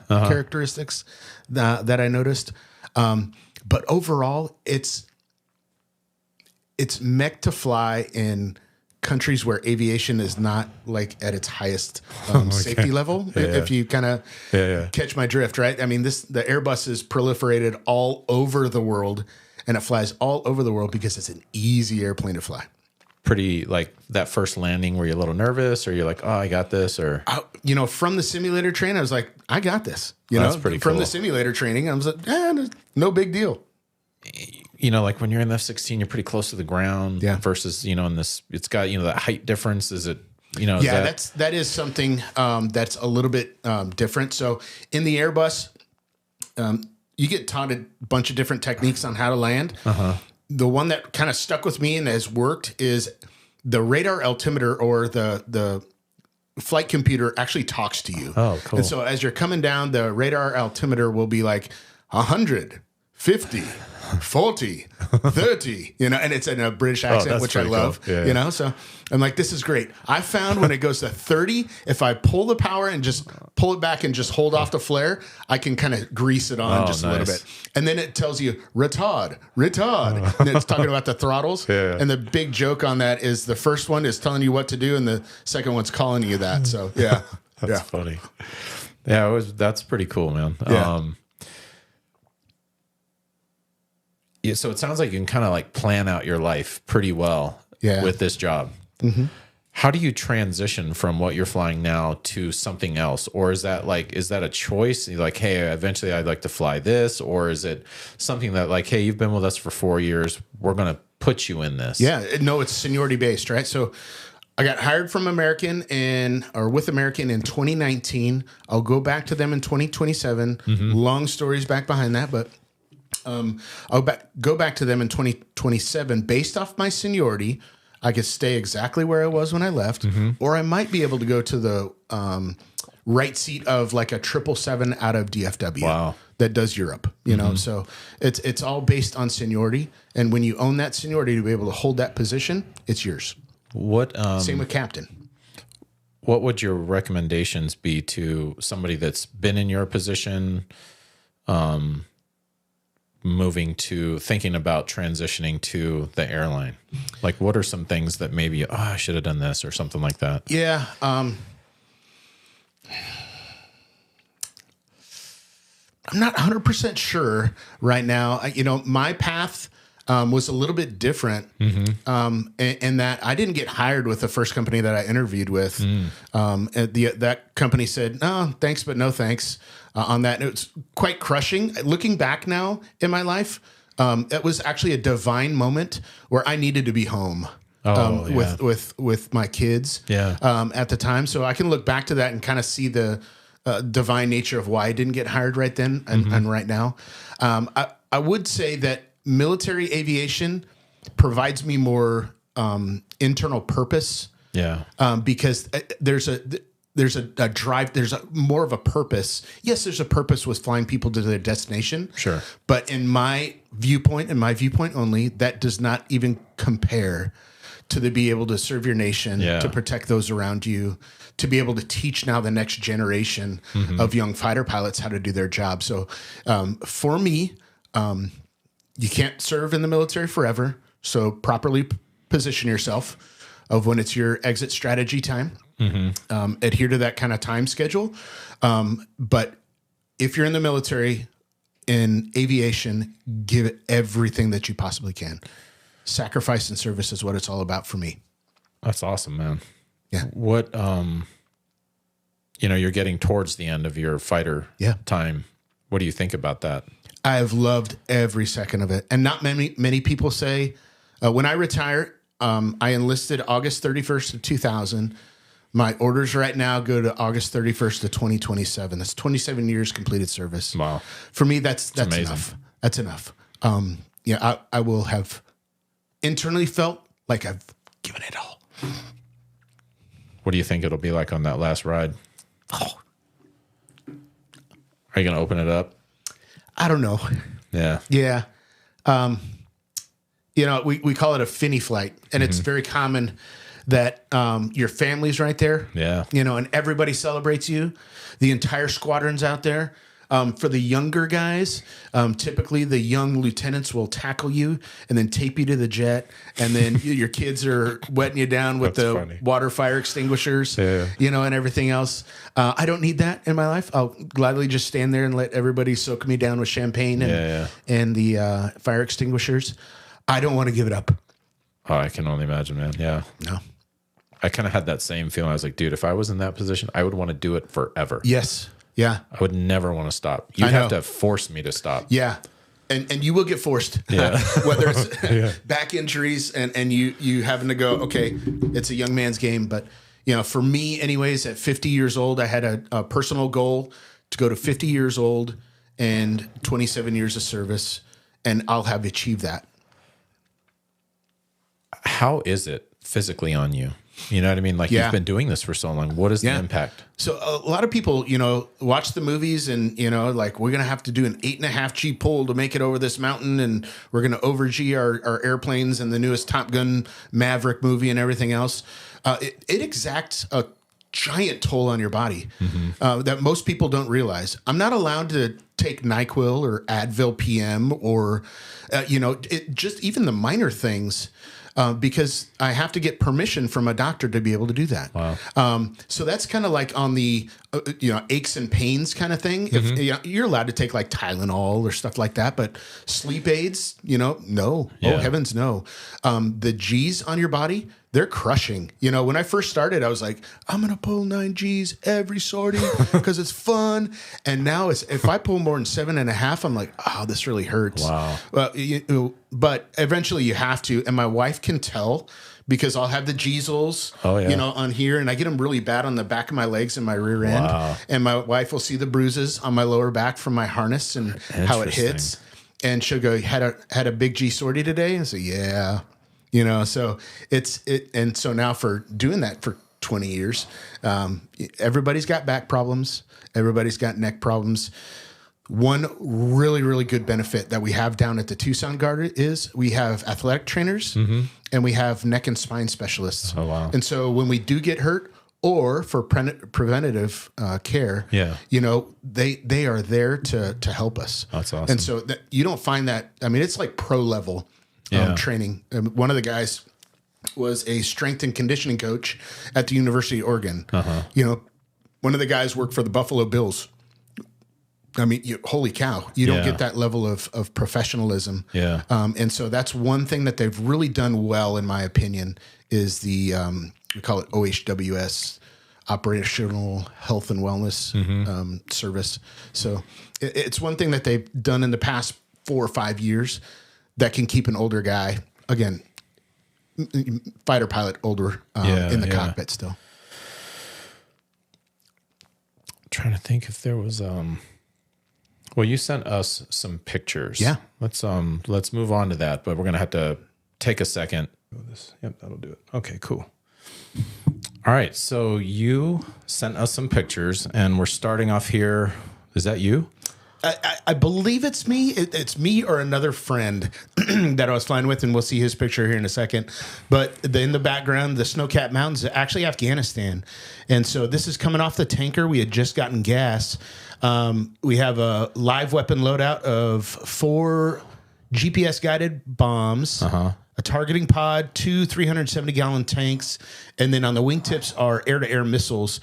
that I noticed. But overall, it's meant to fly in countries where aviation is not like at its highest safety level. If you kind of catch my drift, right? I mean, the Airbus is proliferated all over the world, and it flies all over the world because it's an easy airplane to fly. Pretty like that first landing, were you a little nervous, or you're like, oh, I got this, or from the simulator train, I was like, I got this. That's pretty cool. From the simulator training, I was like, no big deal. Like when you're in the F-16, you're pretty close to the ground versus, in this, it's got, that height difference. Is it, that is something that's a little bit different. So in the Airbus, you get taught a bunch of different techniques on how to land. The one that kind of stuck with me and has worked is the radar altimeter, or the flight computer actually talks to you. Oh, cool. And so as you're coming down, the radar altimeter will be like 100, 50, 40, 30, and it's in a British accent, which I love, cool. So I'm like, this is great. I found when it goes to 30, if I pull the power and just pull it back and just hold off the flare, I can kind of grease it on a little bit. And then it tells you retard. And it's talking about the throttles. And the big joke on that is the first one is telling you what to do, and the second one's calling you that. So that's funny. That's pretty cool, man. So it sounds like you can kind of like plan out your life pretty well with this job. How do you transition from what you're flying now to something else? Or is that a choice? You're like, hey, eventually I'd like to fly this. Or is it something that like, hey, you've been with us for 4 years, we're going to put you in this? No, it's seniority based, right? So I got hired from American with American in 2019. I'll go back to them in 2027. Long stories back behind that, but I'll go back to them in 2027 based off my seniority. I could stay exactly where I was when I left, or I might be able to go to the right seat of like a 777 out of DFW that does Europe. So it's all based on seniority, and when you own that seniority to be able to hold that position, it's yours. Same with captain. What would your recommendations be to somebody that's been in your position? Thinking about transitioning to the airline? Like, what are some things that maybe, I should have done this or something like that? Yeah. I'm not 100% sure right now. My path was a little bit different in that I didn't get hired with the first company that I interviewed with. That company said, no, thanks, but no thanks. On that, and it's quite crushing. Looking back now in my life, it was actually a divine moment where I needed to be home with my kids at the time. So I can look back to that and kind of see the divine nature of why I didn't get hired right then and right now. I would say that military aviation provides me more internal purpose. Because there's a drive, there's more of a purpose. Yes, there's a purpose with flying people to their destination. Sure. But in my viewpoint, only, that does not even compare to be able to serve your nation, to protect those around you, to be able to teach now the next generation of young fighter pilots how to do their job. So for me, you can't serve in the military forever. So properly position yourself of when it's your exit strategy time. Adhere to that kind of time schedule. But if you're in the military, in aviation, give it everything that you possibly can. Sacrifice and service is what it's all about for me. That's awesome, man. Yeah. What, you're getting towards the end of your fighter time. What do you think about that? I've loved every second of it. And not many people say, when I retire, I enlisted August 31st of 2000. My orders right now go to August 31st of 2027. That's 27 years completed service. Wow. For me, that's enough. That's enough. I will have internally felt like I've giving it all. What do you think it'll be like on that last ride? Oh, Are you going to open it up? I don't know. Yeah. Yeah. You know, we call it a finny flight, and it's very common that your family's right there. Yeah. You know, and everybody celebrates you. The entire squadron's out there. For the younger guys, typically the young lieutenants will tackle you and then tape you to the jet, and then your kids are wetting you down with That's the funny. water fire extinguishers, Yeah. you know, and everything else. I don't need that in my life. I'll gladly just stand there and let everybody soak me down with champagne and the fire extinguishers. I don't want to give it up. Oh, I can only imagine, man. Yeah. No. I kind of had that same feeling. I was like, dude, if I was in that position, I would want to do it forever. Yes. Yeah. I would never want to stop. You'd have to force me to stop. Yeah. And you will get forced. Yeah. Whether it's back injuries and you having to go, okay, it's a young man's game. But, you know, for me anyways, at 50 years old, I had a personal goal to go to 50 years old and 27 years of service, and I'll have achieved that. How is it physically on you? You know what I mean? Like you've been doing this for so long. What is the impact? So a lot of people, you know, watch the movies and, you know, like we're going to have to do an 8.5 G pull to make it over this mountain. And we're going to over G our airplanes and the newest Top Gun Maverick movie and everything else. It exacts a giant toll on your body that most people don't realize. I'm not allowed to take NyQuil or Advil PM or, you know, just even the minor things. Because I have to get permission from a doctor to be able to do that. Wow. So that's kind of like on the, you know, aches and pains kind of thing. If you know, you're allowed to take like Tylenol or stuff like that, but sleep aids, you know, no. Yeah. Oh, heavens, no. The G's on your body, they're crushing. You know, when I first started, I was like, I'm going to pull 9 G's every sortie because it's fun. And now if I pull more than 7.5, I'm like, oh, this really hurts. Wow. But eventually you have to. And my wife can tell because I'll have the Geezels, you know, on here, and I get them really bad on the back of my legs and my rear end. Wow. And my wife will see the bruises on my lower back from my harness and how it hits. And she'll go, had a big G sortie today? And say, yeah. You know, so and so now for doing that for 20 years, everybody's got back problems. Everybody's got neck problems. One really, really good benefit that we have down at the Tucson Guard is we have athletic trainers and we have neck and spine specialists. Oh, wow. And so when we do get hurt or for preventative care, you know, they are there to help us. That's awesome. And so you don't find that. I mean, it's like pro level training. One of the guys was a strength and conditioning coach at the University of Oregon. You know, one of the guys worked for the Buffalo Bills. I mean, holy cow, you don't get that level of professionalism. Yeah. And so that's one thing that they've really done well, in my opinion, is the, we call it OHWS, Operational Health and Wellness Service. So it's one thing that they've done in the past 4 or 5 years that can keep an older guy, again, fighter pilot older in the cockpit still. I'm trying to think if there was well, you sent us some pictures. Yeah. Let's move on to that, but we're gonna have to take a second. Yep, that'll do it. Okay, cool. All right, so you sent us some pictures, and we're starting off here. Is that you? I believe it's me. It's me or another friend that I was flying with, and we'll see his picture here in a second. But in the background, the snow-capped mountains, actually Afghanistan. And so this is coming off the tanker. We had just gotten gas. We have a live weapon loadout of 4 GPS-guided bombs, a targeting pod, 2 370-gallon tanks, and then on the wingtips are air-to-air missiles,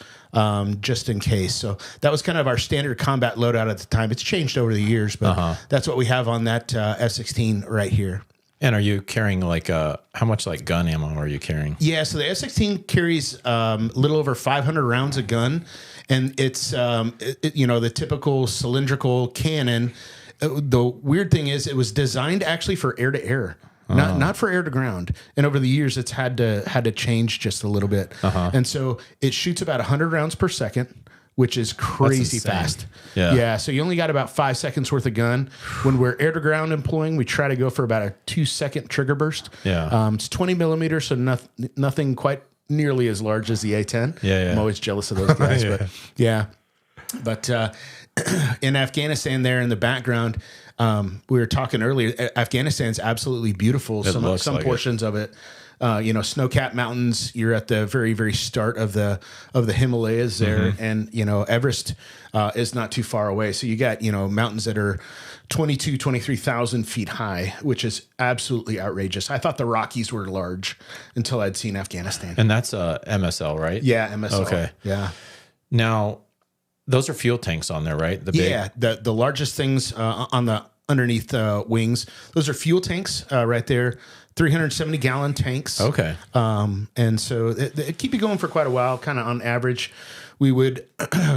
just in case. So that was kind of our standard combat loadout at the time. It's changed over the years, but that's what we have on that F-16 right here. And are you carrying like how much like gun ammo are you carrying? Yeah, so the F-16 carries a little over 500 rounds of gun, and it's you know, the typical cylindrical cannon. The weird thing is it was designed actually for air to air. Not for air to ground. And over the years, it's had to change just a little bit. And so it shoots about 100 rounds per second which is crazy insane. fast. Yeah. So you only got about 5 seconds worth of gun. When we're air to ground employing, we try to go for about a 2-second trigger burst. Yeah. It's 20 millimeters, so nothing quite nearly as large as the A-10. Yeah. I'm always jealous of those guys, Yeah. but yeah. But in Afghanistan, there in the background, we were talking earlier. Afghanistan's absolutely beautiful. Some like portions of it, snow-capped mountains. You're at the very, very start of the Himalayas there, and Everest is not too far away. So you got mountains that are 23,000 feet high, which is absolutely outrageous. I thought the Rockies were large until I'd seen Afghanistan. And that's MSL, right? Yeah, MSL. Okay. Yeah. Now, those are fuel tanks on there, right? The largest things on the underneath wings. Those are fuel tanks right there. 370-gallon tanks. Okay. And so it keep you going for quite a while. Kind of on average, we would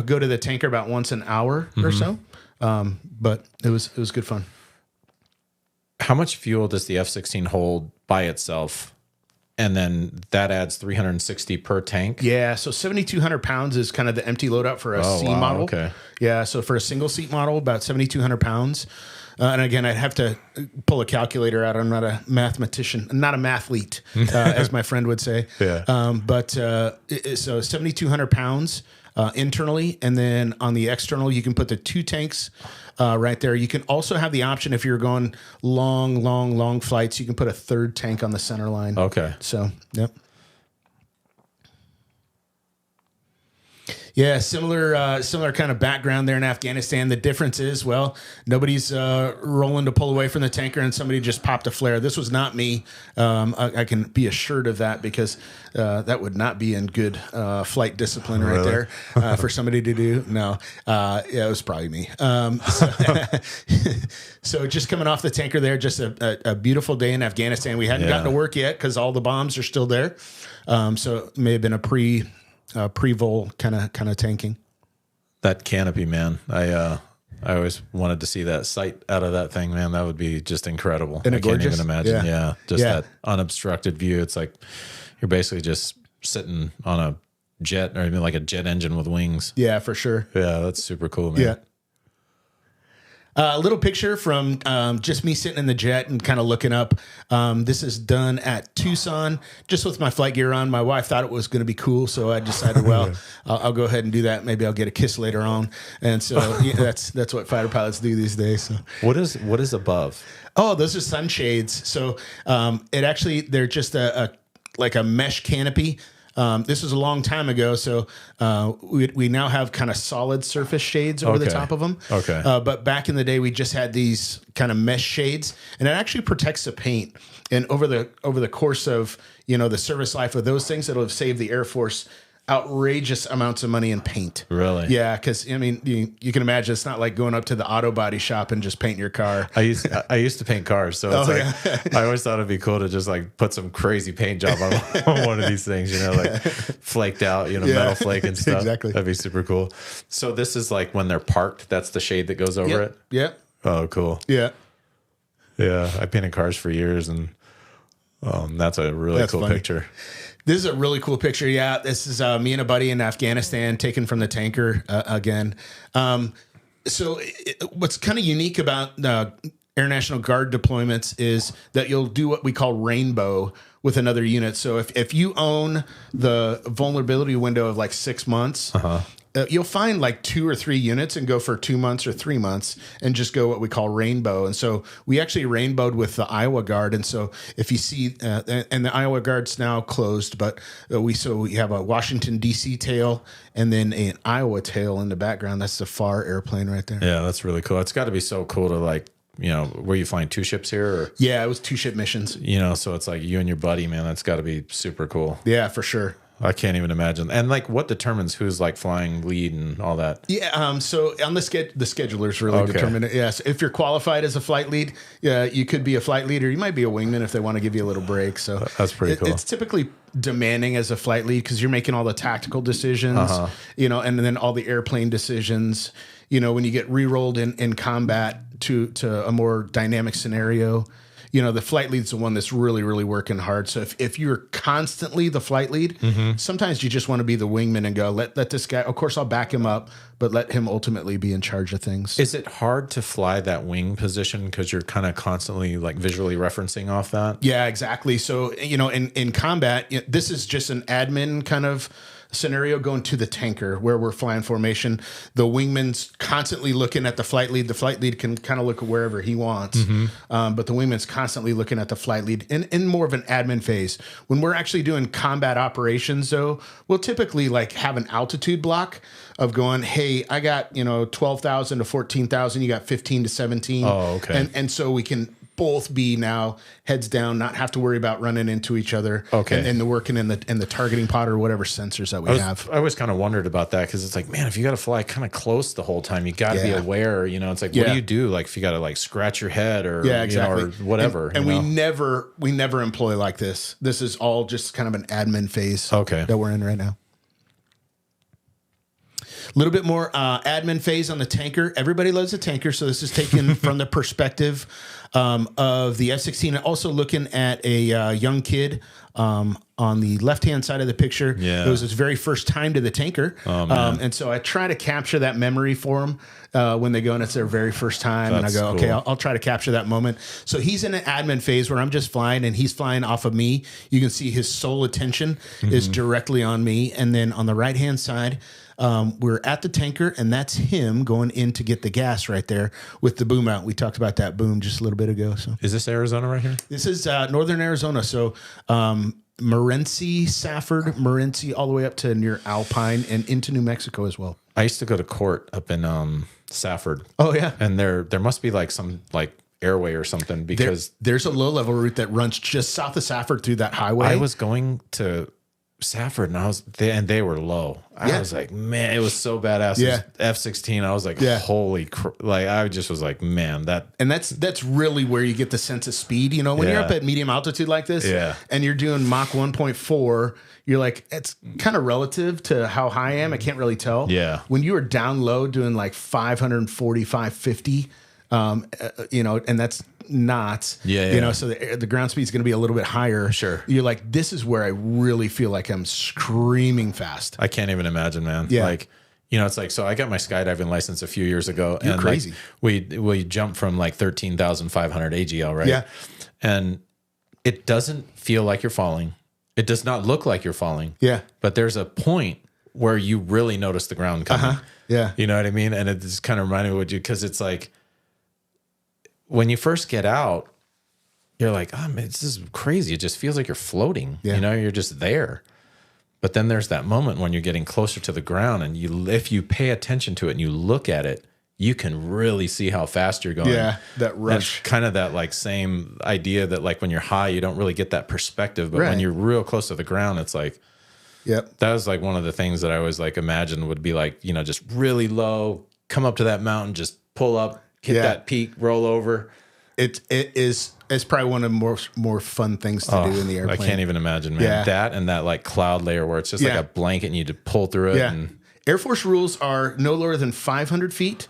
go to the tanker about once an hour or so. But it was good fun. How much fuel does the F-16 hold by itself? And then that adds 360 per tank? Yeah, so 7,200 pounds is kind of the empty loadout for a C model. Okay. Yeah, so for a single seat model, about 7,200 pounds. And again, I'd have to pull a calculator out. I'm not a mathematician, not a mathlete, as my friend would say. Yeah. So 7,200 pounds internally. And then on the external, you can put the 2 tanks right there. You can also have the option, if you're going long flights, you can put a 3rd tank on the center line. Okay. So, yep. Yeah, similar kind of background there in Afghanistan. The difference is, well, nobody's rolling to pull away from the tanker and somebody just popped a flare. This was not me. I can be assured of that because that would not be in good flight discipline right there for somebody to do. No, it was probably me. So just coming off the tanker there, just a beautiful day in Afghanistan. We hadn't gotten to work yet because all the bombs are still there. So it may have been a pre-vol kind of tanking. That canopy, man. I always wanted to see that sight out of that thing, man. That would be just incredible. Isn't it I can't gorgeous? even imagine. Yeah. Just that unobstructed view. It's like you're basically just sitting on a jet, or even like a jet engine with wings. Yeah, for sure. Yeah, that's super cool, man. Yeah. A little picture from just me sitting in the jet and kind of looking up. This is done at Tucson, just with my flight gear on. My wife thought it was going to be cool, so I decided, well, I'll go ahead and do that. Maybe I'll get a kiss later on. And so that's what fighter pilots do these days. So. What is above? Oh, those are sunshades. So they're just a mesh canopy. This was a long time ago, so we now have kind of solid surface shades over the top of them. Okay. But back in the day, we just had these kind of mesh shades, and it actually protects the paint. And over the course of the service life of those things, it'll have saved the Air Force outrageous amounts of money in paint. Really? Yeah, because you can imagine it's not like going up to the auto body shop and just painting your car. I used to paint cars, so it's I always thought it'd be cool to just like put some crazy paint job on one of these things, like flaked out, metal flake and stuff. Exactly. That'd be super cool. So this is like when they're parked, that's the shade that goes over it? Yeah. Oh, cool. Yeah. Yeah, I painted cars for years, and that's a really cool funny. picture. This is a really cool picture. Yeah, this is me and a buddy in Afghanistan taken from the tanker again. So what's kind of unique about Air National Guard deployments is that you'll do what we call rainbow with another unit. So if you own the vulnerability window of like 6 months, you'll find like 2 or 3 units and go for 2 months or 3 months and just go what we call rainbow. And so we actually rainbowed with the Iowa Guard. And so if you see, and the Iowa Guard's now closed, but we have a Washington, D.C. tail and then an Iowa tail in the background. That's the FAR airplane right there. Yeah, that's really cool. It's got to be so cool to like, were you flying 2 ships here? Or? Yeah, it was 2 ship missions. So it's like you and your buddy, man, that's got to be super cool. Yeah, for sure. I can't even imagine. And like, what determines who's like flying lead and all that? Yeah. So on the schedulers really determine it. Yes. If you're qualified as a flight lead, you could be a flight leader. You might be a wingman if they want to give you a little break. So that's pretty cool. It's typically demanding as a flight lead because you're making all the tactical decisions, and then all the airplane decisions. When you get re-rolled in combat to a more dynamic scenario. the flight lead's the one that's really, really working hard. So if you're constantly the flight lead, sometimes you just want to be the wingman and go, let this guy, of course I'll back him up, but let him ultimately be in charge of things. Is it hard to fly that wing position because you're kind of constantly like visually referencing off that? Yeah, exactly. So, in combat, this is just an admin kind of scenario going to the tanker where we're flying formation. The wingman's constantly looking at the flight lead. The flight lead can kind of look wherever he wants, but the wingman's constantly looking at the flight lead in more of an admin phase. When we're actually doing combat operations, though, we'll typically like have an altitude block of going, hey, I got 12,000 to 14,000. You got 15 to 17. Oh, okay. And so we can both be now heads down, not have to worry about running into each other. Okay. And the working in the targeting pod or whatever sensors that we have. I always kind of wondered about that because it's like, man, if you got to fly kind of close the whole time, you got to be aware. It's like, what do you do? Like if you got to like scratch your head or exactly. or whatever. And we never employ like this. This is all just kind of an admin phase. That we're in right now. A little bit more admin phase on the tanker. Everybody loves a tanker, so this is taken from the perspective of the F-16. And also looking at a young kid on the left-hand side of the picture. Yeah. It was his very first time to the tanker. Oh, man. And so I try to capture that memory for him when they go and it's their very first time. That's and I go, cool. okay, I'll try to capture that moment. So he's in an admin phase where I'm just flying and he's flying off of me. You can see his sole attention is directly on me. And then on the right-hand side, we're at the tanker, and that's him going in to get the gas right there with the boom out. We talked about that boom just a little bit ago. So is this Arizona right here? this is northern Arizona. So Morenci, Safford, Morenci, all the way up to near Alpine and into New Mexico as well. I used to go to court up in Safford. Oh yeah, and there must be like some like airway or something because there's a low level route that runs just south of Safford through that highway. I was going to Safford and they were low. I was like, man, it was so badass. Yeah. F-16. I was like, holy like I just was like, man, that's really where you get the sense of speed. When you're up at medium altitude like this, and you're doing Mach 1.4, you're like, it's kind of relative to how high I am. I can't really tell. Yeah. When you are down low doing like 540, 550, and that's knots. So the ground speed is going to be a little bit higher. Sure. You're like, this is where I really feel like I'm screaming fast. I can't even imagine, man. Yeah. Like, it's like, so I got my skydiving license a few years ago. You're and crazy. Like, we jumped from like 13,500 AGL, right? Yeah. And it doesn't feel like you're falling. It does not look like you're falling. Yeah. But there's a point where you really notice the ground coming. Yeah. You know what I mean? And it just kind of reminded me of you, because it's like, when you first get out, you're like, oh, man, this is crazy. It just feels like you're floating. Yeah. You're just there. But then there's that moment when you're getting closer to the ground, and if you pay attention to it and you look at it, you can really see how fast you're going. Yeah, that rush. And kind of that like same idea that like when you're high, you don't really get that perspective. But when you're real close to the ground, it's like, that was like one of the things that I always like imagined would be like, just really low, come up to that mountain, just pull up, hit that peak, roll over. It's probably one of the more fun things to do in the airplane. I can't even imagine, man. Yeah. That and that like cloud layer where it's just like a blanket and you need to pull through it. Yeah. And Air Force rules are no lower than 500 feet.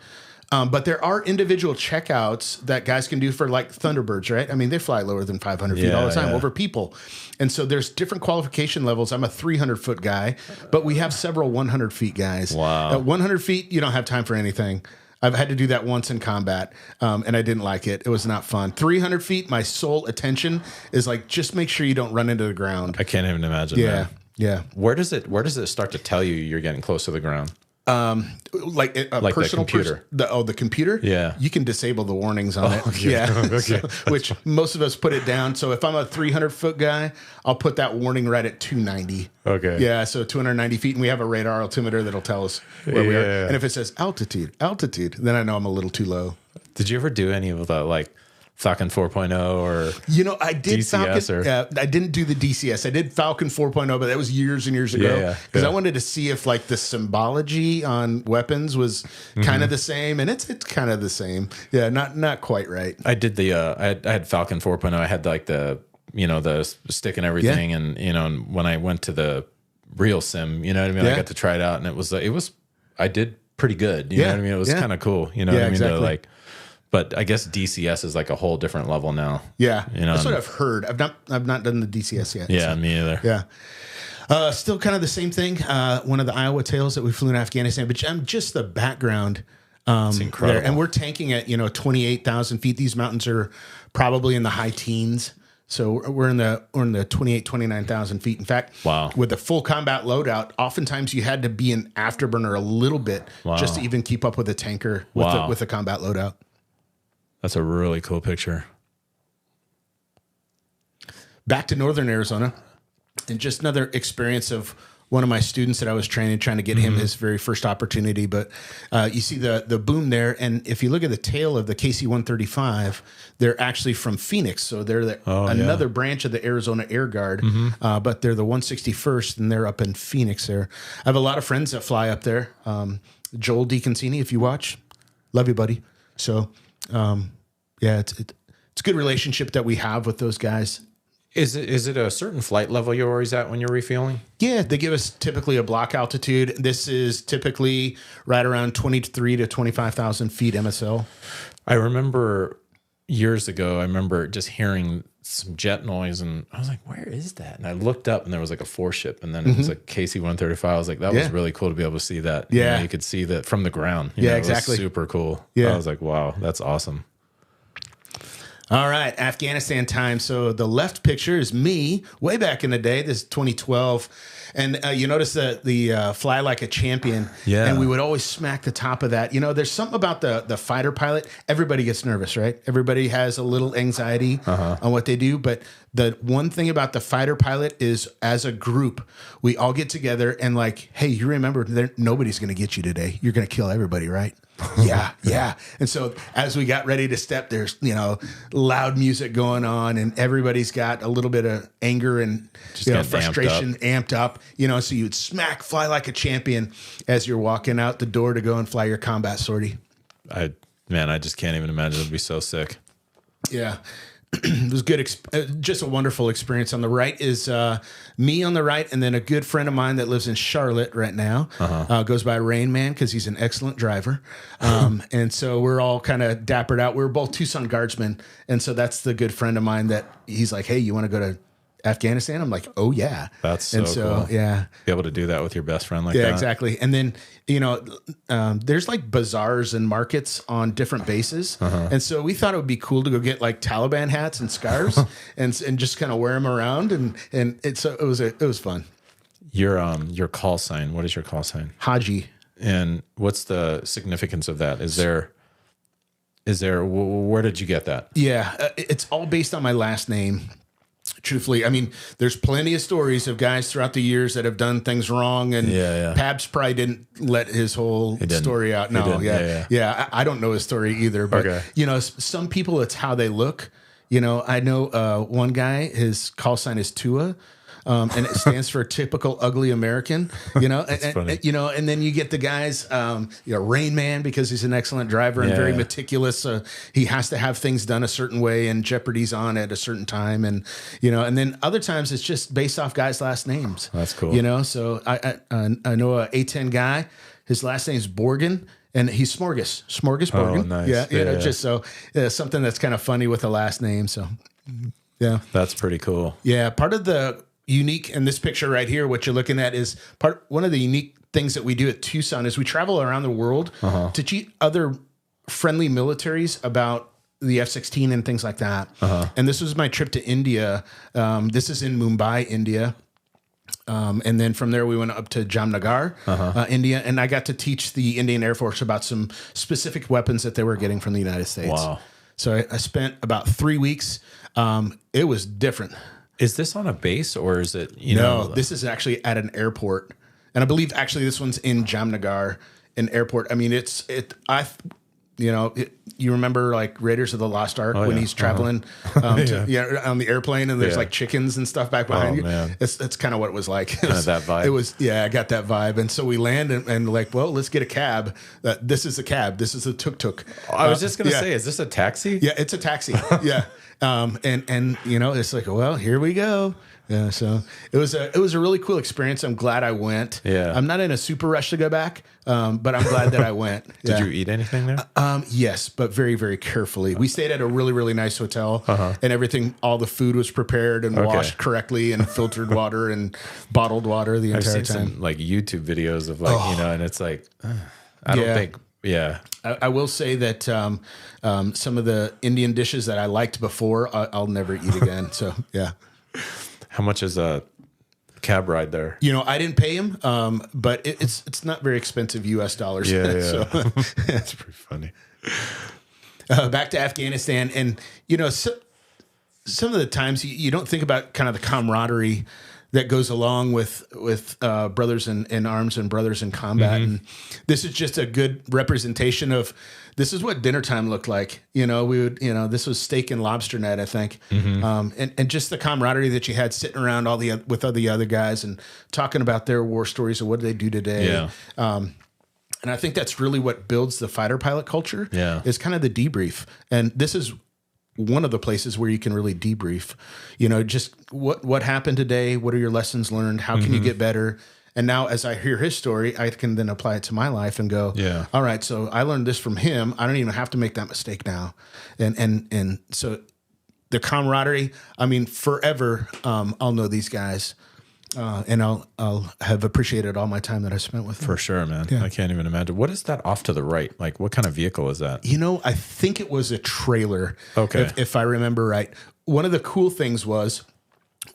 But there are individual checkouts that guys can do for like Thunderbirds, right? I mean, they fly lower than 500 feet all the time over people. And so there's different qualification levels. I'm a 300-foot guy, but we have several 100 feet guys. Wow. At 100 feet, you don't have time for anything. I've had to do that once in combat, and I didn't like it. It was not fun. 300 feet, my sole attention is like, just make sure you don't run into the ground. I can't even imagine. Yeah, man. yeah. Where does it start to tell you you're getting close to the ground? Like a Like the personal computer. The computer. Yeah. You can disable the warnings on it. Okay. Yeah. Okay. So, which most of us put it down. So if I'm a 300-foot guy, I'll put that warning right at 290. Okay. Yeah. So 290 feet, and we have a radar altimeter that'll tell us where we are. And if it says altitude, then I know I'm a little too low. Did you ever do any of the like Falcon 4.0 or I did DCS Falcon. I didn't do the DCS. I did Falcon 4.0, but that was years and years ago. Because I wanted to see if like the symbology on weapons was kind of the same, and it's kind of the same. Yeah, not quite right. I did the I had Falcon 4.0. I had like the the stick and everything, and and when I went to the real sim, you know what I mean. I got to try it out, and it was I did pretty good. You know what I mean. It was kind of cool. You know what I mean. Exactly. To like. But I guess DCS is like a whole different level now. Yeah, You know, that's what I've heard. I've not done the DCS yet. Yeah, so, me either. yeah. Still kind of the same thing. One of the Iowa tails that we flew in Afghanistan, but just the background. It's incredible. And we're tanking at 28,000 feet. These mountains are probably in the high teens. So we're in the 28, 29,000 feet. In fact, Wow. with the full combat loadout, oftentimes you had to be an afterburner a little bit just to even keep up with the tanker with the combat loadout. That's a really cool picture. Back to Northern Arizona, and just another experience of one of my students that I was training, trying to get him his very first opportunity. But you see the boom there, and if you look at the tail of the KC-135, they're actually from Phoenix, so they're another branch of the Arizona Air Guard. But they're the 161st, and they're up in Phoenix. There, I have a lot of friends that fly up there. Joel DeConcini, if you watch, love you, buddy. So, yeah, it's a good relationship that we have with those guys. Is it a certain flight level you're always at when you're refueling? Yeah, they give us typically a block altitude. This is typically right around 23 to 25,000 feet MSL. I remember years ago, just hearing some jet noise, and I was like, where is that? And I looked up, and there was like a 4-ship, and then it was a KC-135. I was like, that was really cool to be able to see that. Yeah. You could see that from the ground. Yeah, It exactly. was super cool. Yeah. I was like, wow, that's awesome. All right, Afghanistan time. So the left picture is me way back in the day. This is 2012. And you notice the fly like a champion. Yeah. And we would always smack the top of that. There's something about the fighter pilot. Everybody gets nervous, right? Everybody has a little anxiety on what they do. But the one thing about the fighter pilot is, as a group, we all get together and like, hey, you remember, nobody's going to get you today. You're going to kill everybody, right? Yeah. And so as we got ready to step, there's, loud music going on, and everybody's got a little bit of anger and frustration amped up, so you would fly like a champion as you're walking out the door to go and fly your combat sortie. I just can't even imagine. It'd be so sick. Yeah. It was good, just a wonderful experience. On the right is me on the right, and then a good friend of mine that lives in Charlotte right now, goes by Rain Man because he's an excellent driver. And so we're all kind of dappered out. We're both Tucson guardsmen, and so that's the good friend of mine that he's like, hey, you want to go to Afghanistan? I'm like, oh yeah. That's so cool. Yeah. Be able to do that with your best friend like that. Yeah, exactly. And then, there's like bazaars and markets on different bases. And so we thought it would be cool to go get like Taliban hats and scarves and just kind of wear them around. And it was fun. Your call sign, what is your call sign? Haji. And what's the significance of that? Is there, where did you get that? Yeah, it's all based on my last name. Truthfully, I mean, there's plenty of stories of guys throughout the years that have done things wrong, and Pabst probably didn't let his whole story out. No, I don't know his story either, but some people, it's how they look. I know one guy, his call sign is Tua. And it stands for typical ugly American, and then you get the guys, Rain Man, because he's an excellent driver and very meticulous. He has to have things done a certain way, and Jeopardy's on at a certain time. And, and then other times it's just based off guys' last names. That's cool. So I know a A10 guy, his last name is Borgen. And he's Smorgasborgen. Oh, nice. Yeah. Just so something that's kind of funny with the last name. So, yeah. That's pretty cool. Yeah. Part of the unique in this picture right here, what you're looking at is one of the unique things that we do at Tucson is we travel around the world to teach other friendly militaries about the F-16 and things like that. And this was my trip to India. This is in Mumbai, India. And then from there, we went up to Jamnagar, India, and I got to teach the Indian Air Force about some specific weapons that they were getting from the United States. Wow. So I spent about 3 weeks. It was different. Is this on a base, or is it, No, this is actually at an airport. And I believe actually this one's in Jamnagar, an airport. I mean, you remember like Raiders of the Lost Ark when he's traveling on the airplane, and there's like chickens and stuff back behind you. Man. That's kind of what it was like. It was, that vibe. I got that vibe. And so we land and like, well, let's get a cab. This is a cab. This is a tuk-tuk. I was just going to say, is this a taxi? Yeah, it's a taxi. Yeah. And it's like, well, here we go. Yeah, so it was a really cool experience. I'm glad I went. Yeah. I'm not in a super rush to go back, but I'm glad that I went. Did you eat anything there? Yes, but very, very carefully. We stayed at a really, really nice hotel, and everything, all the food was prepared and washed correctly, and filtered water and bottled water the entire I've seen time. some like YouTube videos of like, and it's like, I don't think, I will say that some of the Indian dishes that I liked before, I'll never eat again. So, yeah. How much is a cab ride there? I didn't pay him, but it's not very expensive U.S. dollars. Yeah. So, That's pretty funny. back to Afghanistan, and some of the times you don't think about kind of the camaraderie that goes along with brothers in arms and brothers in combat, and this is just a good representation of. This is what dinner time looked like. We would, this was steak and lobster night, I think. And just the camaraderie that you had sitting around with all the other guys and talking about their war stories and what they do today. Yeah. And I think that's really what builds the fighter pilot culture. Yeah. Is kind of the debrief. And this is one of the places where you can really debrief, just what happened today. What are your lessons learned? How can you get better? And now as I hear his story, I can then apply it to my life and go, all right, so I learned this from him. I don't even have to make that mistake now. And so the camaraderie, I mean, forever, I'll know these guys. And I'll have appreciated all my time that I spent with them. For sure, man. Yeah. I can't even imagine. What is that off to the right? Like, what kind of vehicle is that? I think it was a trailer. Okay. If I remember right. One of the cool things was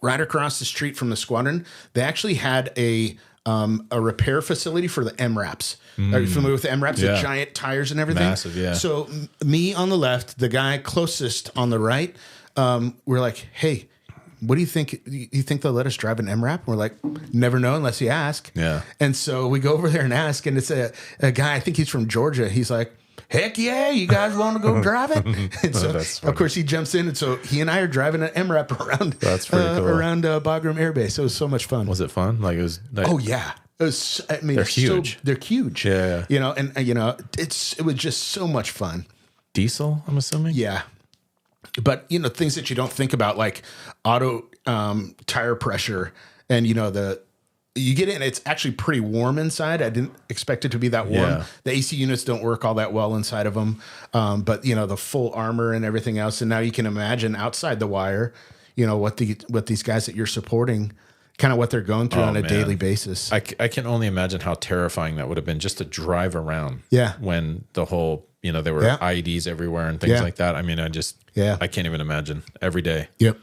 right across the street from the squadron, they actually had a repair facility for the MRAPs. Are you familiar with the MRAPs? Yeah. The giant tires and everything? Massive, yeah. So me on the left, the guy closest on the right, we're like, hey, what do you think? You think they'll let us drive an MRAP? We're like, never know unless you ask. Yeah. And so we go over there and ask, and it's a guy, I think he's from Georgia. He's like, heck yeah, you guys want to go drive it? And so, of course, he jumps in. And so he and I are driving an MRAP around, that's pretty cool. Around Bagram Air Base. It was so much fun. Was it fun? Like it was. Like, oh, yeah. It was, I mean, they're huge. They're huge. Yeah. It was just so much fun. Diesel, I'm assuming? Yeah. But, things that you don't think about, like auto tire pressure and, you get in, it's actually pretty warm inside. I didn't expect it to be that warm. Yeah. The AC units don't work all that well inside of them. But, the full armor and everything else. And now you can imagine outside the wire, what these guys that you're supporting, kind of what they're going through on a daily basis. I can only imagine how terrifying that would have been just to drive around. Yeah. When the whole, there were IEDs everywhere and things like that. I mean, I can't even imagine every day. Yep.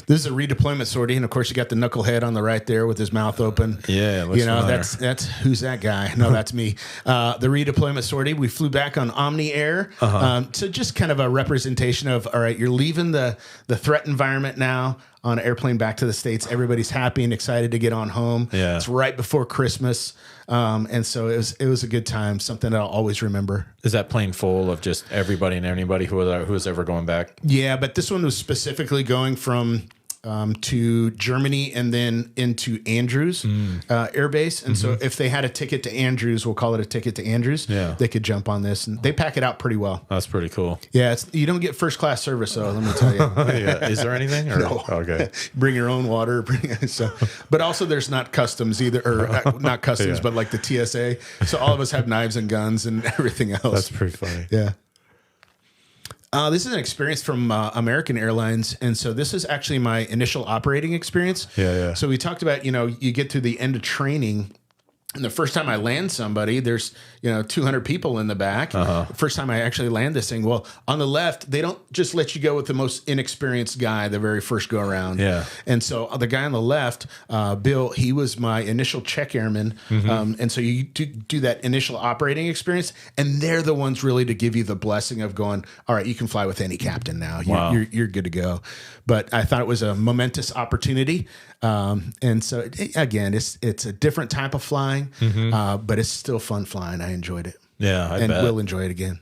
This is a redeployment sortie, and of course you got the knucklehead on the right there with his mouth open. Yeah, that's who's that guy? No, that's me. The redeployment sortie. We flew back on Omni Air, so just kind of a representation of all right, you're leaving the threat environment now on an airplane back to the States. Everybody's happy and excited to get on home. Yeah. It's right before Christmas, and so it was a good time. Something that I'll always remember. Is that plane full of just everybody and anybody who was ever going back? Yeah, but this one was specifically going from to Germany and then into Andrews Air Base. And so if they had a ticket to Andrews, we'll call it a ticket to Andrews, they could jump on this. And they pack it out pretty well. That's pretty cool. Yeah, you don't get first class service, though, let me tell you. Yeah. Is there anything? Or? No. Okay. Bring your own water. But also there's not customs either, or not customs, but like the TSA. So all of us have knives and guns and everything else. That's pretty funny. Yeah. This is an experience from American Airlines, and so this is actually my initial operating experience. Yeah. So we talked about, you get through the end of training, and the first time I land somebody, there's 200 people in the back. First time I actually land this thing. Well, on the left, they don't just let you go with the most inexperienced guy the very first go around. Yeah. And so the guy on the left, Bill, he was my initial check airman. And so you do that initial operating experience, and they're the ones really to give you the blessing of going, all right, you can fly with any captain now. You're good to go. But I thought it was a momentous opportunity. And so again, it's a different type of flying, but it's still fun flying. I enjoyed it. Yeah, I bet. Will enjoy it again.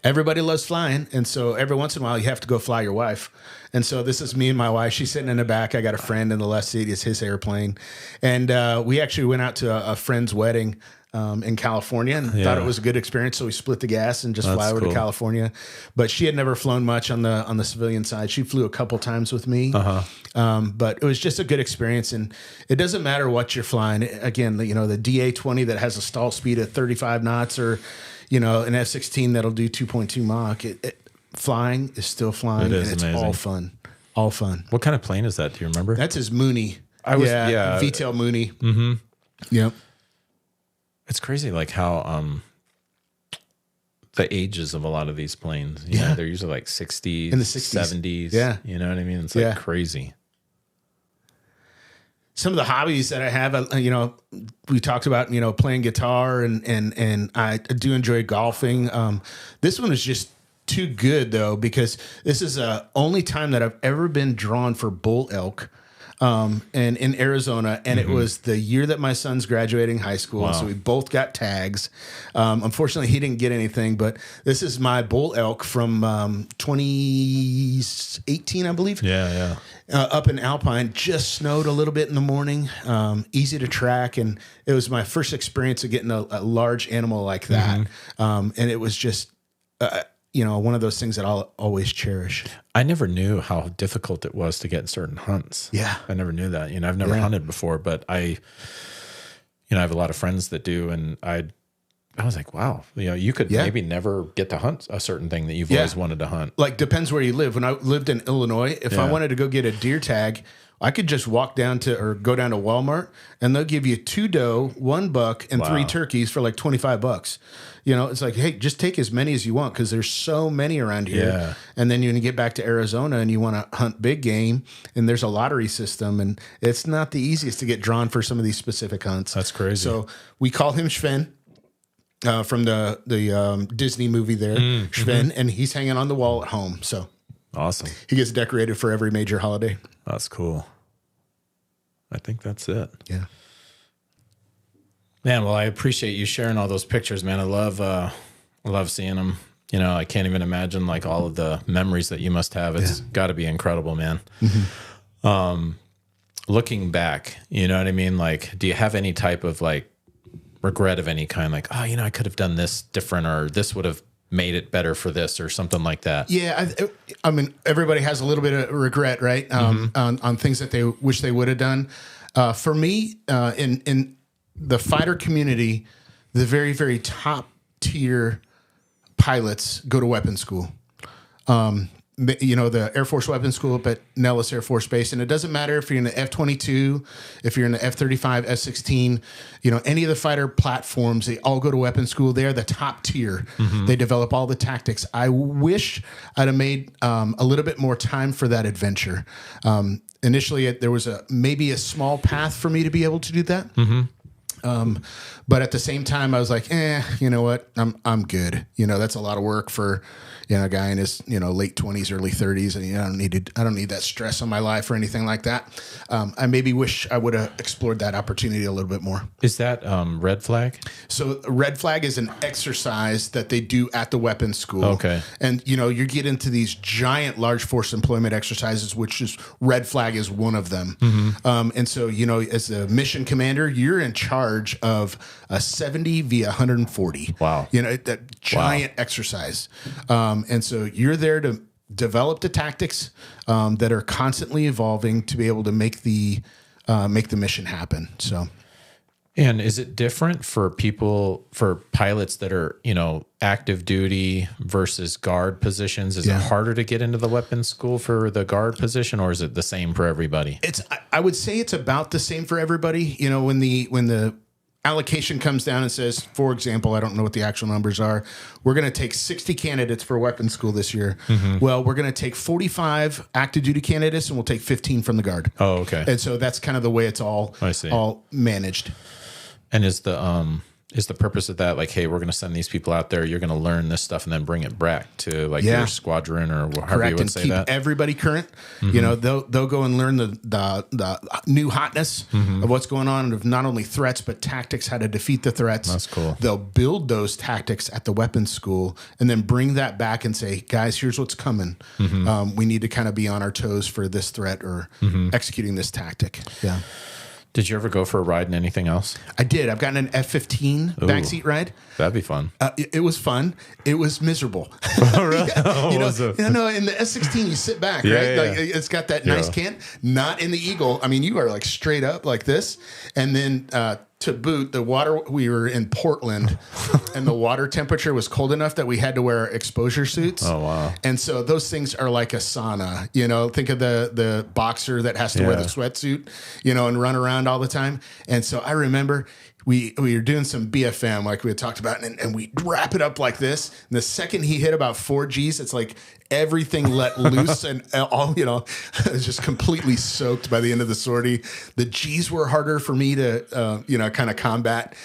Everybody loves flying, and so every once in a while you have to go fly your wife. And so this is me and my wife. She's sitting in the back. I got a friend in the left seat. It's his airplane, and we actually went out to a friend's wedding in California and thought it was a good experience. So we split the gas and just fly over to California. But she had never flown much on the civilian side. She flew a couple times with me. But it was just a good experience. And it doesn't matter what you're flying. Again, the DA-20 that has a stall speed of 35 knots or, an F-16 that'll do 2.2 Mach. Flying is still flying. It is and it's amazing. All fun. What kind of plane is that? Do you remember? That's his Mooney. VTOL Mooney. Yep. It's crazy, like how the ages of a lot of these planes. You know, they're usually like 60s, in the 60s, 70s. Yeah, you know what I mean. It's like crazy. Some of the hobbies that I have, we talked about, playing guitar and I do enjoy golfing. This one is just too good though, because this is the only time that I've ever been drawn for bull elk. And in Arizona, and it was the year that my son's graduating high school. So we both got tags. Unfortunately, he didn't get anything, but this is my bull elk from 2018, I believe. Up in Alpine. Just snowed a little bit in the morning. Easy to track, and it was my first experience of getting a large animal like that. And it was just one of those things that I'll always cherish. I never knew how difficult it was to get certain hunts. Yeah. I never knew that. I've never hunted before, but I have a lot of friends that do. And I was like, wow, you could maybe never get to hunt a certain thing that you've always wanted to hunt. Like, depends where you live. When I lived in Illinois, if I wanted to go get a deer tag, I could just walk down or go down to Walmart, and they'll give you 2 doe, 1 buck, and 3 turkeys for like $25. It's like, hey, just take as many as you want, because there's so many around here. Yeah. And then you get back to Arizona and you want to hunt big game, and there's a lottery system, and it's not the easiest to get drawn for some of these specific hunts. That's crazy. So we call him Sven. From the Disney movie there, Sven, and he's hanging on the wall at home. So awesome. He gets decorated for every major holiday. That's cool. I think that's it. Yeah. Man, well, I appreciate you sharing all those pictures, man. I love seeing them. I can't even imagine like all of the memories that you must have. It's got to be incredible, man. Looking back, you know what I mean? Like, do you have any type of like regret of any kind? Like, I could have done this different, or this would have made it better for this, or something like that. Yeah. I mean, everybody has a little bit of regret, right? On things that they wish they would have done. For me, in the fighter community, the very, very top tier pilots go to weapons school. The Air Force Weapons School up at Nellis Air Force Base. And it doesn't matter if you're in the F-22, if you're in the F-35, F-16, any of the fighter platforms, they all go to weapons school. They're the top tier. They develop all the tactics. I wish I'd have made a little bit more time for that adventure. Initially, there was maybe a small path for me to be able to do that. But at the same time, I was like, you know what? I'm good. That's a lot of work for a guy in his late 20s, early 30s, and I don't need that stress on my life or anything like that. I maybe wish I would have explored that opportunity a little bit more. Is that red flag? So red flag is an exercise that they do at the weapons school. Okay. And you get into these giant large force employment exercises, which is red flag is one of them. And so as a mission commander, you're in charge of a 70 via 140. Wow. That giant exercise. And so you're there to develop the tactics that are constantly evolving to be able to make the mission happen. So, and is it different for pilots that are active duty versus guard positions? Is it harder to get into the weapons school for the guard position, or is it the same for everybody? I would say it's about the same for everybody. When the allocation comes down and says, for example, I don't know what the actual numbers are, we're going to take 60 candidates for weapons school this year. Well, we're going to take 45 active duty candidates, and we'll take 15 from the guard. Oh, okay. And so that's kind of the way it's all managed. And is the purpose of that like, hey, we're going to send these people out there, you're going to learn this stuff and then bring it back to like your squadron, or however you would say that? Everybody current. They'll go and learn the new hotness of what's going on, of not only threats but tactics, how to defeat the threats. That's cool. They'll build those tactics at the weapons school and then bring that back and say, guys, here's what's coming. We need to kind of be on our toes for this threat or executing this tactic. Yeah. Did you ever go for a ride in anything else? I did. I've gotten an F-15 backseat ride. That'd be fun. It was fun. It was miserable. Oh, really? In the F-16, you sit back, right? Yeah. Like, it's got that nice cant. Not in the Eagle. I mean, you are like straight up like this. And then to boot, the water, we were in Portland, and the water temperature was cold enough that we had to wear exposure suits. Oh, wow. And so those things are like a sauna. Think of the boxer that has to wear the sweatsuit, and run around all the time. And so I remember we were doing some BFM like we had talked about, and we wrap it up like this. And the second he hit about 4 Gs, it's like everything let loose, and all, it was just completely soaked by the end of the sortie. The Gs were harder for me to, kind of combat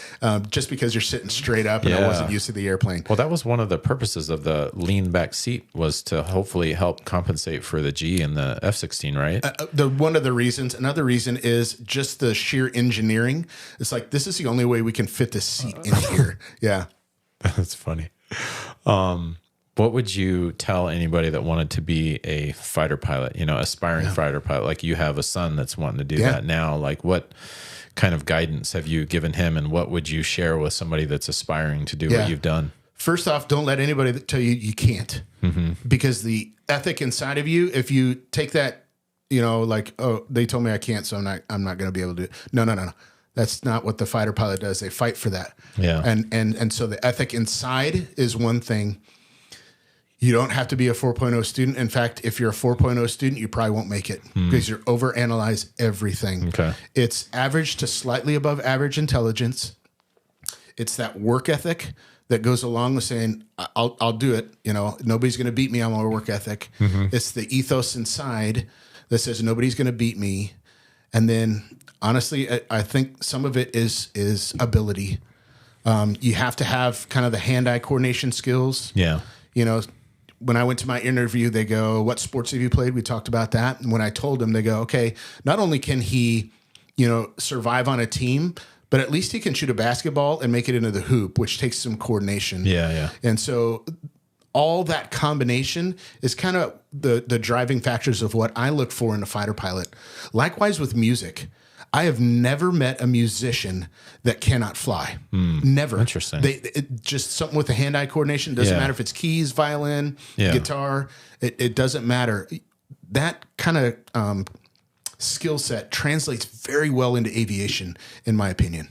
just because you're sitting straight up, and I wasn't used to the airplane. Well, that was one of the purposes of the lean back seat, was to hopefully help compensate for the G in the F-16, right? One of the reasons. Another reason is just the sheer engineering. It's like, this is the only way we can fit this seat in here. Yeah. That's funny. What would you tell anybody that wanted to be a fighter pilot, aspiring fighter pilot? Like, you have a son that's wanting to do that now. Like, what kind of guidance have you given him, and what would you share with somebody that's aspiring to do what you've done? First off, don't let anybody tell you you can't, because the ethic inside of you, if you take that, like, oh, they told me I can't, so I'm not going to be able to do it. No. That's not what the fighter pilot does. They fight for that. Yeah. And so the ethic inside is one thing. You don't have to be a 4.0 student. In fact, if you're a 4.0 student, you probably won't make it because you're overanalyze everything. Okay. It's average to slightly above average intelligence. It's that work ethic that goes along with saying, I'll do it. Nobody's going to beat me on my work ethic. It's the ethos inside that says nobody's going to beat me. And then, honestly, I think some of it is ability. You have to have kind of the hand-eye coordination skills. Yeah. When I went to my interview, they go, what sports have you played? We talked about that. And when I told them, they go, okay, not only can he, survive on a team, but at least he can shoot a basketball and make it into the hoop, which takes some coordination. Yeah. And so all that combination is kind of the driving factors of what I look for in a fighter pilot. Likewise with music. I have never met a musician that cannot fly. Never. Interesting. Just something with the hand-eye coordination. Doesn't matter if it's keys, violin, guitar. It doesn't matter. That kind of skill set translates very well into aviation, in my opinion.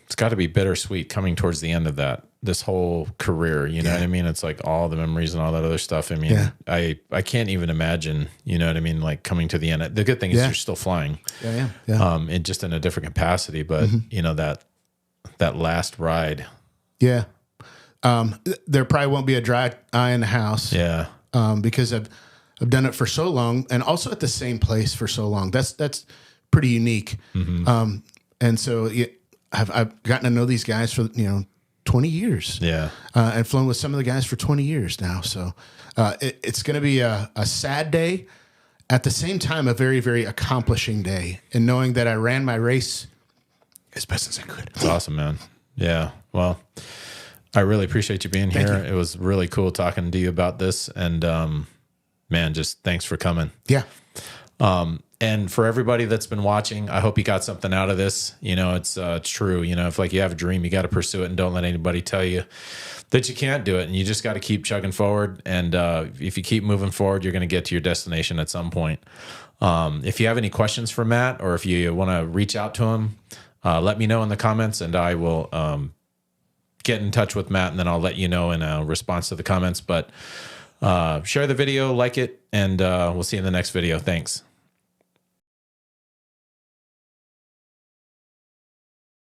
It's got to be bittersweet coming towards the end of this whole career, you know what I mean? It's like all the memories and all that other stuff. I mean, I can't even imagine, you know what I mean? Like coming to the end. The good thing is you're still flying, and just in a different capacity, but that last ride. Yeah. There probably won't be a dry eye in the house. Yeah. Because I've done it for so long, and also at the same place for so long. That's pretty unique. And so I've gotten to know these guys for, 20 years. Yeah. And flown with some of the guys for 20 years now. So it's going to be a sad day. At the same time, a very, very accomplishing day. And knowing that I ran my race as best as I could. It's awesome, man. Yeah. Well, I really appreciate you being here. It was really cool talking to you about this. And, man, just thanks for coming. Yeah. And for everybody that's been watching, I hope you got something out of this. It's true. If like you have a dream, you got to pursue it, and don't let anybody tell you that you can't do it. And you just got to keep chugging forward. And if you keep moving forward, you're going to get to your destination at some point. If you have any questions for Matt, or if you want to reach out to him, let me know in the comments, and I will get in touch with Matt, and then I'll let you know in a response to the comments. But share the video, like it, and we'll see you in the next video. Thanks.